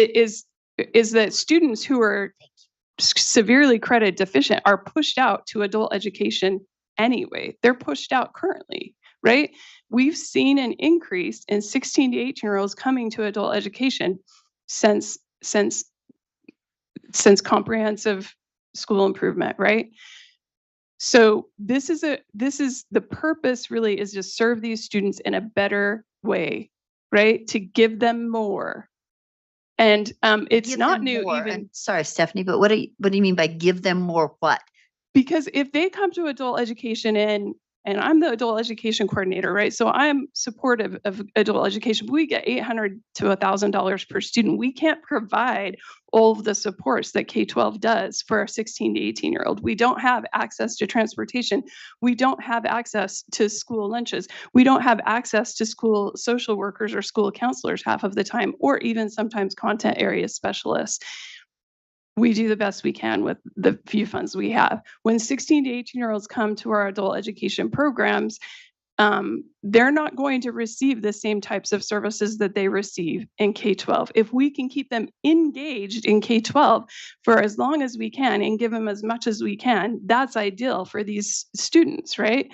is that students who are severely credit deficient are pushed out to adult education anyway. They're pushed out currently, right? We've seen an increase in 16 to 18-year-olds coming to adult education since comprehensive school improvement, right? So this is the purpose really is to serve these students in a better way, right? To give them more. And it's Give not them new more. even And sorry, Stephanie, but what do you mean by give them more what? because if they come to adult education and I'm the adult education coordinator, right? So I'm supportive of adult education. We get $800 to $1,000 per student. We can't provide all of the supports that K-12 does for our 16 to 18-year-old. We don't have access to transportation. We don't have access to school lunches. We don't have access to school social workers or school counselors half of the time, or even sometimes content area specialists. We do the best we can with the few funds we have. When 16 to 18-year-olds come to our adult education programs, they're not going to receive the same types of services that they receive in K-12. If we can keep them engaged in K-12 for as long as we can and give them as much as we can, that's ideal for these students, right?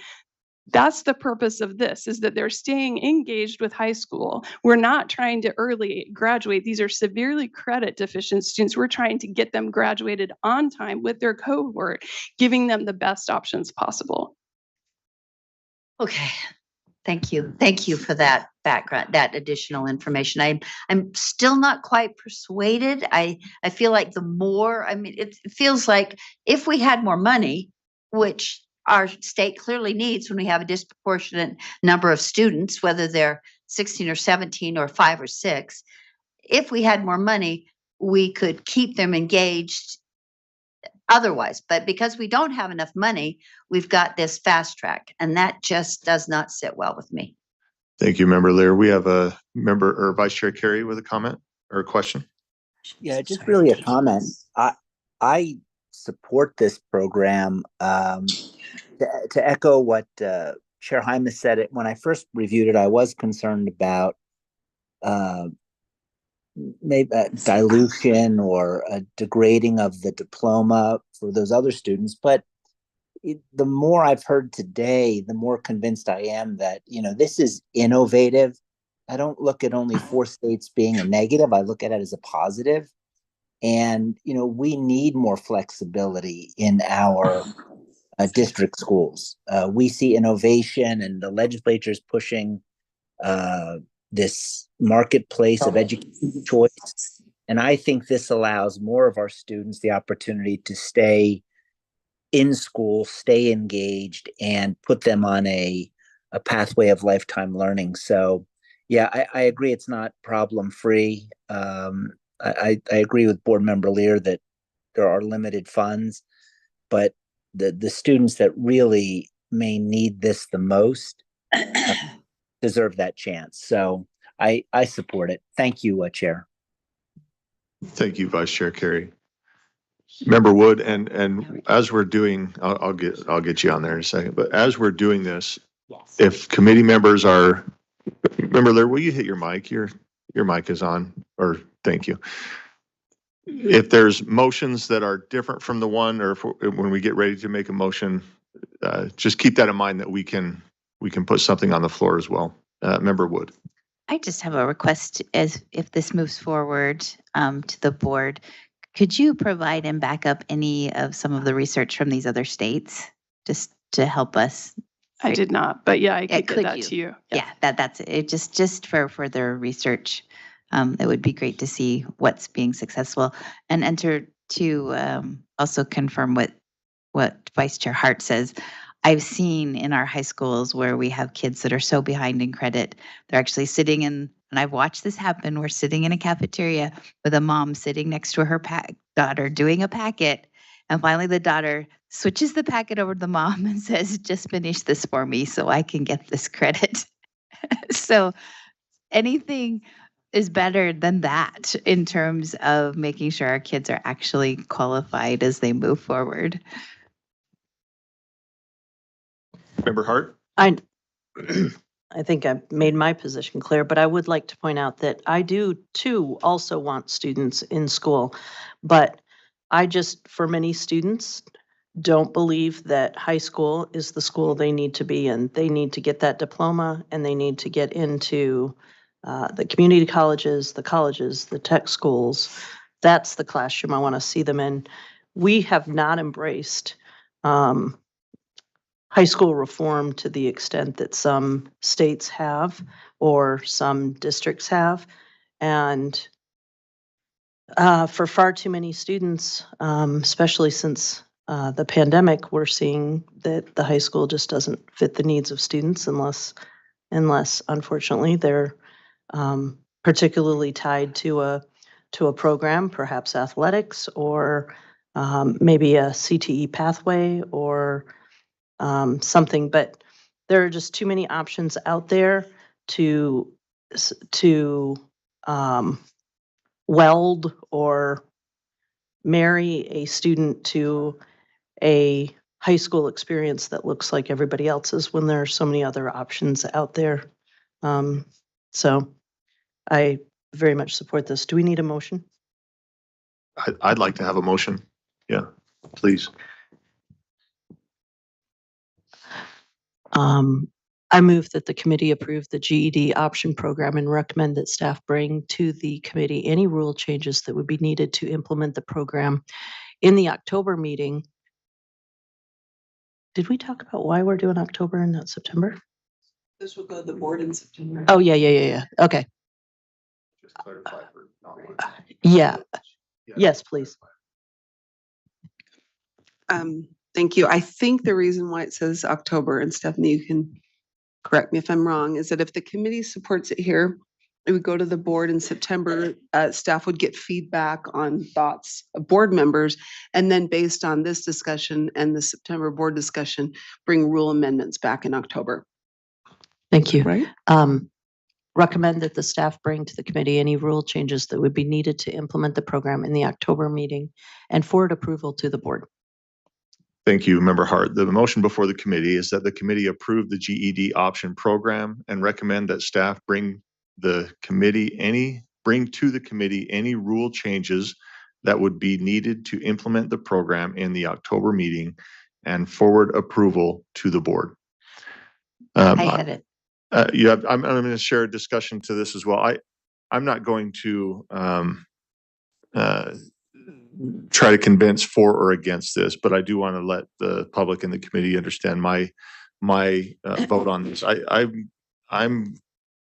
That's the purpose of this, is that they're staying engaged with high school. We're not trying to early graduate. These are severely credit deficient students. We're trying to get them graduated on time with their cohort, giving them the best options possible. Okay. Thank you. Thank you for that background, that additional information. I'm still not quite persuaded. I feel like the more, I mean, it feels like if we had more money, which our state clearly needs when we have a disproportionate number of students, whether they're 16 or 17 or 5 or 6, if we had more money, we could keep them engaged otherwise. But because we don't have enough money, we've got this fast track, and that just does not sit well with me. Thank you, Member Lear. We have a member or Vice Chair Carey with a comment or a question. Yeah, just really a comment. I support this program. To echo what Chair Hymas said, it when I first reviewed it, I was concerned about maybe a dilution or a degrading of the diploma for those other students. But the more I've heard today, the more convinced I am that, this is innovative. I don't look at only 4 states being a negative. I look at it as a positive. And, we need more flexibility in our district schools. We see innovation, and the legislature is pushing this marketplace of education choice. And I think this allows more of our students the opportunity to stay in school, stay engaged, and put them on a pathway of lifetime learning. So, yeah, I agree it's not problem-free. I agree with Board Member Lear that there are limited funds, but the students that really may need this the most deserve that chance. So I support it. Thank you, Chair. Thank you, Vice Chair Carey. Member Wood, and as we're doing, I'll get you on there in a second, but as we're doing this, if committee members are, Member Lear, will you hit your mic? Your mic is on, or thank you. If there's motions that are different from the one, or when we get ready to make a motion, just keep that in mind that we can put something on the floor as well. Member Wood. I just have a request as if this moves forward to the board. Could you provide and back up any of some of the research from these other states just to help us? I did not, but yeah, I could get that to you. Yeah, that's it. Just for further research, it would be great to see what's being successful and to also confirm what Vice Chair Hart says. I've seen in our high schools where we have kids that are so behind in credit, they're actually sitting in, and I've watched this happen, we're sitting in a cafeteria with a mom sitting next to her daughter doing a packet, and finally the daughter switches the packet over to the mom and says, just finish this for me so I can get this credit. So anything is better than that in terms of making sure our kids are actually qualified as they move forward. Member Hart? I think I've made my position clear, but I would like to point out that I do too also want students in school, but I just, for many students, don't believe that high school is the school they need to be in. They need to get that diploma, and they need to get into the community colleges, the tech schools. That's the classroom I want to see them in. We have not embraced high school reform to the extent that some states have or some districts have. And for far too many students, especially since the pandemic, we're seeing that the high school just doesn't fit the needs of students unless unfortunately they're particularly tied to a program, perhaps athletics or maybe a CTE pathway or something. But there are just too many options out there to weld or marry a student to a high school experience that looks like everybody else's when there are so many other options out there. So I very much support this. Do we need a motion? I'd like to have a motion. Yeah, please. I move that the committee approve the GED option program and recommend that staff bring to the committee any rule changes that would be needed to implement the program in the October meeting. Did we talk about why we're doing October and not September? This will go to the board in September. Oh, yeah. Okay. Just clarify for Yeah. Yes, please. Thank you. I think the reason why it says October, and Stephanie, you can correct me if I'm wrong, is that if the committee supports it here, it would go to the board in September. Staff would get feedback on thoughts of board members, and then based on this discussion and the September board discussion, bring rule amendments back in October. Thank you. Right? Recommend that the staff bring to the committee any rule changes that would be needed to implement the program in the October meeting and forward approval to the board. Thank you, Member Hart. The motion before the committee is that the committee approve the GED option program and recommend that staff bring to the committee any rule changes that would be needed to implement the program in the October meeting and forward approval to the board. I had it. I'm going to share a discussion to this as well. I'm not going to try to convince for or against this, but I do want to let the public and the committee understand my vote on this. I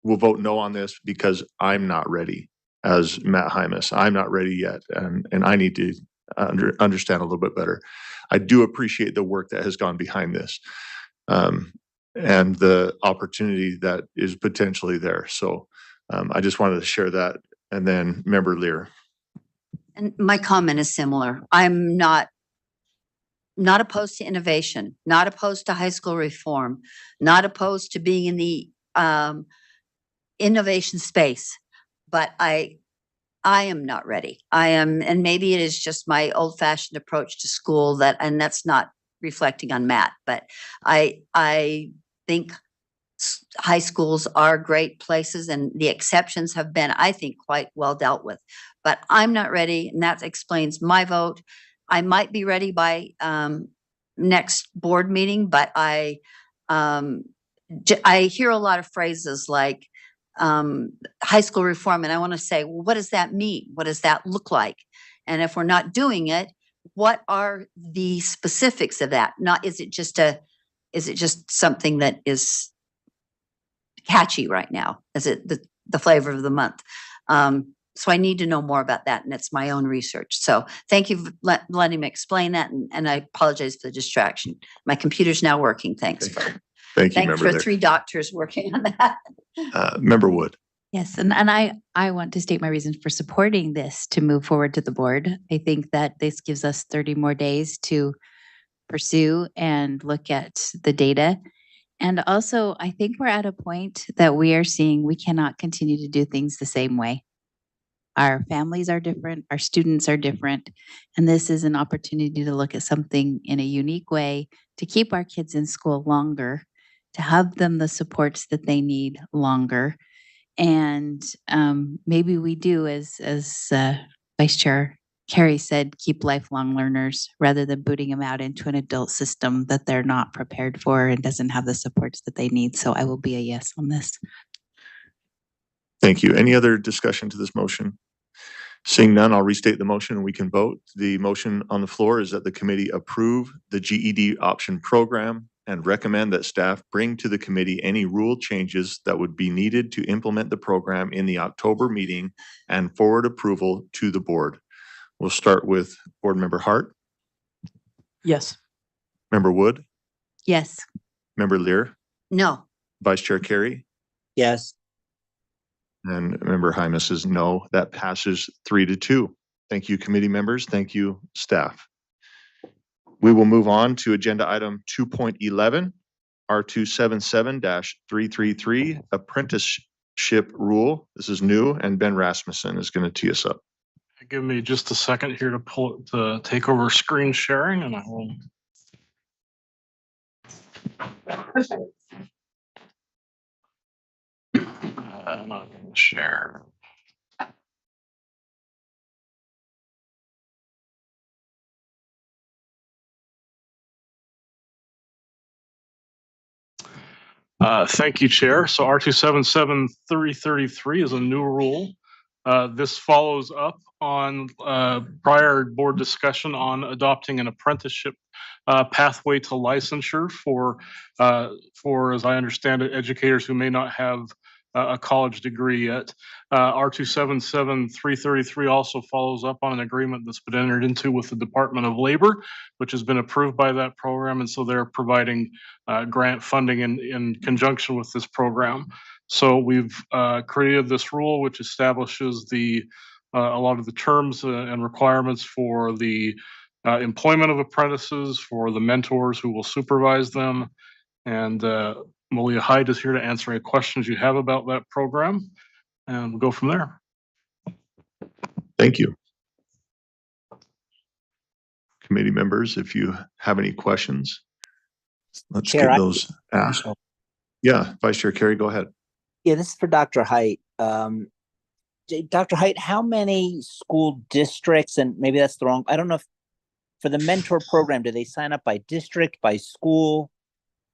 will vote no on this because I'm not ready as Matt Hymas. I'm not ready yet, and I need to understand a little bit better. I do appreciate the work that has gone behind this, and the opportunity that is potentially there. So I just wanted to share that. And then Member Lear. And my comment is similar. I'm not opposed to innovation, not opposed to high school reform, not opposed to being in the innovation space, but I am not ready. And maybe it is just my old-fashioned approach to school and that's not reflecting on Matt, but I think high schools are great places and the exceptions have been, I think, quite well dealt with. But I'm not ready, and that explains my vote. I might be ready by next board meeting, but I hear a lot of phrases like high school reform, and I want to say, well, what does that mean? What does that look like? And if we're not doing it, what are the specifics of that? Is it just something that is catchy right now? Is it the flavor of the month? So I need to know more about that, and it's my own research. So thank you for letting me explain that, and I apologize for the distraction. My computer's now working. Thanks Thank you, thanks Member for Lear. 3 doctors working on that. Member Wood. Yes, and I want to state my reason for supporting this to move forward to the board. I think that this gives us 30 more days to pursue and look at the data. And also, I think we're at a point that we are seeing we cannot continue to do things the same way. Our families are different, our students are different, and this is an opportunity to look at something in a unique way to keep our kids in school longer, to have them the supports that they need longer. And maybe we do, as Vice Chair Carrie said, keep lifelong learners rather than booting them out into an adult system that they're not prepared for and doesn't have the supports that they need. So I will be a yes on this. Thank you. Any other discussion to this motion? Seeing none, I'll restate the motion and we can vote. The motion on the floor is that the committee approve the GED option program and recommend that staff bring to the committee any rule changes that would be needed to implement the program in the October meeting and forward approval to the board. We'll start with Board Member Hart, Yes. Member Wood, Yes. Member Lear, No. Vice Chair Carey, Yes. and Member Hymas is no. That passes 3-2. Thank you, committee members. Thank you, staff. We will move on to agenda item 2.11, R277-333, apprenticeship rule. This is new, and Ben Rasmussen is going to tee us up. Give me just a second here to take over screen sharing, and I will. I'm not going to share. Thank you, Chair. So R277-333 is a new rule. This follows up on prior board discussion on adopting an apprenticeship pathway to licensure for, as I understand it, educators who may not have a college degree yet. R277-333 also follows up on an agreement that's been entered into with the Department of Labor, which has been approved by that program. And so they're providing grant funding in conjunction with this program. So we've created this rule, which establishes a lot of the terms and requirements for the employment of apprentices, for the mentors who will supervise them. And Malia Hyde is here to answer any questions you have about that program, and we'll go from there. Thank you. Committee members, if you have any questions, let's Chair, get those asked. Yeah, Vice Chair Carey, go ahead. Yeah, this is for Dr. Height. Dr. Height, how many school districts, and maybe that's the wrong, I don't know if for the mentor program, do they sign up by district, by school?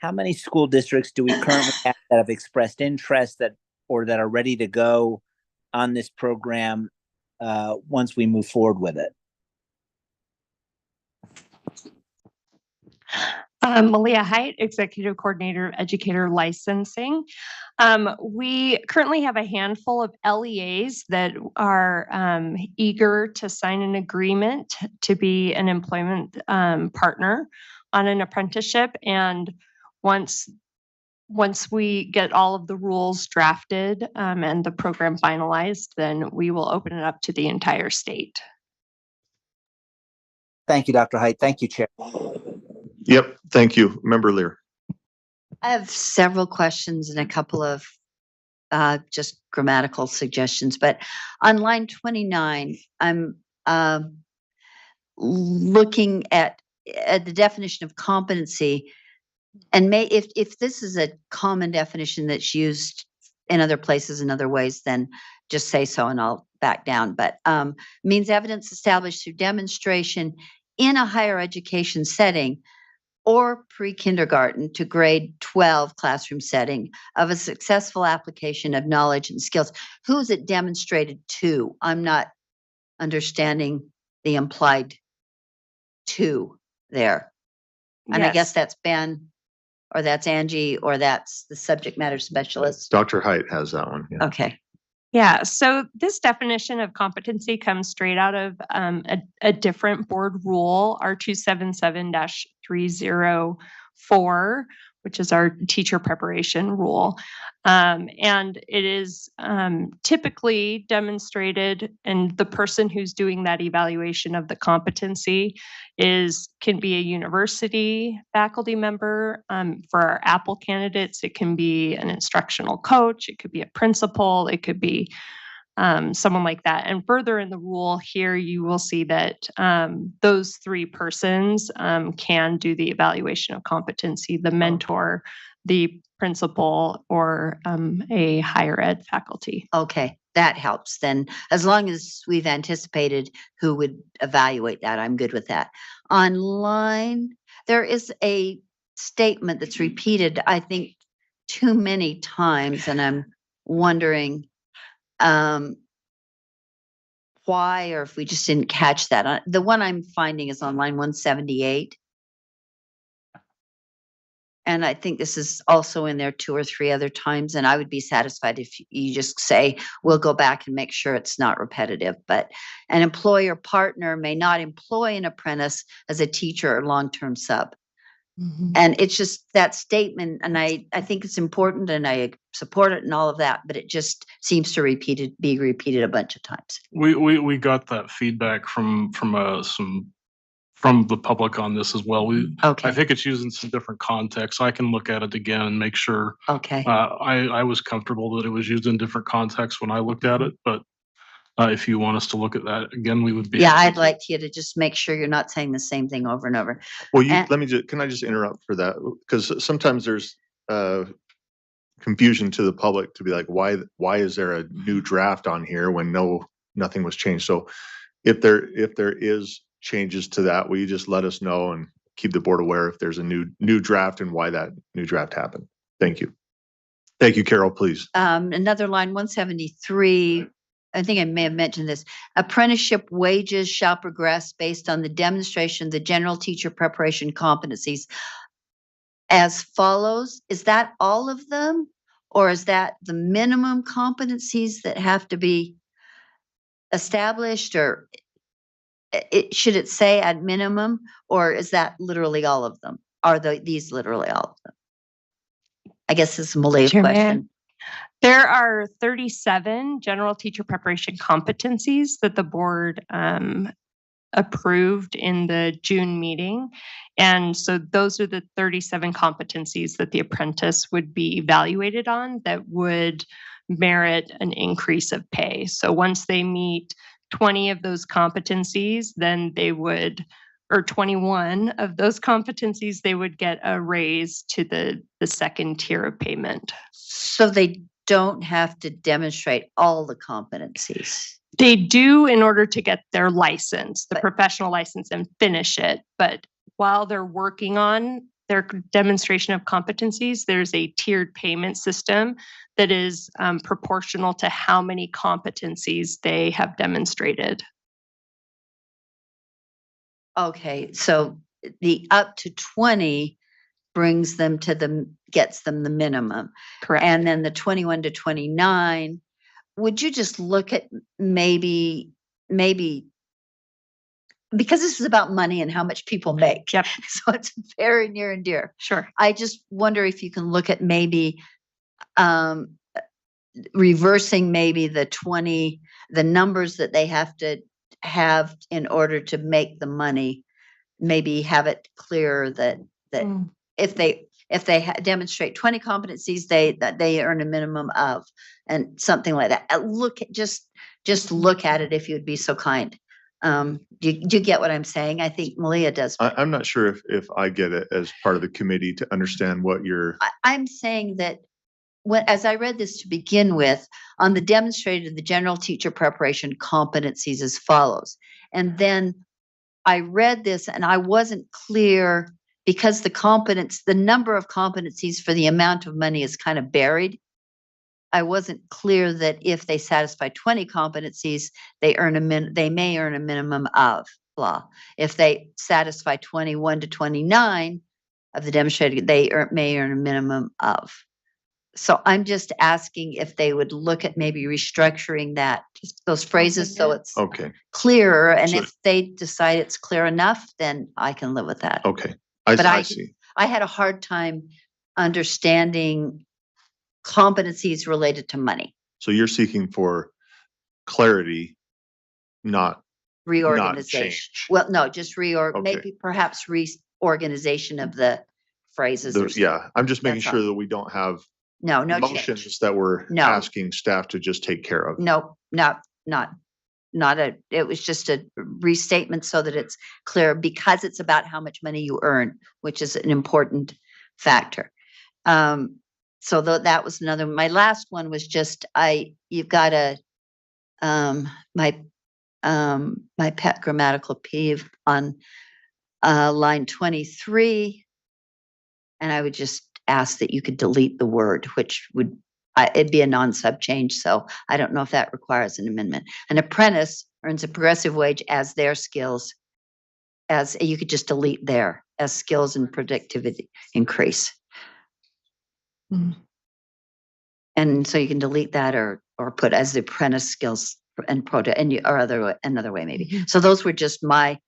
How many school districts do we currently have that have expressed interest or that are ready to go on this program once we move forward with it? Malia Height, Executive Coordinator of Educator Licensing. We currently have a handful of LEAs that are eager to sign an agreement to be an employment partner on an apprenticeship. And once we get all of the rules drafted and the program finalized, then we will open it up to the entire state. Thank you, Dr. Height. Thank you, Chair. Yep, thank you. Member Lear. I have several questions and a couple of just grammatical suggestions, but on line 29, I'm looking at the definition of competency, and if this is a common definition that's used in other places in other ways, then just say so and I'll back down. But means evidence established through demonstration in a higher education setting or pre-kindergarten to grade 12 classroom setting of a successful application of knowledge and skills. Who is it demonstrated to? I'm not understanding the implied to there. And I guess that's Ben, or that's Angie, or that's the subject matter specialist. Dr. Height has that one. Yeah. Okay. Yeah, so this definition of competency comes straight out of a different board rule, R277-304, which is our teacher preparation rule. And it is typically demonstrated, and the person who's doing that evaluation of the competency can be a university faculty member. For our Apple candidates, it can be an instructional coach, it could be a principal, it could be someone like that. And further in the rule here, you will see that those three persons can do the evaluation of competency: the mentor, the principal, or a higher ed faculty. Okay, that helps then. As long as we've anticipated who would evaluate that, I'm good with that. Online, there is a statement that's repeated, I think, too many times, and I'm wondering why, or if we just didn't catch that. The one I'm finding is on line 178. And I think this is also in there 2 or 3 other times, and I would be satisfied if you just say, we'll go back and make sure it's not repetitive. But an employer partner may not employ an apprentice as a teacher or long-term sub. And it's just that statement, and I think it's important and I support it and all of that, but it just seems to be repeated a bunch of times. We got that feedback from the public on this as well. I think it's used in some different contexts. I can look at it again and make sure. Okay. I was comfortable that it was used in different contexts when I looked at it, but if you want us to look at that again, we would be. Yeah, happy I'd like you to just make sure you're not saying the same thing over and over. Well, And- can I just interrupt for that? Because sometimes there's confusion to the public to be like, why is there a new draft on here when nothing was changed? So if there is changes to that, will you just let us know and keep the board aware if there's a new draft and why that new draft happened? Thank you. Thank you, Carol, please. Another line, 173, I think I may have mentioned this. Apprenticeship wages shall progress based on the demonstration of the general teacher preparation competencies as follows. Is that all of them? Or is that the minimum competencies that have to be established? Or should it say at minimum? Or is that literally all of them? Are these literally all of them? I guess this is Malia's Chairman, question. there are 37 general teacher preparation competencies that the board approved in the June meeting. And so those are the 37 competencies that the apprentice would be evaluated on that would merit an increase of pay. So once they meet 20 of those competencies, then they would, or 21 of those competencies, they would get a raise to the second tier of payment. So they don't have to demonstrate all the competencies. They do in order to get their license, the professional license, and finish it. But while they're working on their demonstration of competencies, there's a tiered payment system that is proportional to how many competencies they have demonstrated. Okay, so the up to 20 brings them to gets them the minimum. Correct. And then the 21 to 29, would you just look at maybe, because this is about money and how much people make. Yep. So it's very near and dear. Sure. I just wonder if you can look at maybe reversing maybe the numbers that they have to have in order to make the money, maybe have it clearer that if they demonstrate 20 competencies, they earn a minimum of, and something like that. Just look at it if you'd be so kind. Do you get what I'm saying? I think Malia does. I'm not sure if I get it as part of the committee to understand what you're. I'm saying that as I read this to begin with, on the demonstrated the general teacher preparation competencies as follows. And then I read this and I wasn't clear because the number of competencies for the amount of money is kind of buried. I wasn't clear that if they satisfy 20 competencies, they may earn a minimum of blah. If they satisfy 21 to 29 of the demonstrated, they may earn a minimum of. So I'm just asking if they would look at maybe restructuring those phrases so it's Okay. clearer. And So- if they decide it's clear enough, then I can live with that. Okay. But I see. I had a hard time understanding competencies related to money, So you're seeking for clarity, not reorganization. change. Well, no, just Okay. maybe perhaps reorganization of the phrases. or something. Yeah, I'm just making That's sure all. that we don't have No change. motions that we're No. asking staff to just take care of. No, it was just a restatement so that it's clear because it's about how much money you earn, which is an important factor. So that was another, my last one was just, you've got my pet grammatical peeve on line 23. And I would just ask that you could delete the word, which it'd be a non-sub change. So I don't know if that requires an amendment. An apprentice earns a progressive wage as their skills, as you could just delete there, as skills and productivity increase. And so you can delete that or put as the apprentice skills and another way maybe. So those were just my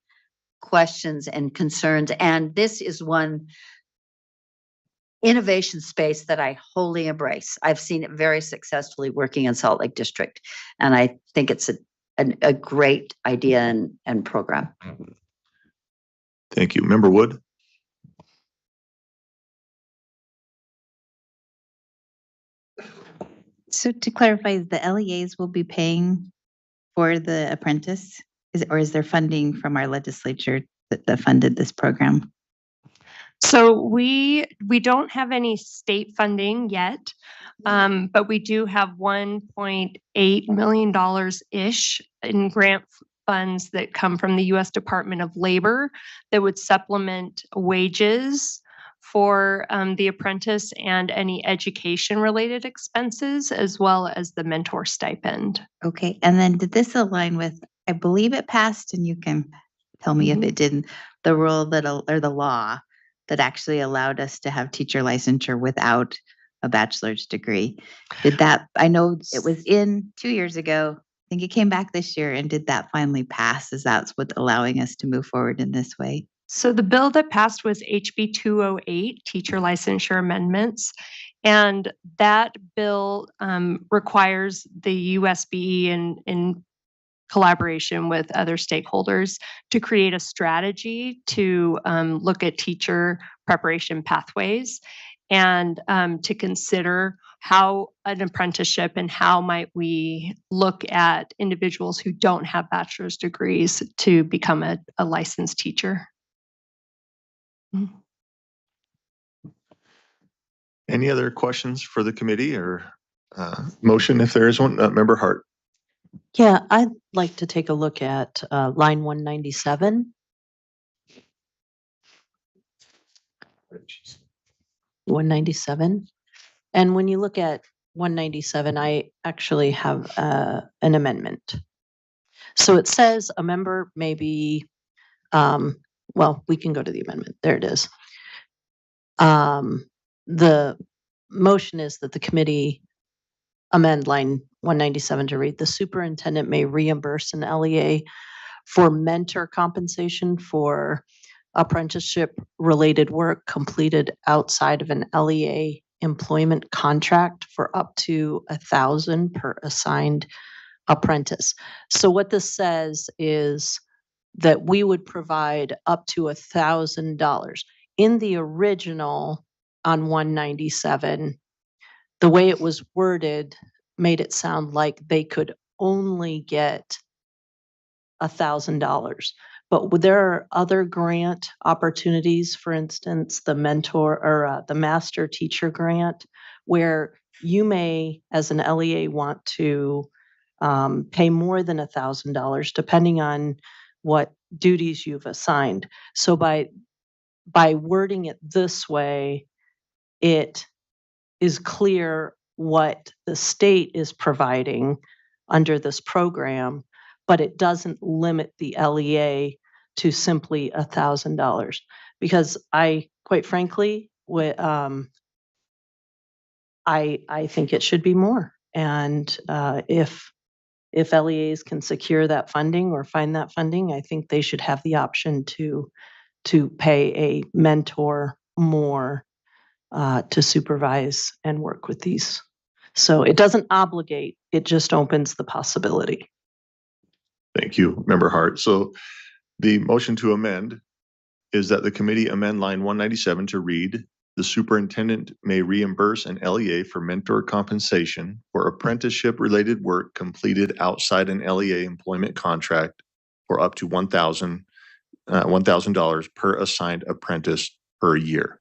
questions and concerns. And this is one innovation space that I wholly embrace. I've seen it very successfully working in Salt Lake District. And I think it's a great idea and program. Thank you. Member Wood? So to clarify, the LEAs will be paying for the apprentice? Is there funding from our legislature that funded this program? So we don't have any state funding yet, but we do have $1.8 million-ish in grant funds that come from the U.S. Department of Labor that would supplement wages for the apprentice and any education-related expenses, as well as the mentor stipend. Okay, and then did this align with, I believe it passed, and you can tell me if it didn't, the rule that, or the law that actually allowed us to have teacher licensure without a bachelor's degree. Did that, I know it was in 2 years ago, I think it came back this year, and did that finally pass? Is that what's allowing us to move forward in this way? So the bill that passed was HB 208, Teacher Licensure Amendments. And that bill requires the USBE in collaboration with other stakeholders to create a strategy to look at teacher preparation pathways and to consider how an apprenticeship and how might we look at individuals who don't have bachelor's degrees to become a licensed teacher. Any other questions for the committee or motion if there is one? Member Hart? Yeah, I'd like to take a look at line 197. 197. And when you look at 197, I actually have an amendment. So it says a member may be, well, we can go to the amendment. There it is. The motion is that the committee amend line 197 to read, the superintendent may reimburse an LEA for mentor compensation for apprenticeship related work completed outside of an LEA employment contract for up to $1,000 per assigned apprentice. So what this says is that we would provide up to $1,000. In the original on 197, the way it was worded made it sound like they could only get $1,000. But there are other grant opportunities, for instance, the mentor or the master teacher grant, where you may, as an LEA, want to pay more than $1,000 depending on what duties you've assigned. So by wording it this way, it is clear what the state is providing under this program, but it doesn't limit the LEA to simply $1,000. Because quite frankly, I think it should be more. And if LEAs can secure that funding or find that funding, I think they should have the option to pay a mentor more to supervise and work with these. So it doesn't obligate, it just opens the possibility. Thank you, Member Hart. So the motion to amend is that the committee amend line 197 to read, the superintendent may reimburse an LEA for mentor compensation for apprenticeship-related work completed outside an LEA employment contract for up to $1,000 per assigned apprentice per year.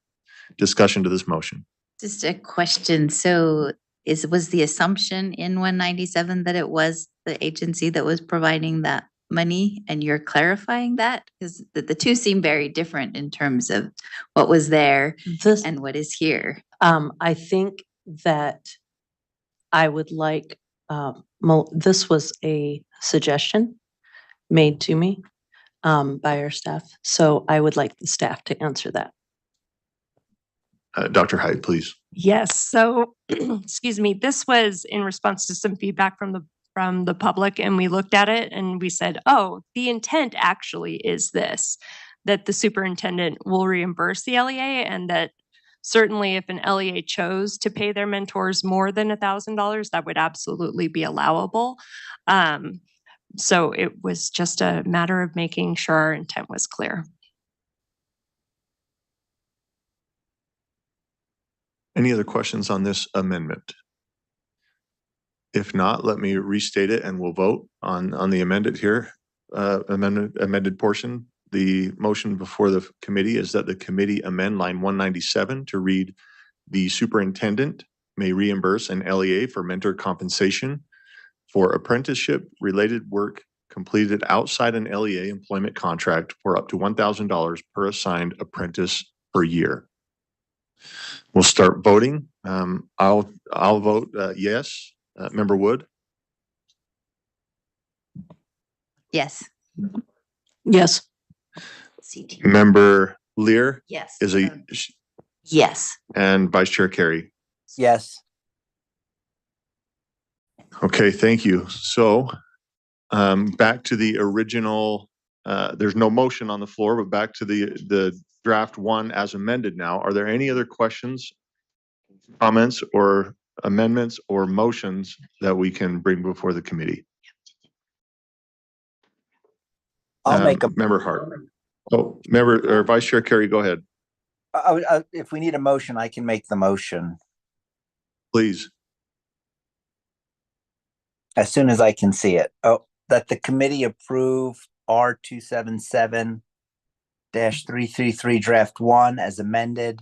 Discussion to this motion. Just a question. So was the assumption in 197 that it was the agency that was providing that money, and you're clarifying that? Because the two seem very different in terms of what was there and what is here. I think that I would like, this was a suggestion made to me by our staff. So I would like the staff to answer that. Dr. Hyde, please. Yes, so, excuse me, this was in response to some feedback from the public, and we looked at it and we said, oh, the intent actually is this, that the superintendent will reimburse the LEA, and that certainly if an LEA chose to pay their mentors more than $1,000, that would absolutely be allowable. So it was just a matter of making sure our intent was clear. Any other questions on this amendment? If not, let me restate it and we'll vote on the amended here, amended portion. The motion before the committee is that the committee amend line 197 to read, the superintendent may reimburse an LEA for mentor compensation for apprenticeship related work completed outside an LEA employment contract for up to $1,000 per assigned apprentice per year. We'll start voting. I'll vote yes. Member Wood? Yes. Yes. Member Lear? Yes. Is a Yes. and Vice Chair Carey? Yes. Okay, thank you. So back to the original, there's no motion on the floor, but back to the draft one as amended now. Are there any other questions, comments, or amendments or motions that we can bring before the committee? I'll make a Member Hart. Oh, member or Vice Chair Carey, go ahead. if we need a motion, I can make the motion Please. as soon as I can see it. Oh, that the committee approve R277-333 draft 1 as amended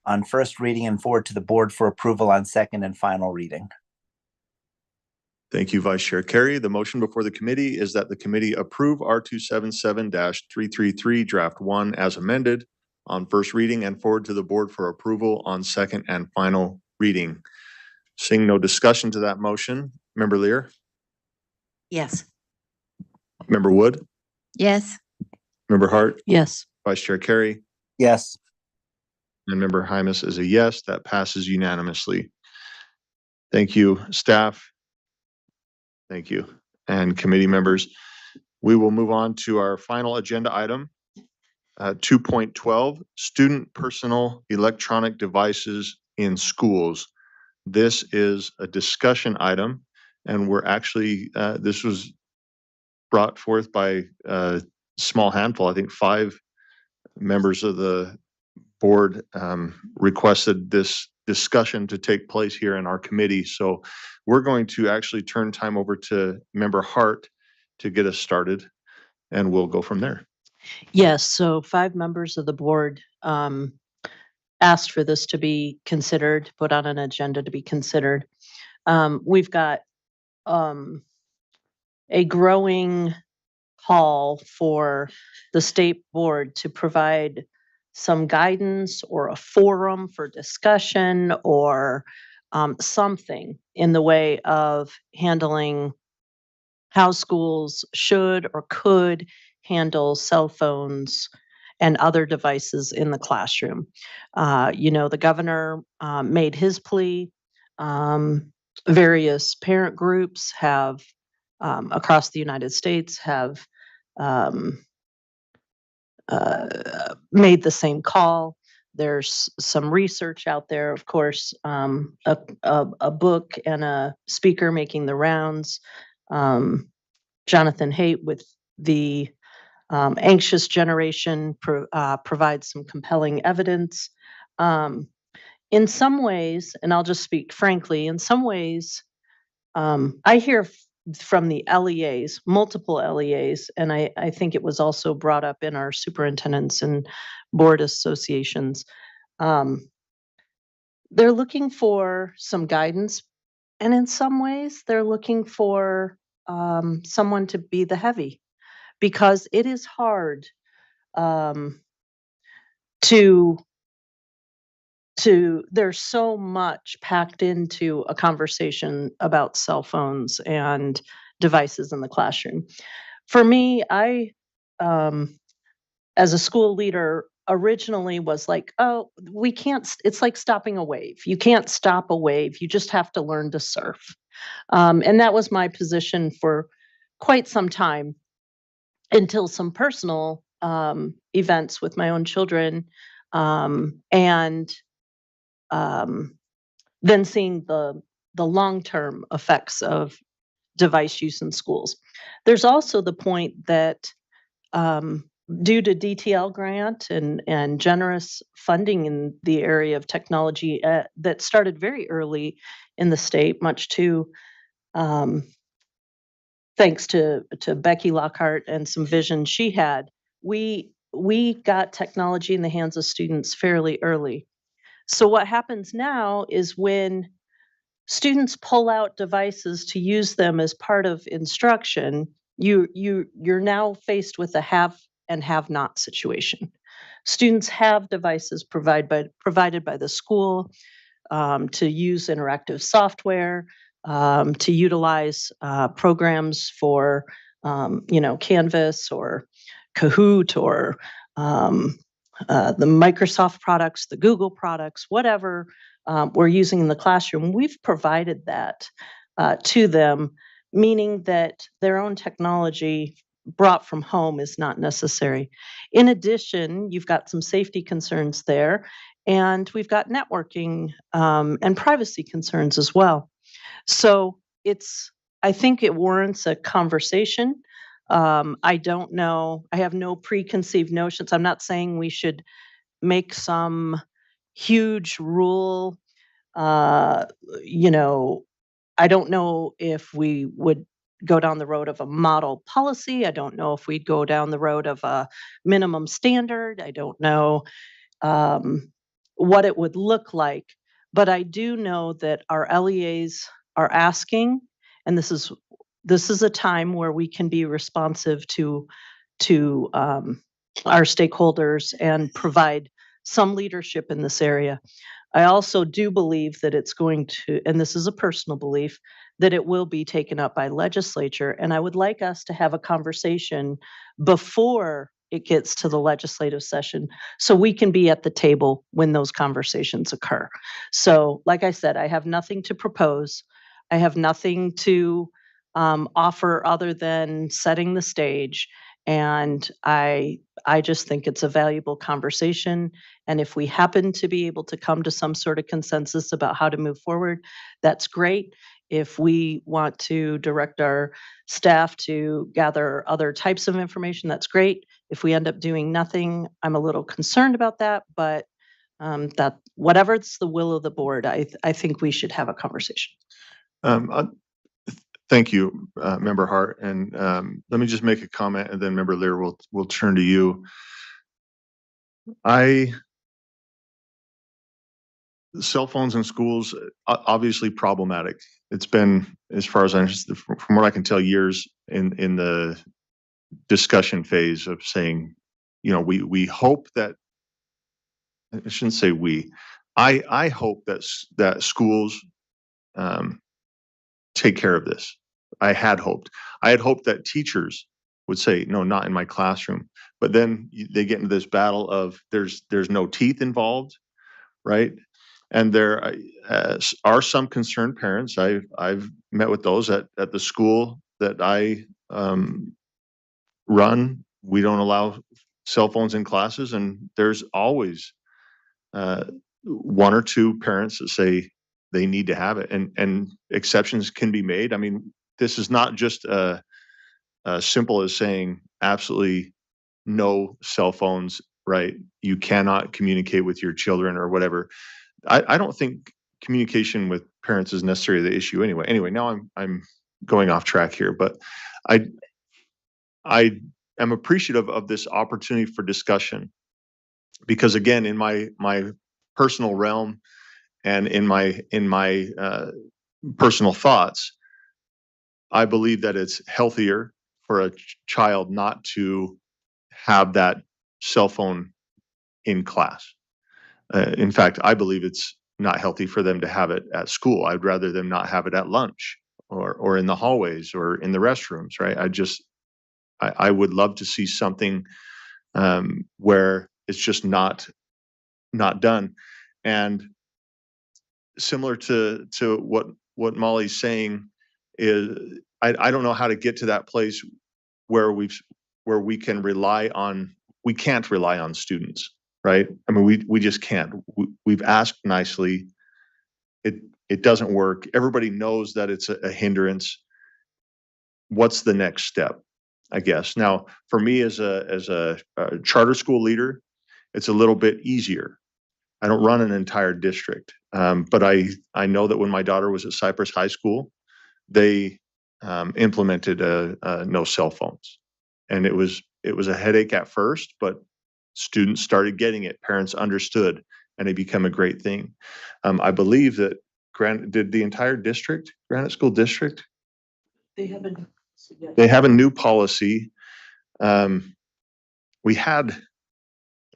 on first reading and forward to the board for approval on second and final reading. Thank you, Vice Chair Carey. The motion before the committee is that the committee approve R277-333 draft 1 as amended on first reading and forward to the board for approval on second and final reading. Seeing no discussion to that motion, Member Lear? Yes. Member Wood? Yes. Member Hart? Yes. Vice Chair Carey? Yes. And Member Hymas is a yes. That passes unanimously. Thank you, staff. Thank you. And committee members. We will move on to our final agenda item, 2.12, student personal electronic devices in schools. This is a discussion item, and we're actually, this was brought forth by a small handful, I think 5 members of the board requested this discussion to take place here in our committee. So we're going to actually turn time over to Member Hart to get us started, and we'll go from there. Yes, so 5 members of the board asked for this to be considered, put on an agenda to be considered. We've got a growing call for the state board to provide some guidance or a forum for discussion or something in the way of handling how schools should or could handle cell phones and other devices in the classroom. The governor made his plea. Various parent groups have across the United States have made the same call. There's some research out there, of course, a book and a speaker making the rounds. Jonathan Haidt with the Anxious Generation provides some compelling evidence. In some ways, and I'll just speak frankly, in some ways, I hear from the LEAs, multiple LEAs, and I think it was also brought up in our superintendents and board associations. They're looking for some guidance, and in some ways, they're looking for someone to be the heavy, because it is hard there's so much packed into a conversation about cell phones and devices in the classroom. For me, I, as a school leader, originally was like, oh, we can't, it's like stopping a wave. You can't stop a wave. You just have to learn to surf. And that was my position for quite some time until some personal events with my own children, and then seeing the long-term effects of device use in schools. There's also the point that due to DTL grant and generous funding in the area of technology that started very early in the state, much to thanks to Becky Lockhart and some vision she had, we got technology in the hands of students fairly early. So what happens now is when students pull out devices to use them as part of instruction, you're now faced with a have and have not situation. Students have devices provided by the school to use interactive software, to utilize programs for, Canvas or Kahoot or the Microsoft products, the Google products, whatever we're using in the classroom. We've provided that to them, meaning that their own technology brought from home is not necessary. In addition, you've got some safety concerns there, and we've got networking and privacy concerns as well. So I think it warrants a conversation. I don't know, I have no preconceived notions. I'm not saying we should make some huge rule. I don't know if we would go down the road of a model policy. I don't know if we'd go down the road of a minimum standard. I don't know what it would look like. But I do know that our LEAs are asking, and this is a time where we can be responsive to our stakeholders and provide some leadership in this area. I also do believe that it's going to, and this is a personal belief, that it will be taken up by legislature. And I would like us to have a conversation before it gets to the legislative session so we can be at the table when those conversations occur. So, like I said, I have nothing to propose. I have nothing to offer other than setting the stage. And I just think it's a valuable conversation. And if we happen to be able to come to some sort of consensus about how to move forward, that's great. If we want to direct our staff to gather other types of information, that's great. If we end up doing nothing, I'm a little concerned about that, but that whatever's the will of the board, I think we should have a conversation. Thank you, Member Hart. And let me just make a comment, and then Member Lear will turn to you. Cell phones in schools, obviously problematic. It's been, as far as I understand, from what I can tell, years in the discussion phase of saying, we hope that, I shouldn't say we, I hope that schools take care of this. I had hoped that teachers would say, no, not in my classroom. But then they get into this battle of there's no teeth involved, right? And there are some concerned parents. I've met with those at the school that I run. We don't allow cell phones in classes, and there's always one or two parents that say they need to have it, and exceptions can be made. I mean, this is not just simple as saying absolutely no cell phones, right? You cannot communicate with your children or whatever. I don't think communication with parents is necessarily the issue anyway. Anyway, now I'm going off track here, but I am appreciative of this opportunity for discussion, because again, in my personal realm and in my personal thoughts, I believe that it's healthier for a child not to have that cell phone in class. In fact, I believe it's not healthy for them to have it at school. I'd rather them not have it at lunch or in the hallways or in the restrooms, right? I would love to see something where It's just not done. And similar to what Molly's saying is, I don't know how to get to that place where we can rely on, we can't rely on students, right? I mean, we just can't. We've asked nicely. It doesn't work. Everybody knows that it's a hindrance. What's the next step, I guess? Now, for me as a charter school leader, it's a little bit easier. I don't run an entire district, but I know that when my daughter was at Cypress High School, they implemented no cell phones, and it was a headache at first, but students started getting it. Parents understood, and it became a great thing. I believe that did the entire district, Granite School District, they have a new policy. We had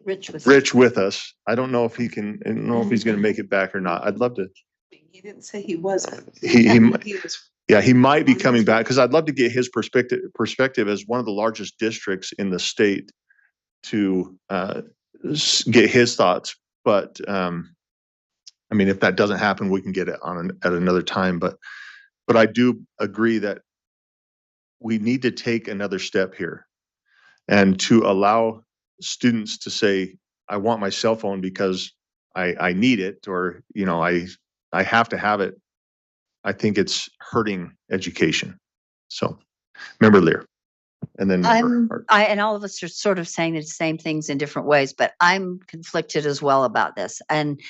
Rich with us. I don't know if he can, I don't know if he's going to make it back or not. I'd love to. He didn't say he wasn't. He was. Yeah, he might be coming back because I'd love to get his perspective as one of the largest districts in the state to get his thoughts. But I mean, if that doesn't happen, we can get it on at another time. But I do agree that we need to take another step here and to allow students to say, I want my cell phone because I need it, or, you know, I have to have it. I think it's hurting education. So, Member Lear, and then Member Hart. And all of us are sort of saying the same things in different ways, but I'm conflicted as well about this. And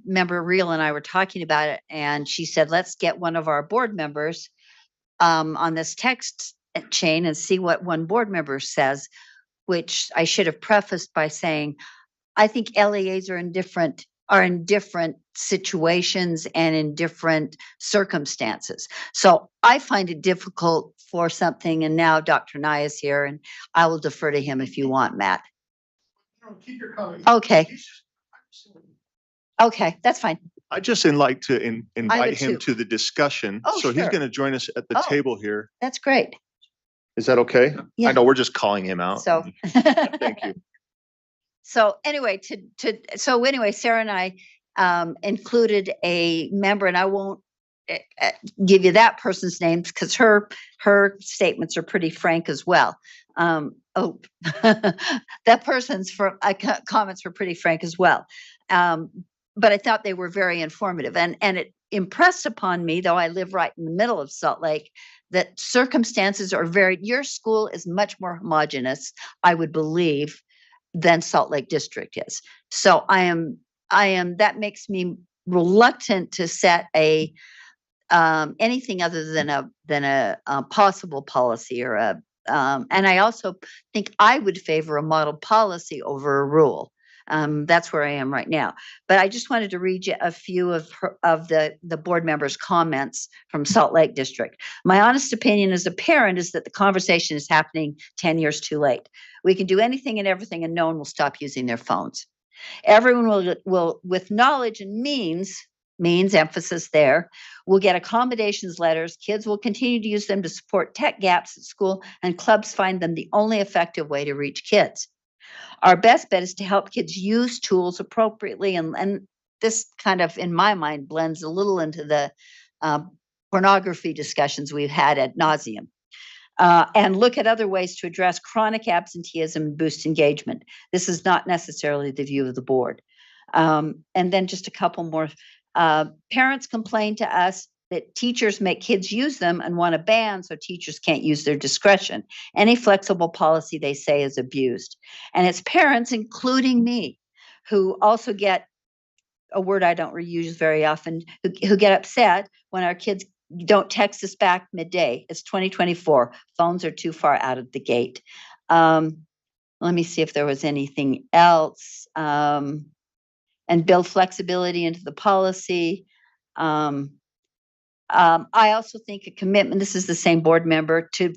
Member Reel and I were talking about it, and she said, let's get one of our board members on this text chain and see what one board member says, which I should have prefaced by saying, I think LEAs are in different situations and in different circumstances. So I find it difficult for something, and now Dr. Nye is here, and I will defer to him if you want, Matt. Keep your comments. Okay. Okay, that's fine. I just like to invite him too. to the discussion. Oh, so he's sure. going to join us at the table here. That's great. Is that okay? Yeah. I know we're just calling him out. So Thank you. So anyway, Sarah and I included a member, and I won't give you that person's name because her statements are pretty frank as well. That person's comments were pretty frank as well. But I thought they were very informative, and it impressed upon me, though I live right in the middle of Salt Lake, that circumstances are your school is much more homogeneous, I would believe, than Salt Lake District is. So that makes me reluctant to set anything other than a possible policy or and I also think I would favor a model policy over a rule. That's where I am right now. But I just wanted to read you a few of the board members' comments from Salt Lake District. My honest opinion as a parent is that the conversation is happening 10 years too late. We can do anything and everything, and no one will stop using their phones. Everyone will with knowledge and means emphasis there, will get accommodations letters. Kids will continue to use them to support tech gaps at school, and clubs find them the only effective way to reach kids. Our best bet is to help kids use tools appropriately. And this kind of, in my mind, blends a little into the pornography discussions we've had ad nauseum. And look at other ways to address chronic absenteeism and boost engagement. This is not necessarily the view of the board. And then just a couple more. Parents complain to us that teachers make kids use them and want to ban so teachers can't use their discretion. Any flexible policy, they say, is abused. And it's parents, including me, who also get a word I don't use very often, who get upset when our kids don't text us back midday. It's 2024. Phones are too far out of the gate. Let me see if there was anything else. And build flexibility into the policy. I also think a commitment, this is the same board member, to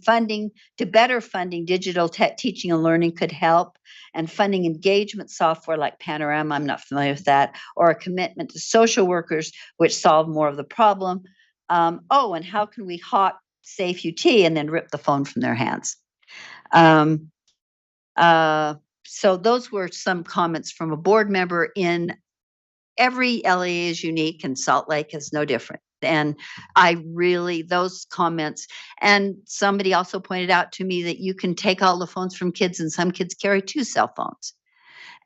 better funding digital tech teaching and learning could help, and funding engagement software like Panorama, I'm not familiar with that, or a commitment to social workers which solve more of the problem. And how can we hot safe UT and then rip the phone from their hands? So those were some comments from a board member. In every LEA is unique and Salt Lake is no different. And those comments, and somebody also pointed out to me that you can take all the phones from kids and some kids carry 2 cell phones.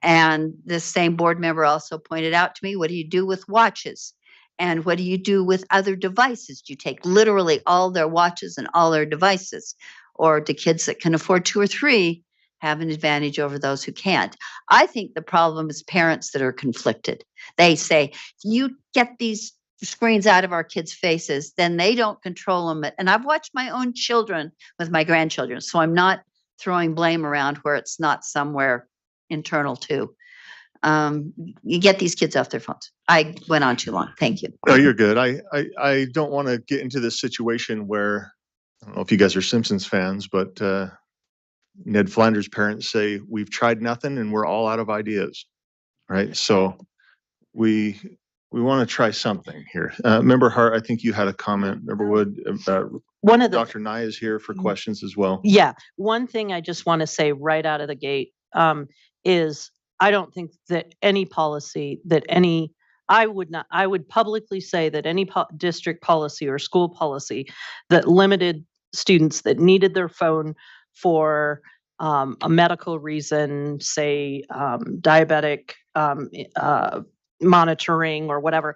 And the same board member also pointed out to me, what do you do with watches? And what do you do with other devices? Do you take literally all their watches and all their devices? Or do kids that can afford 2 or 3 have an advantage over those who can't? I think the problem is parents that are conflicted. They say, you get these screens out of our kids' faces, then they don't control them. And I've watched my own children with my grandchildren, so I'm not throwing blame around where it's not somewhere internal too. You get these kids off their phones. I went on too long. Thank you. No, you're good. I don't want to get into this situation where, I don't know if you guys are Simpsons fans, but Ned Flanders' parents say, we've tried nothing and we're all out of ideas, right? So we want to try something here. Member Hart, I think you had a comment. Member Wood, One of the Dr. Nye is here for questions as well. Yeah, one thing I just want to say right out of the gate is I don't think that any policy that I would publicly say that any district policy or school policy that limited students that needed their phone for a medical reason, say diabetic monitoring or whatever,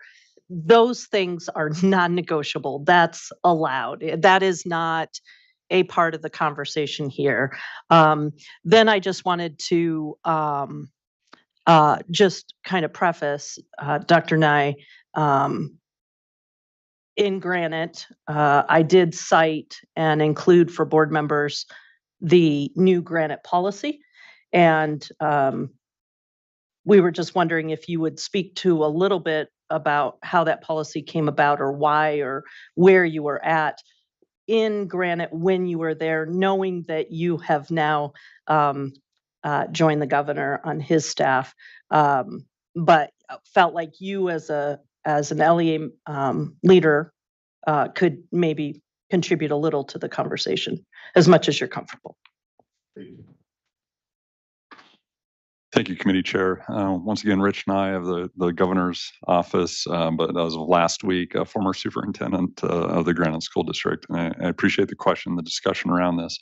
those things are non-negotiable. That's allowed. That is not a part of the conversation here. Then I just wanted to just kind of preface, Dr. Nye, in Granite, I did cite and include for board members the new Granite policy. And we were just wondering if you would speak to a little bit about how that policy came about or why or where you were at in Granite when you were there, knowing that you have now joined the governor on his staff, but felt like you as an LEA leader could maybe contribute a little to the conversation as much as you're comfortable. Thank you, Committee Chair. Once again, Rich Nye of the Governor's Office, but as of last week, a former superintendent of the Granite School District. And I appreciate the question, the discussion around this.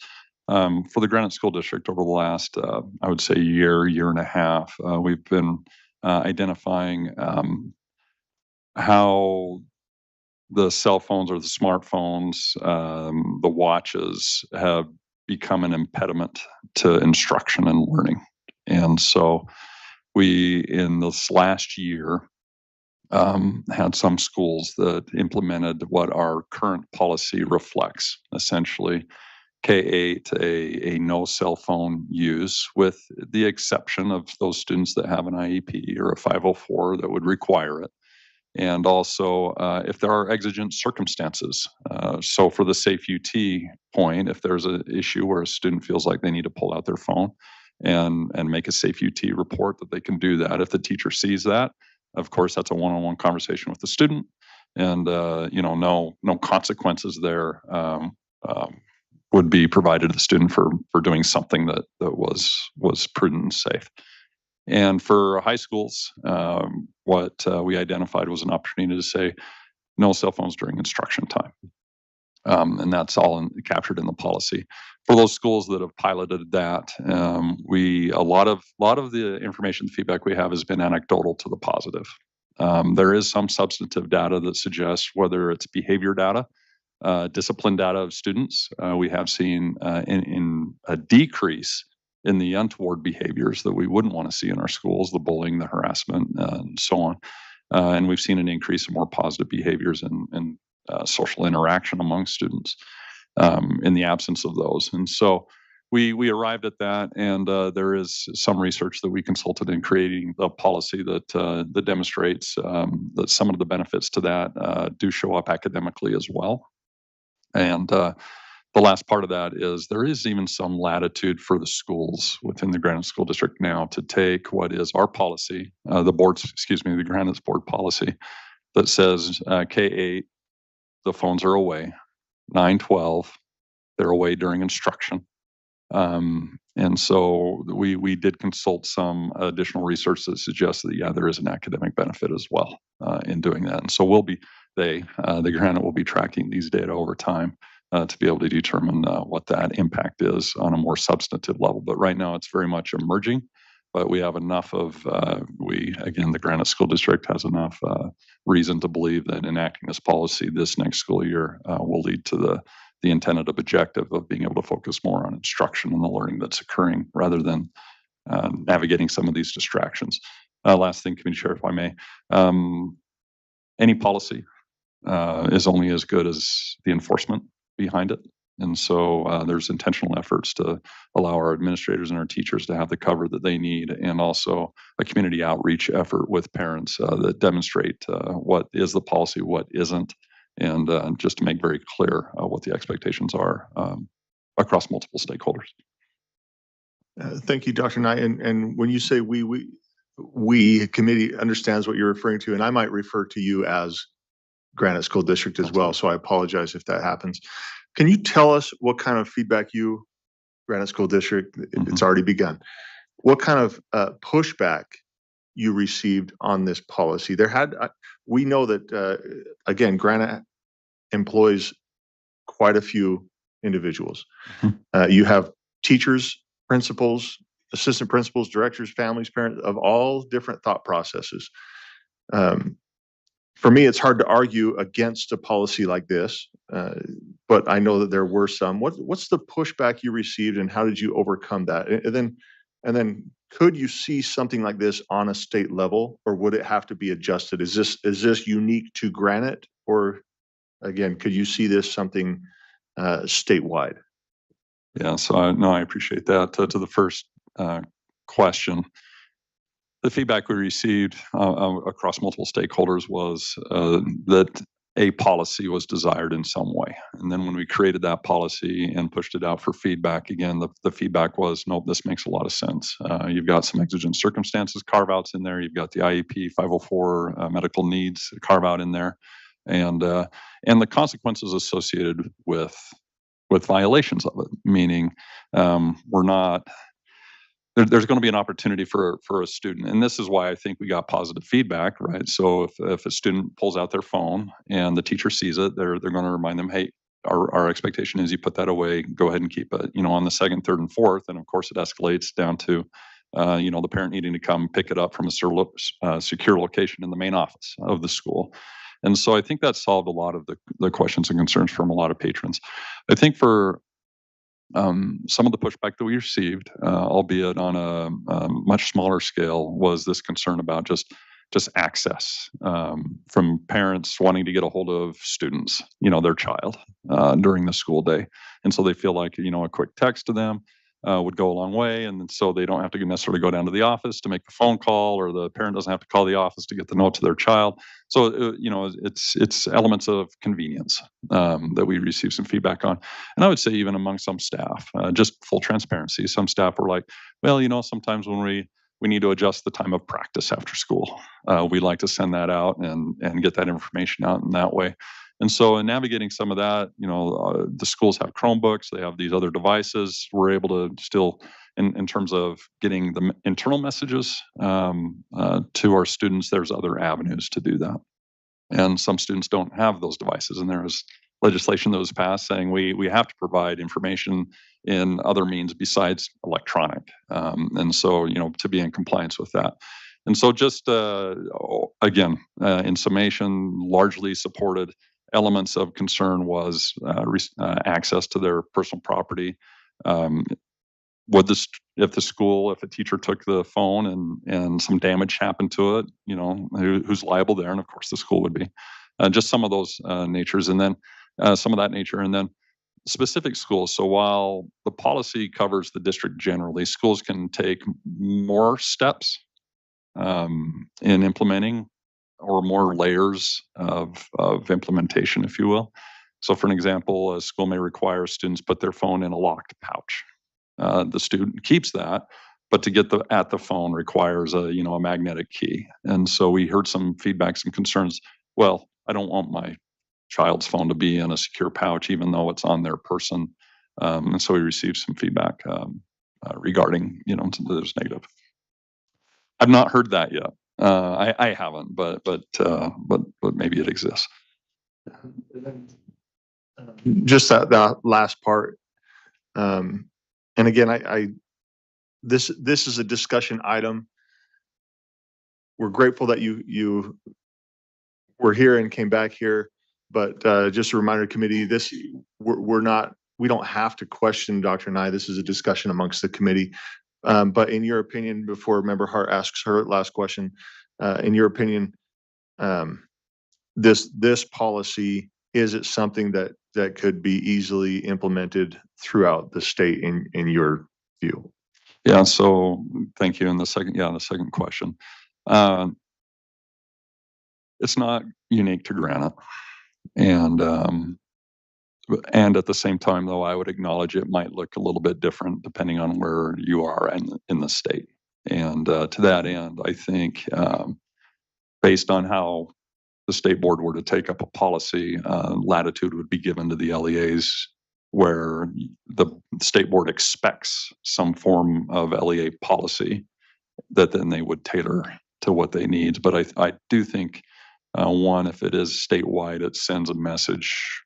For the Granite School District over the last, I would say year and a half, we've been identifying how the cell phones or the smartphones, the watches have become an impediment to instruction and learning. And so we, in this last year, had some schools that implemented what our current policy reflects, essentially K-8, a no cell phone use, with the exception of those students that have an IEP or a 504 that would require it. And also, if there are exigent circumstances. So for the Safe UT point, if there's an issue where a student feels like they need to pull out their phone and make a Safe UT report, that they can do that. If the teacher sees that, of course, that's a one-on-one conversation with the student, and no consequences there would be provided to the student for doing something that was prudent and safe. And for high schools, what we identified was an opportunity to say no cell phones during instruction time. And that's all captured in the policy. For those schools that have piloted that, a lot of the information, the feedback we have has been anecdotal to the positive. There is some substantive data that suggests, whether it's behavior data, discipline data of students, we have seen in a decrease in the untoward behaviors that we wouldn't want to see in our schools, the bullying, the harassment, and so on. And we've seen an increase in more positive behaviors and social interaction among students in the absence of those. And so we arrived at that, and there is some research that we consulted in creating a policy that demonstrates that some of the benefits to that do show up academically as well. And the last part of that is there is even some latitude for the schools within the Granite School District now to take what is our policy, the Granite's board policy that says K-8, the phones are away, 9-12, they're away during instruction. And so we did consult some additional research that suggests that, yeah, there is an academic benefit as well in doing that. And so the Granite will be tracking these data over time to be able to determine what that impact is on a more substantive level. But right now it's very much emerging, but we have enough of, the Granite School District has enough reason to believe that enacting this policy this next school year will lead to the intended objective of being able to focus more on instruction and the learning that's occurring rather than navigating some of these distractions. Last thing, Committee Chair, if I may, any policy is only as good as the enforcement behind it. And so there's intentional efforts to allow our administrators and our teachers to have the cover that they need, and also a community outreach effort with parents that demonstrate what is the policy, what isn't, and just to make very clear what the expectations are across multiple stakeholders. Thank you, Dr. Knight. And when you say we committee understands what you're referring to, and I might refer to you as Granite School District as well, so I apologize if that happens. Can you tell us what kind of feedback Granite School District, it's already begun, what kind of pushback you received on this policy? We know that, again, Granite employs quite a few individuals. You have teachers, principals, assistant principals, directors, families, parents of all different thought processes. For me, it's hard to argue against a policy like this, but I know that there were some. What's the pushback you received, and how did you overcome that? And then could you see something like this on a state level, or would it have to be adjusted? Is this unique to Granite, or again, could you see this something statewide? Yeah, so I appreciate that. To the first question, the feedback we received across multiple stakeholders was that a policy was desired in some way. And then when we created that policy and pushed it out for feedback, again, the feedback was, nope, this makes a lot of sense. You've got some exigent circumstances carve-outs in there. You've got the IEP 504 medical needs carve-out in there. And the consequences associated with violations of it, meaning there's going to be an opportunity for a student. And this is why I think we got positive feedback, right? So if a student pulls out their phone and the teacher sees it, they're going to remind them, hey, our expectation is you put that away, go ahead and keep it, on the second, third, and fourth. And of course it escalates down to, the parent needing to come pick it up from a secure location in the main office of the school. And so I think that solved a lot of the questions and concerns from a lot of patrons. I think for some of the pushback that we received, albeit on a much smaller scale, was this concern about just access from parents wanting to get a hold of students, their child during the school day. And so they feel like, a quick text to them would go a long way. And so they don't have to necessarily go down to the office to make the phone call, or the parent doesn't have to call the office to get the note to their child. So, it's elements of convenience that we received some feedback on. And I would say even among some staff, just full transparency, some staff were like, well, sometimes when we need to adjust the time of practice after school, we like to send that out and get that information out in that way. And so in navigating some of that, the schools have Chromebooks, they have these other devices. We're able to still, in terms of getting the internal messages to our students, there's other avenues to do that. And some students don't have those devices. And there is legislation that was passed saying we have to provide information in other means besides electronic. And so, to be in compliance with that. And so just, again, in summation, largely supported. Elements of concern was access to their personal property. If a teacher took the phone and some damage happened to it, who's liable there? And of course the school would be. Just some of those natures, and then some of that nature, and then specific schools. So while the policy covers the district generally, schools can take more steps in implementing, or more layers of implementation, if you will. So for an example, a school may require students put their phone in a locked pouch. The student keeps that, but to get at the phone requires a magnetic key. And so we heard some feedback, some concerns. Well, I don't want my child's phone to be in a secure pouch, even though it's on their person. And so we received some feedback regarding, that it's negative. I've not heard that yet. I haven't, but maybe it exists. Just that last part. And again, this is a discussion item. We're grateful that you were here and came back here, but just a reminder, committee, we don't have to question Dr. Nye. This is a discussion amongst the committee. But in your opinion, before Member Hart asks her last question, in your opinion, this policy, is it something that could be easily implemented throughout the state in your view? Yeah, so thank you. And the second question. It's not unique to Granite. And at the same time, though, I would acknowledge it might look a little bit different depending on where you are in the state. And to that end, I think based on how the state board were to take up a policy, latitude would be given to the LEAs where the state board expects some form of LEA policy that then they would tailor to what they need. But I do think, one, if it is statewide, it sends a message,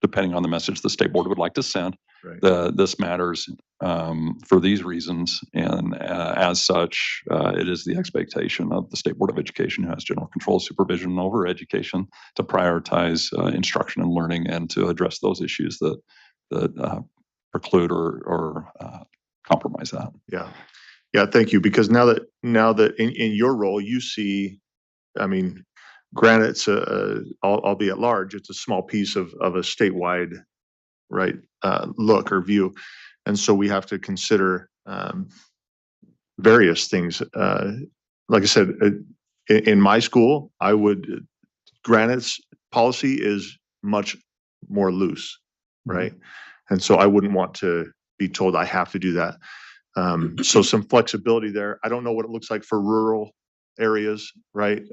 depending on the message the state board would like to send. Right. This matters for these reasons, and as such, it is the expectation of the State Board of Education, who has general control supervision over education, to prioritize instruction and learning and to address those issues that preclude or compromise that. Yeah, thank you. Because now that in your role, you see, I mean, granted, it's albeit large, it's a small piece of a statewide, right, look or view. And so we have to consider various things. Like I said, in my school, Granite's policy is much more loose, right? And so I wouldn't want to be told I have to do that. So some flexibility there. I don't know what it looks like for rural areas, right?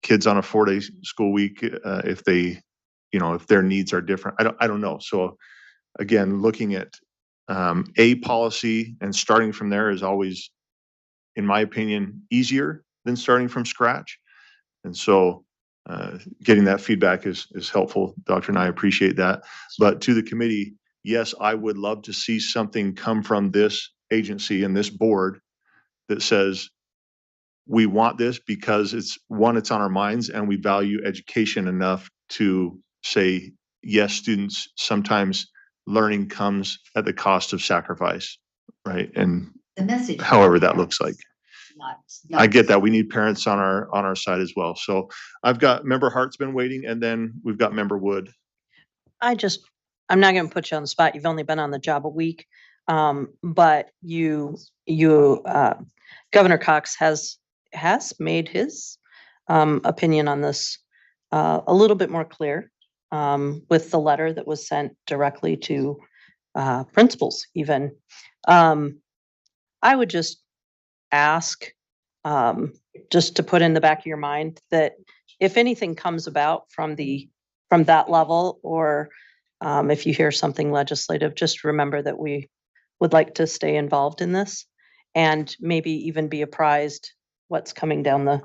Kids on a 4-day school week, if their needs are different. I don't know. So again, looking at a policy and starting from there is always, in my opinion, easier than starting from scratch. And so getting that feedback is helpful, Dr. And I appreciate that. But to the committee, yes, I would love to see something come from this agency and this board that says, we want this because it's on our minds and we value education enough to say, yes, students, sometimes learning comes at the cost of sacrifice, right? And the message, however that looks like. Not I get that. We need parents on our side as well. So I've got Member Hart's been waiting, and then we've got Member Wood. I'm not going to put you on the spot. You've only been on the job a week. But Governor Cox has made his opinion on this a little bit more clear with the letter that was sent directly to principals even. I would just ask, just to put in the back of your mind, that if anything comes about from that level, or if you hear something legislative, just remember that we would like to stay involved in this and maybe even be apprised what's coming down the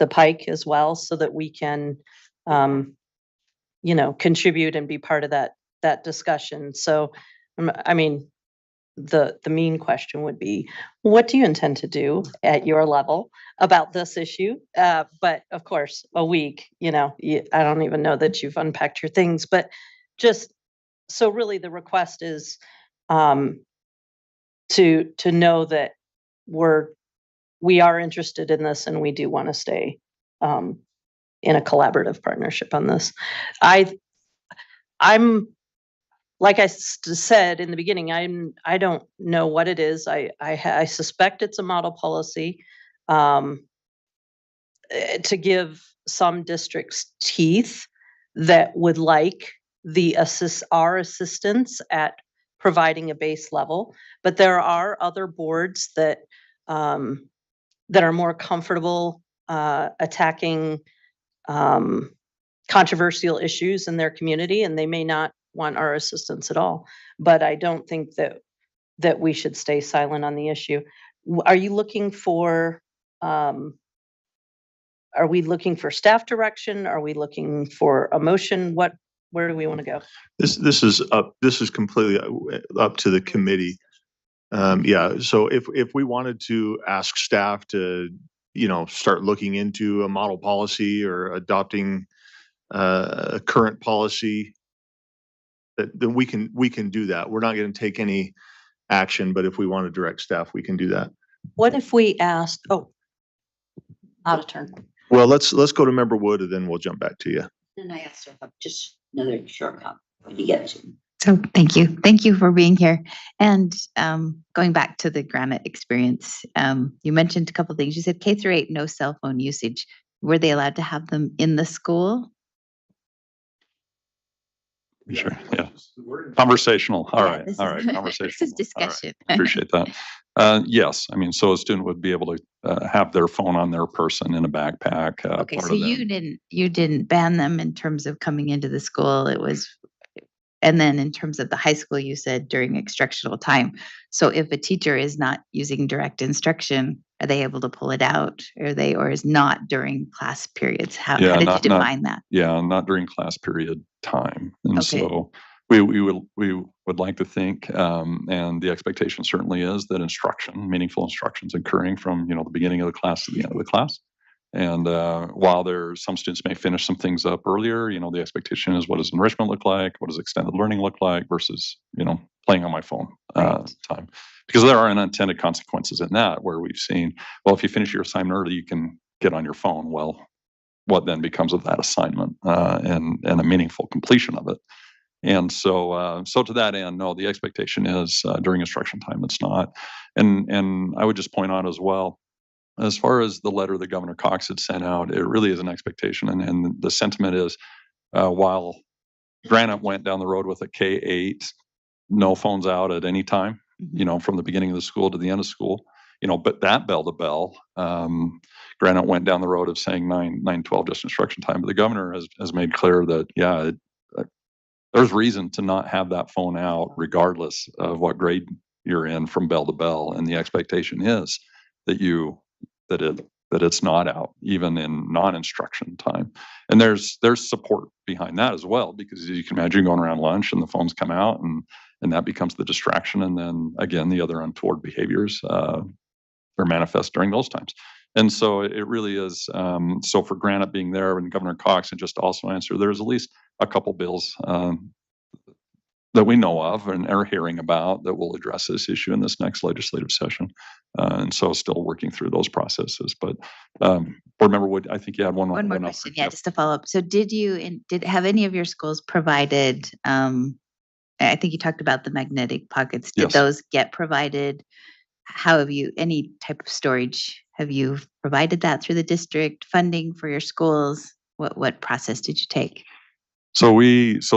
pike as well, so that we can contribute and be part of that discussion. So I mean, the mean question would be, what do you intend to do at your level about this issue? But of course, a week, I don't even know that you've unpacked your things, but just so really the request is to know that we are interested in this and we do want to stay in a collaborative partnership on this. I'm like I said in the beginning, I don't know what it is. I suspect it's a model policy to give some districts teeth that would like our assistance at providing a base level. But there are other boards that are more comfortable attacking controversial issues in their community, and they may not want our assistance at all. But I don't think that we should stay silent on the issue. Are you looking for, are we looking for staff direction? Are we looking for a motion? Where do we want to go? This is completely up to the committee. Yeah, so if we wanted to ask staff to, start looking into a model policy or adopting a current policy, then we can do that. We're not going to take any action, but if we want to direct staff, we can do that. What if we asked, out of turn. Well, let's go to Member Wood, and then we'll jump back to you. And I also have just another short comment when you get to. So thank you. Thank you for being here. And going back to the Granite experience, you mentioned a couple of things. You said K-8, no cell phone usage. Were they allowed to have them in the school? Sure. Yeah. Conversational. All right. This All is- right. Conversational. This is discussion. All right. Appreciate that. Yes. I mean, so a student would be able to have their phone on their person in a backpack. Okay, part so of them. you didn't ban them in terms of coming into the school. It was, and then in terms of the high school, you said during instructional time. So if a teacher is not using direct instruction, are they able to pull it out? Or is not during class periods? How did you define that? Yeah, not during class period time. And Okay. so we would like to think, and the expectation certainly is that instruction, meaningful instruction is occurring from, the beginning of the class to the end of the class. And while some students may finish some things up earlier, the expectation is, what does enrichment look like? What does extended learning look like versus, playing on my phone time? Because there are unintended consequences in that, where we've seen, well, if you finish your assignment early, you can get on your phone. Well, what then becomes of that assignment and a meaningful completion of it? And so to that end, no, the expectation is during instruction time, it's not. And I would just point out as well, as far as the letter that Governor Cox had sent out, it really is an expectation. And the sentiment is, while Granite went down the road with a K-8, no phones out at any time, from the beginning of the school to the end of school, but that bell to bell, Granite went down the road of saying 9/12 just instruction time. But the governor has made clear that, there's reason to not have that phone out regardless of what grade you're in from bell to bell. And the expectation is that it's not out even in non-instruction time. And there's support behind that as well, because as you can imagine, going around lunch and the phones come out and that becomes the distraction. And then again, the other untoward behaviors are manifest during those times. And so it really is. So for Granite being there and Governor Cox, and just to also answer, there's at least a couple bills that we know of and are hearing about that will address this issue in this next legislative session. And so still working through those processes. But Board Member Wood, I think you had one more question. Yeah, just to follow up. So did have any of your schools provided, I think you talked about the magnetic pockets. Did Yes. those get provided? How have you, any type of storage, have you provided that through the district funding for your schools? What process did you take? So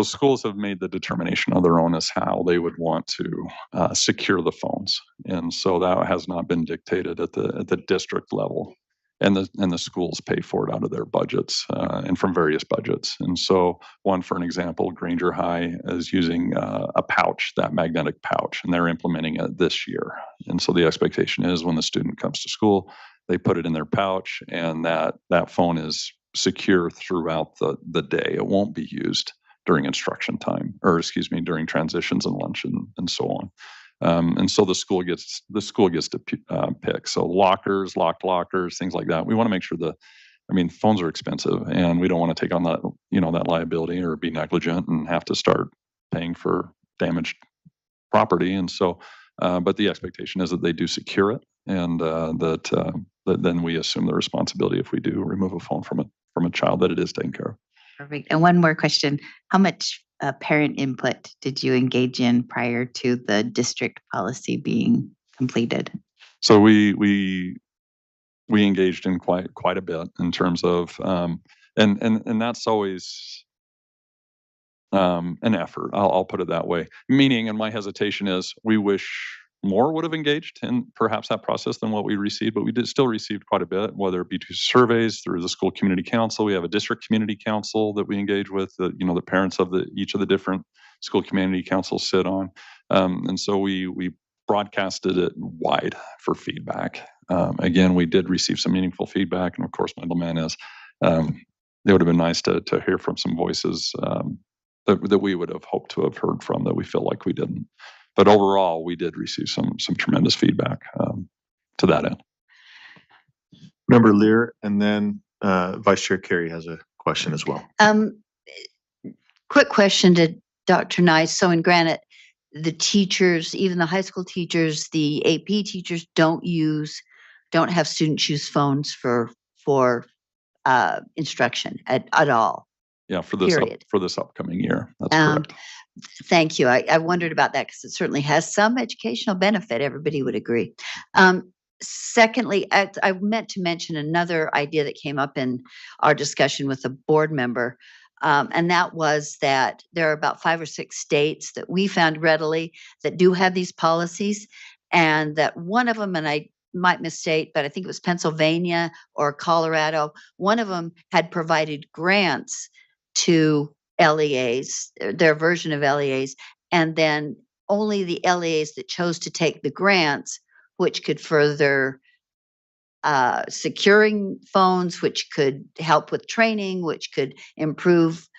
schools have made the determination on their own as how they would want to secure the phones, and so that has not been dictated at the district level, and the schools pay for it out of their budgets and from various budgets. And so, for an example, Granger High is using a pouch, that magnetic pouch, and they're implementing it this year. And so the expectation is when the student comes to school, they put it in their pouch, and that phone is secure throughout the day. It won't be used during instruction time, during transitions and lunch and so on. And so the school gets to pick. So lockers, locked lockers, things like that. We want to make sure phones are expensive, and we don't want to take on that liability or be negligent and have to start paying for damaged property. And so, but the expectation is that they do secure it, and that then we assume the responsibility if we do remove a phone from a child, that it is taken care of. Perfect. And one more question. How much parent input did you engage in prior to the district policy being completed? So we engaged in quite a bit in terms of and that's always an effort. I'll put it that way. Meaning, and my hesitation is, we wish more would have engaged in perhaps that process than what we received, but we did still received quite a bit, whether it be through surveys, through the school community council. We have a district community council that we engage with, the parents of each of the different school community councils sit on. And so we broadcasted it wide for feedback. Again, we did receive some meaningful feedback. And of course, my lament is it would have been nice to hear from some voices that we would have hoped to have heard from that we feel like we didn't. But overall, we did receive some tremendous feedback to that end. Member Lear, and then Vice Chair Carey has a question as well. Quick question to Dr. Nice. So in Granite, the teachers, even the high school teachers, the AP teachers don't have students use phones for instruction at all. Yeah, for Period. For this upcoming year. That's correct. Thank you. I wondered about that because it certainly has some educational benefit. Everybody would agree. Secondly, I meant to mention another idea that came up in our discussion with a board member. And that was that there are about 5 or 6 states that we found readily that do have these policies, and that one of them, and I might misstate, but I think it was Pennsylvania or Colorado, one of them had provided grants to LEAs, their version of LEAs, and then only the LEAs that chose to take the grants, which could further securing phones, which could help with training, which could improve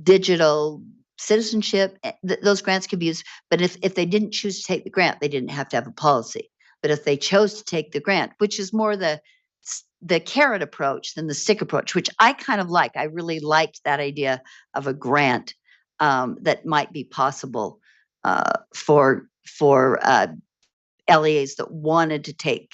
digital citizenship. Those grants could be used, but if they didn't choose to take the grant, they didn't have to have a policy. But if they chose to take the grant, which is more the carrot approach than the stick approach, which I kind of like. I really liked that idea of a grant that might be possible for LEAs that wanted to take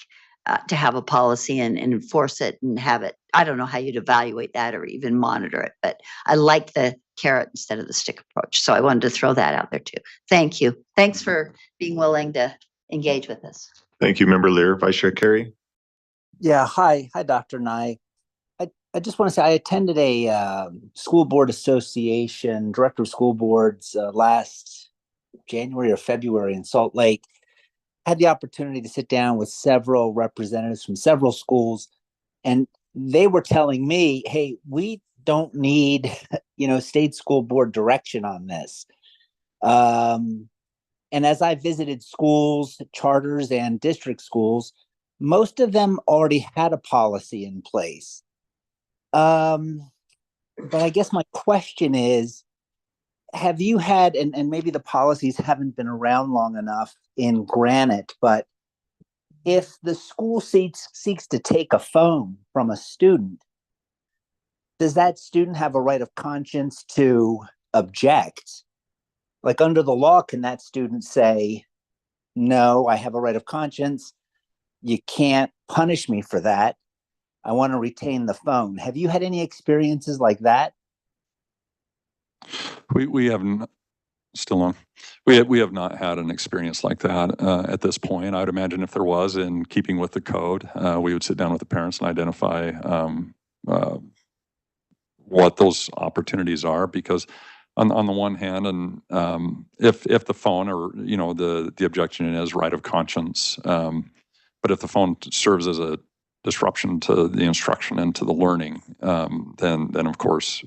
to have a policy and enforce it and have it. I don't know how you'd evaluate that or even monitor it, but I like the carrot instead of the stick approach. So I wanted to throw that out there too. Thank you. Thanks for being willing to engage with us. Thank you, Member Lear. Vice Chair Carey. Yeah, hi, Dr. Nye. I just want to say I attended a school board association, director of school boards last January or February in Salt Lake. Had the opportunity to sit down with several representatives from several schools, and they were telling me, hey, we don't need, state school board direction on this. And as I visited schools, charters, and district schools, most of them already had a policy in place. But I guess my question is, have you had, and maybe the policies haven't been around long enough in Granite, but if the school seeks to take a phone from a student, does that student have a right of conscience to object? Like under the law, can that student say, no, I have a right of conscience. You can't punish me for that. I want to retain the phone. Have you had any experiences like that? We have still on. We have not had an experience like that at this point. I would imagine if there was, in keeping with the code, we would sit down with the parents and identify what those opportunities are. Because on the one hand, and if the phone or the objection is right of conscience, but if the phone serves as a disruption to the instruction and to the learning, then of course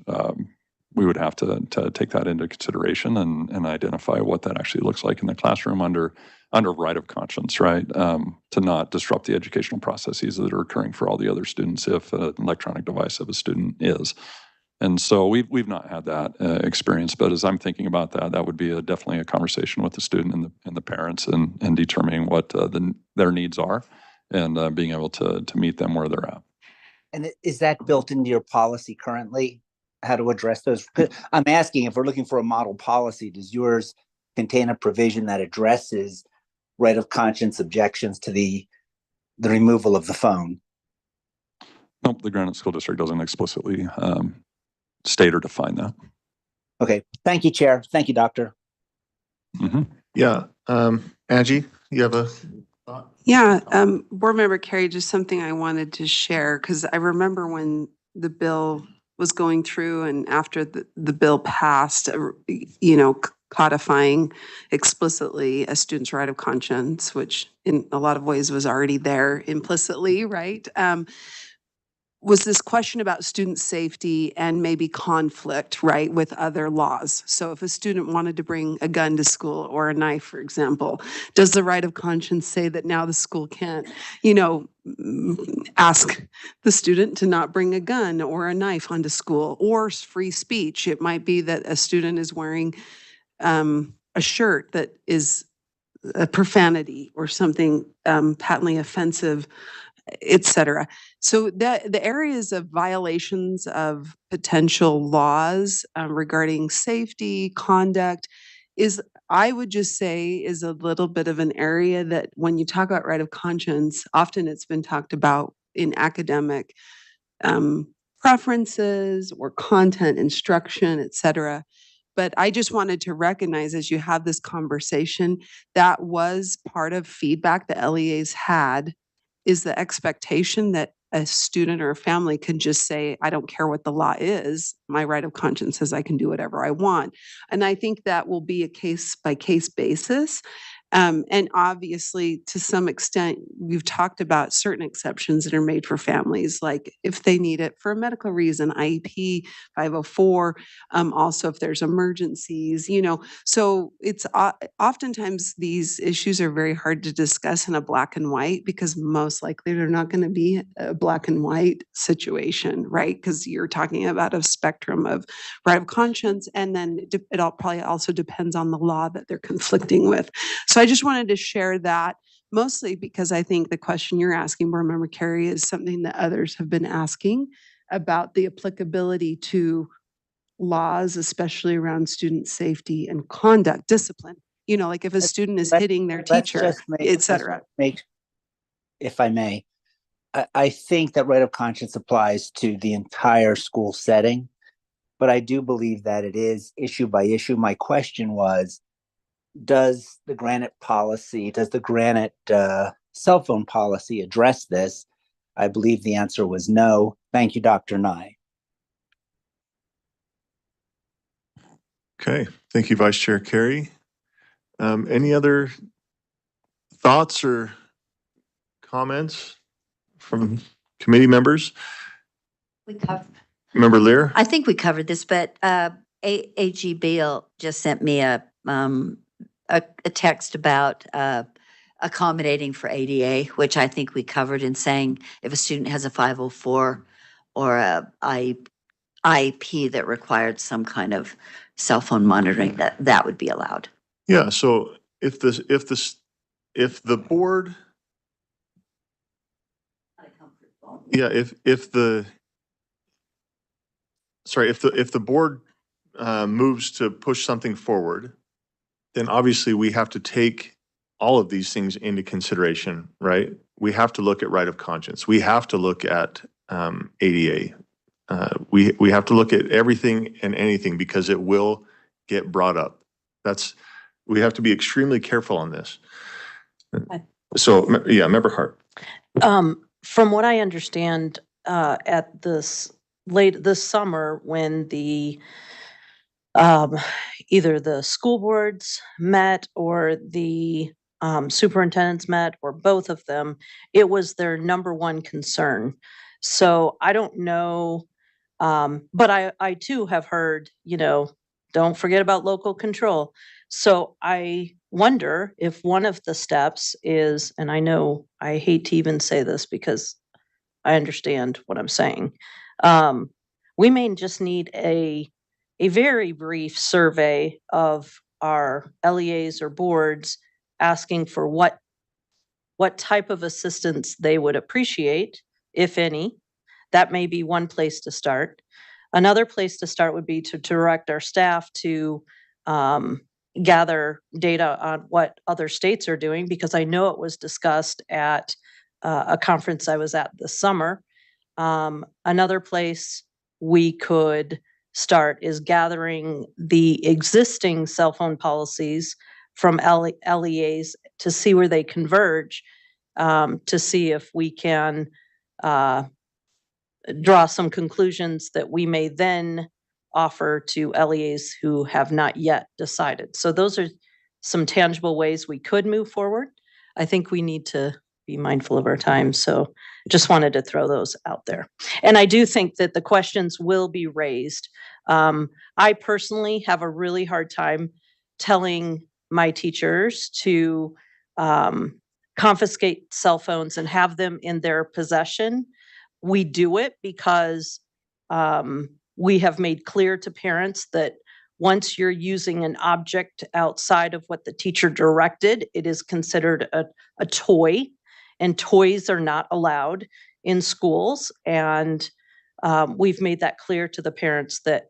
we would have to take that into consideration and identify what that actually looks like in the classroom under right of conscience, right? To not disrupt the educational processes that are occurring for all the other students if an electronic device of a student is. And so we've not had that experience, but as I'm thinking about that, that would be definitely a conversation with the student and the parents and determining what their needs are and being able to meet them where they're at. And is that built into your policy currently? How to address those? I'm asking if we're looking for a model policy, does yours contain a provision that addresses right of conscience objections to the removal of the phone? Nope, the Granite School District doesn't explicitly state or define that. Okay, thank you, Chair. Thank you, Doctor. Mm-hmm. Yeah, Angie, you have a thought? Yeah, Board Member Carey, just something I wanted to share, because I remember when the bill was going through and after the bill passed, codifying explicitly a student's right of conscience, which in a lot of ways was already there implicitly, right? Was this question about student safety and maybe conflict, right, with other laws. So if a student wanted to bring a gun to school or a knife, for example, does the right of conscience say that now the school can't, ask the student to not bring a gun or a knife onto school, or free speech? It might be that a student is wearing a shirt that is a profanity or something patently offensive, et cetera. So the areas of violations of potential laws regarding safety, conduct is, I would just say, is a little bit of an area that when you talk about right of conscience, often it's been talked about in academic preferences or content instruction, et cetera. But I just wanted to recognize as you have this conversation, that was part of feedback the LEAs had, is the expectation that a student or a family can just say, I don't care what the law is. My right of conscience says I can do whatever I want. And I think that will be a case by case basis. And obviously, to some extent, we've talked about certain exceptions that are made for families, like if they need it for a medical reason, IEP 504, also if there's emergencies, so it's oftentimes these issues are very hard to discuss in a black and white, because most likely they're not going to be a black and white situation, right? Because you're talking about a spectrum of right of conscience, and then it all probably also depends on the law that they're conflicting with. So I just wanted to share that, mostly because I think the question you're asking, Board Member Carey, is something that others have been asking about the applicability to laws, especially around student safety and conduct, discipline. Like if a student is hitting their teacher, et cetera. If I may, I think that right of conscience applies to the entire school setting, but I do believe that it is issue by issue. My question was, does the Granite cell phone policy address this? I believe the answer was no. Thank you, Dr. Nye. Okay, thank you, Vice Chair Carey. Any other thoughts or comments from committee members? We covered. Member Lear? I think we covered this, but AG Beal just sent me a text about accommodating for ADA, which I think we covered in saying if a student has a 504 or a IEP that required some kind of cell phone monitoring, that would be allowed. Yeah, so if the board, yeah, if the board moves to push something forward, then obviously we have to take all of these things into consideration, right? We have to look at right of conscience. We have to look at ADA. We have to look at everything and anything, because it will get brought up. We have to be extremely careful on this. So, yeah, Member Hart. From what I understand, at this summer, when the either the school boards met or the superintendents met, or both of them, it was their number one concern. So I don't know, but I too have heard, don't forget about local control. So I wonder if one of the steps is, and I know I hate to even say this because I understand what I'm saying, we may just need a very brief survey of our LEAs or boards, asking for what type of assistance they would appreciate, if any. That may be one place to start. Another place to start would be to direct our staff to gather data on what other states are doing, because I know it was discussed at a conference I was at this summer. Another place we could start is gathering the existing cell phone policies from LEAs to see where they converge, to see if we can draw some conclusions that we may then offer to LEAs who have not yet decided. So those are some tangible ways we could move forward. I think we need to be mindful of our time. So just wanted to throw those out there. And I do think that the questions will be raised. I personally have a really hard time telling my teachers to confiscate cell phones and have them in their possession. We do it because we have made clear to parents that once you're using an object outside of what the teacher directed, it is considered a toy, and toys are not allowed in schools. And we've made that clear to the parents that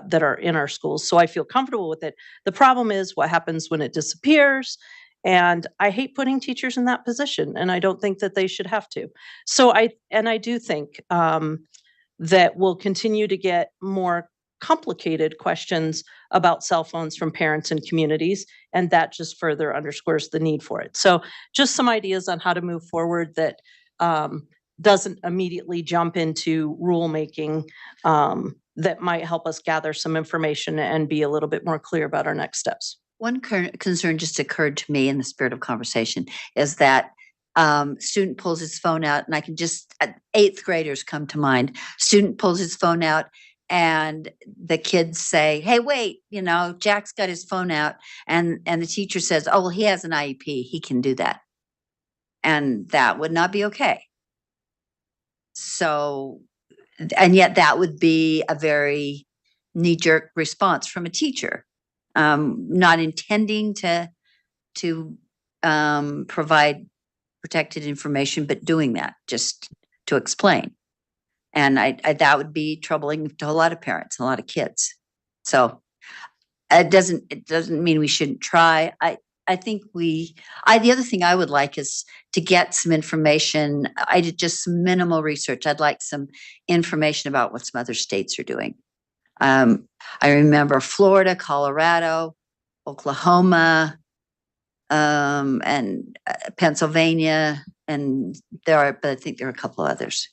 that are in our schools. So I feel comfortable with it. The problem is what happens when it disappears. And I hate putting teachers in that position, and I don't think that they should have to. So I do think that we'll continue to get more complicated questions about cell phones from parents and communities, and that just further underscores the need for it. So just some ideas on how to move forward that doesn't immediately jump into rulemaking, that might help us gather some information and be a little bit more clear about our next steps. One concern just occurred to me in the spirit of conversation is that student pulls his phone out, and I can just, 8th graders come to mind. Student pulls his phone out and the kids say, hey, wait, Jack's got his phone out. And the teacher says, oh, well, he has an IEP. He can do that. And that would not be okay. So, and yet that would be a very knee-jerk response from a teacher, not intending to provide protected information, but doing that just to explain. And I that would be troubling to a lot of parents, a lot of kids. So it doesn't mean we shouldn't try. I think the other thing I would like is to get some information. I did just some minimal research. I'd like some information about what some other states are doing. I remember Florida, Colorado, Oklahoma, and Pennsylvania, and but I think there are a couple others.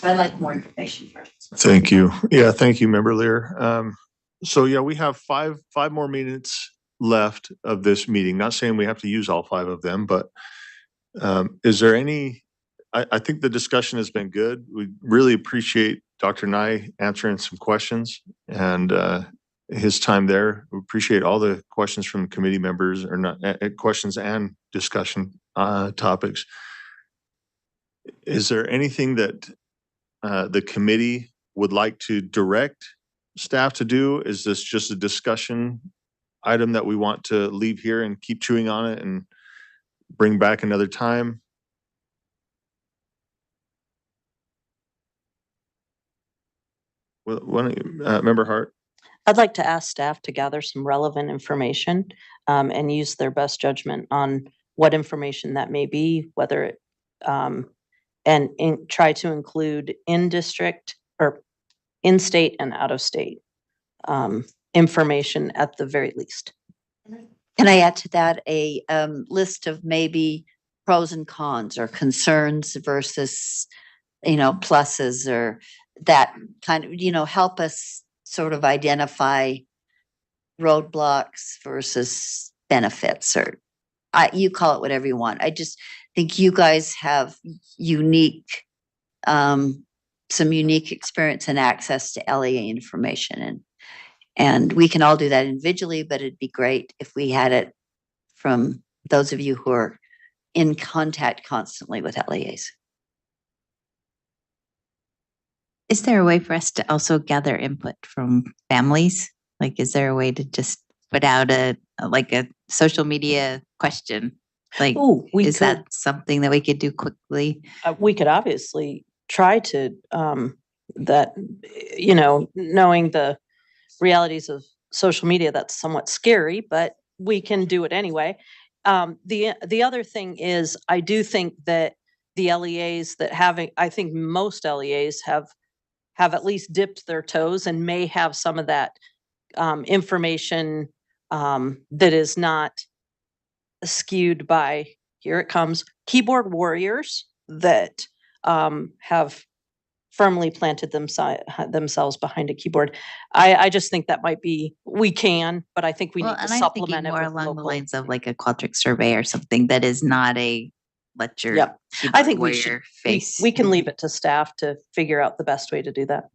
I'd like more information first. Thank you. Yeah, thank you, Member Lear. So yeah, we have five more minutes left of this meeting. Not saying we have to use all 5 of them, but is there any, I think the discussion has been good. We really appreciate Dr. Nye answering some questions and his time there. We appreciate all the questions from committee members, or not questions and discussion topics. Is there anything that the committee would like to direct staff to do? Is this just a discussion item that we want to leave here and keep chewing on it and bring back another time? Well, Member Hart? I'd like to ask staff to gather some relevant information and use their best judgment on what information that may be, whether it and try to include in-district or in-state and out-of-state information at the very least. Can I add to that a list of maybe pros and cons, or concerns versus, pluses, or that kind of, help us sort of identify roadblocks versus benefits, or you call it whatever you want. I just think you guys have some unique experience and access to LEA information, and we can all do that individually, but it'd be great if we had it from those of you who are in contact constantly with LEAs. Is there a way for us to also gather input from families? Like, is there a way to just put out a social media question? Like, is that something that we could do quickly? We could obviously try to, knowing the realities of social media, that's somewhat scary, but we can do it anyway. The other thing is, I do think that the LEAs I think most LEAs have at least dipped their toes and may have some of that information that is not skewed by, here it comes, keyboard warriors that have firmly planted themselves behind a keyboard. I just think that might be, we can, but I think we Well, need to and I'm thinking supplement it more with along the local. lines of like a Qualtrics survey or something that is not a let your Yep. I keyboard think we should, warrior we, face. we can leave it to staff to figure out the best way to do that.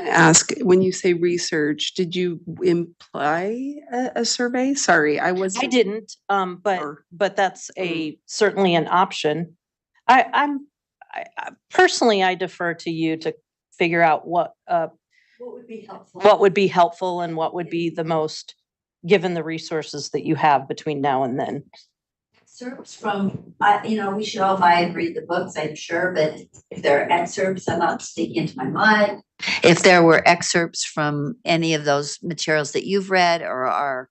Ask, when you say research, did you imply a survey? Sorry, I I didn't, but Or- that's certainly an option. I personally, I defer to you to figure out what would be helpful? what would be helpful and what would be the most, given the resources that you have between now and then. Excerpts from, we should all buy and read the books, I'm sure, but if there are excerpts, I'm not sticking into my mind. If there were excerpts from any of those materials that you've read or are,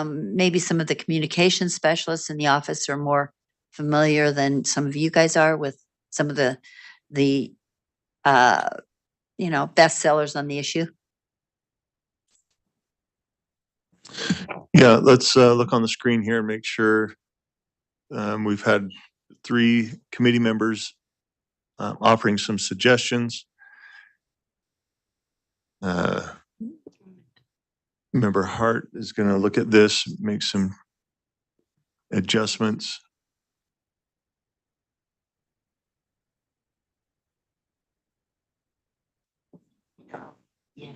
maybe some of the communication specialists in the office are more familiar than some of you guys are with some of the bestsellers on the issue. Yeah, let's look on the screen here and make sure. We've had 3 committee members offering some suggestions. Member Hart is going to look at this, make some adjustments. Yeah.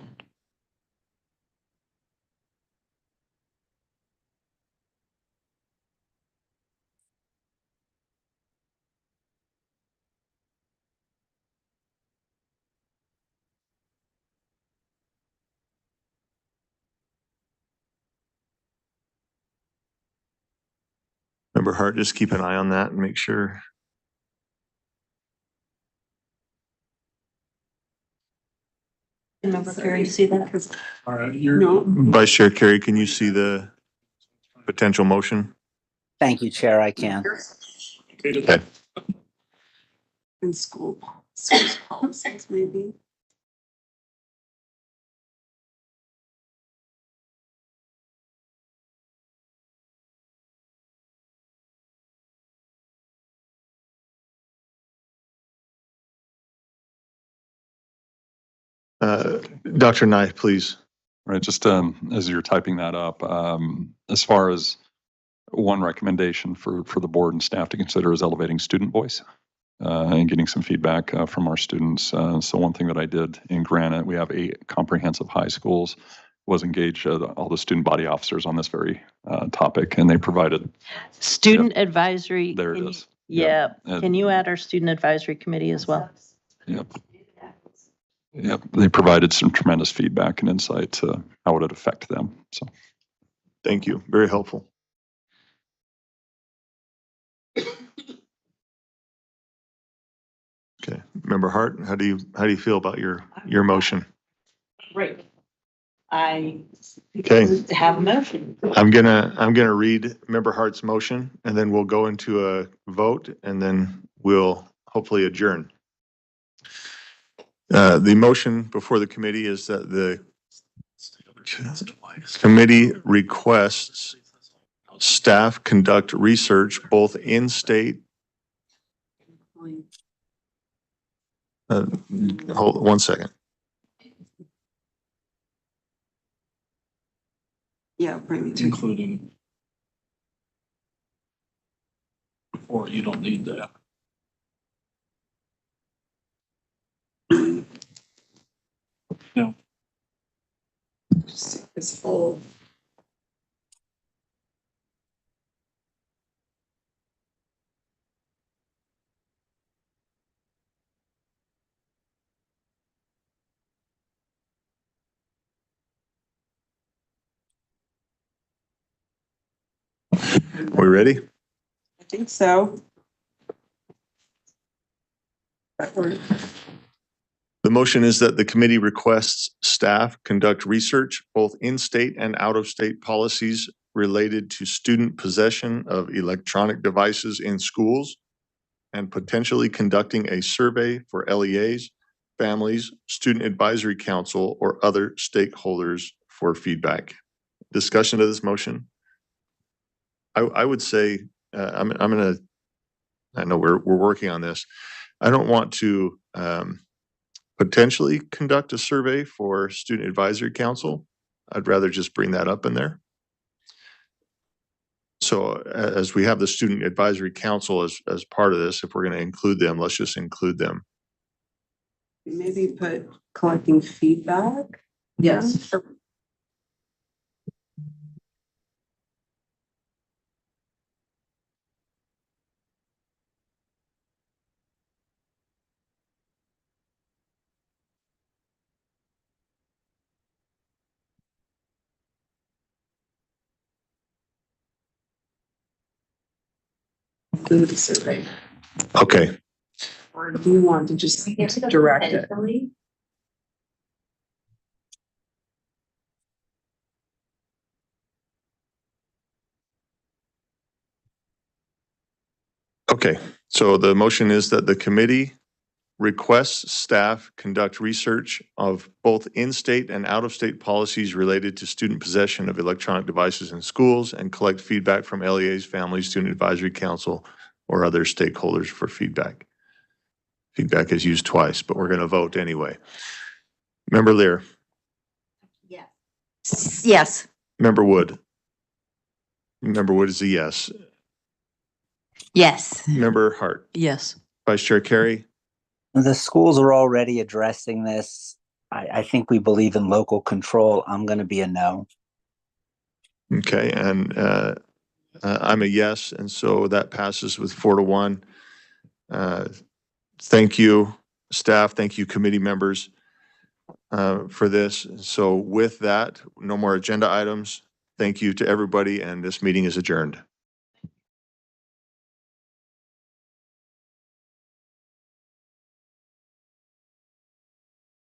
Member Hart, just keep an eye on that and make sure. Member Carey, you see that? All right, Vice Chair Carey, can you see the potential motion? Thank you, Chair. I can. Okay. in school policies, maybe. Dr. Nye, please. Right, just as you're typing that up, as far as one recommendation for the board and staff to consider is elevating student voice and getting some feedback from our students. So one thing that I did in Granite, we have 8 comprehensive high schools, was engage all the student body officers on this very topic, and they provided Student advisory. There it is. Yeah. And- Can you add our student advisory committee as well? Yep, they provided some tremendous feedback and insight to how would it affect them. So, Thank you. Very helpful. Okay, Member Hart, how do you feel about your motion? Great. I Okay. have a motion. I'm gonna read Member Hart's motion, and then we'll go into a vote, and then we'll hopefully adjourn. The motion before the committee is that the committee requests staff conduct research both in-state. Hold 1 second. Yeah, bring me to. Including. Or you don't need that. No. It's full. We ready? I think so. The motion is that the committee requests staff conduct research, both in-state and out-of-state policies related to student possession of electronic devices in schools, and potentially conducting a survey for LEAs, families, student advisory council, or other stakeholders for feedback. Discussion of this motion? I would say, I know we're working on this. I don't want to potentially conduct a survey for Student Advisory Council. I'd rather just bring that up in there. So as we have the Student Advisory Council as part of this, if we're going to include them, let's just include them. Maybe put collecting feedback. Yes. Do the survey. Okay. Or do you want to just direct it? Okay. So the motion is that the committee requests staff conduct research of both in-state and out-of-state policies related to student possession of electronic devices in schools and collect feedback from LEAs, families, Student Advisory Council, or other stakeholders for feedback. Feedback is used twice, but we're going to vote anyway. Member Lear. Yes. Member Wood. Member Wood is a yes. Yes. Member Hart. Yes. Vice Chair Carey. The schools are already addressing this. I think we believe in local control. I'm going to be a no. Okay, and I'm a yes, and so that passes with 4-1. Thank you, staff. Thank you, committee members, for this. So with that, no more agenda items. Thank you to everybody, and this meeting is adjourned.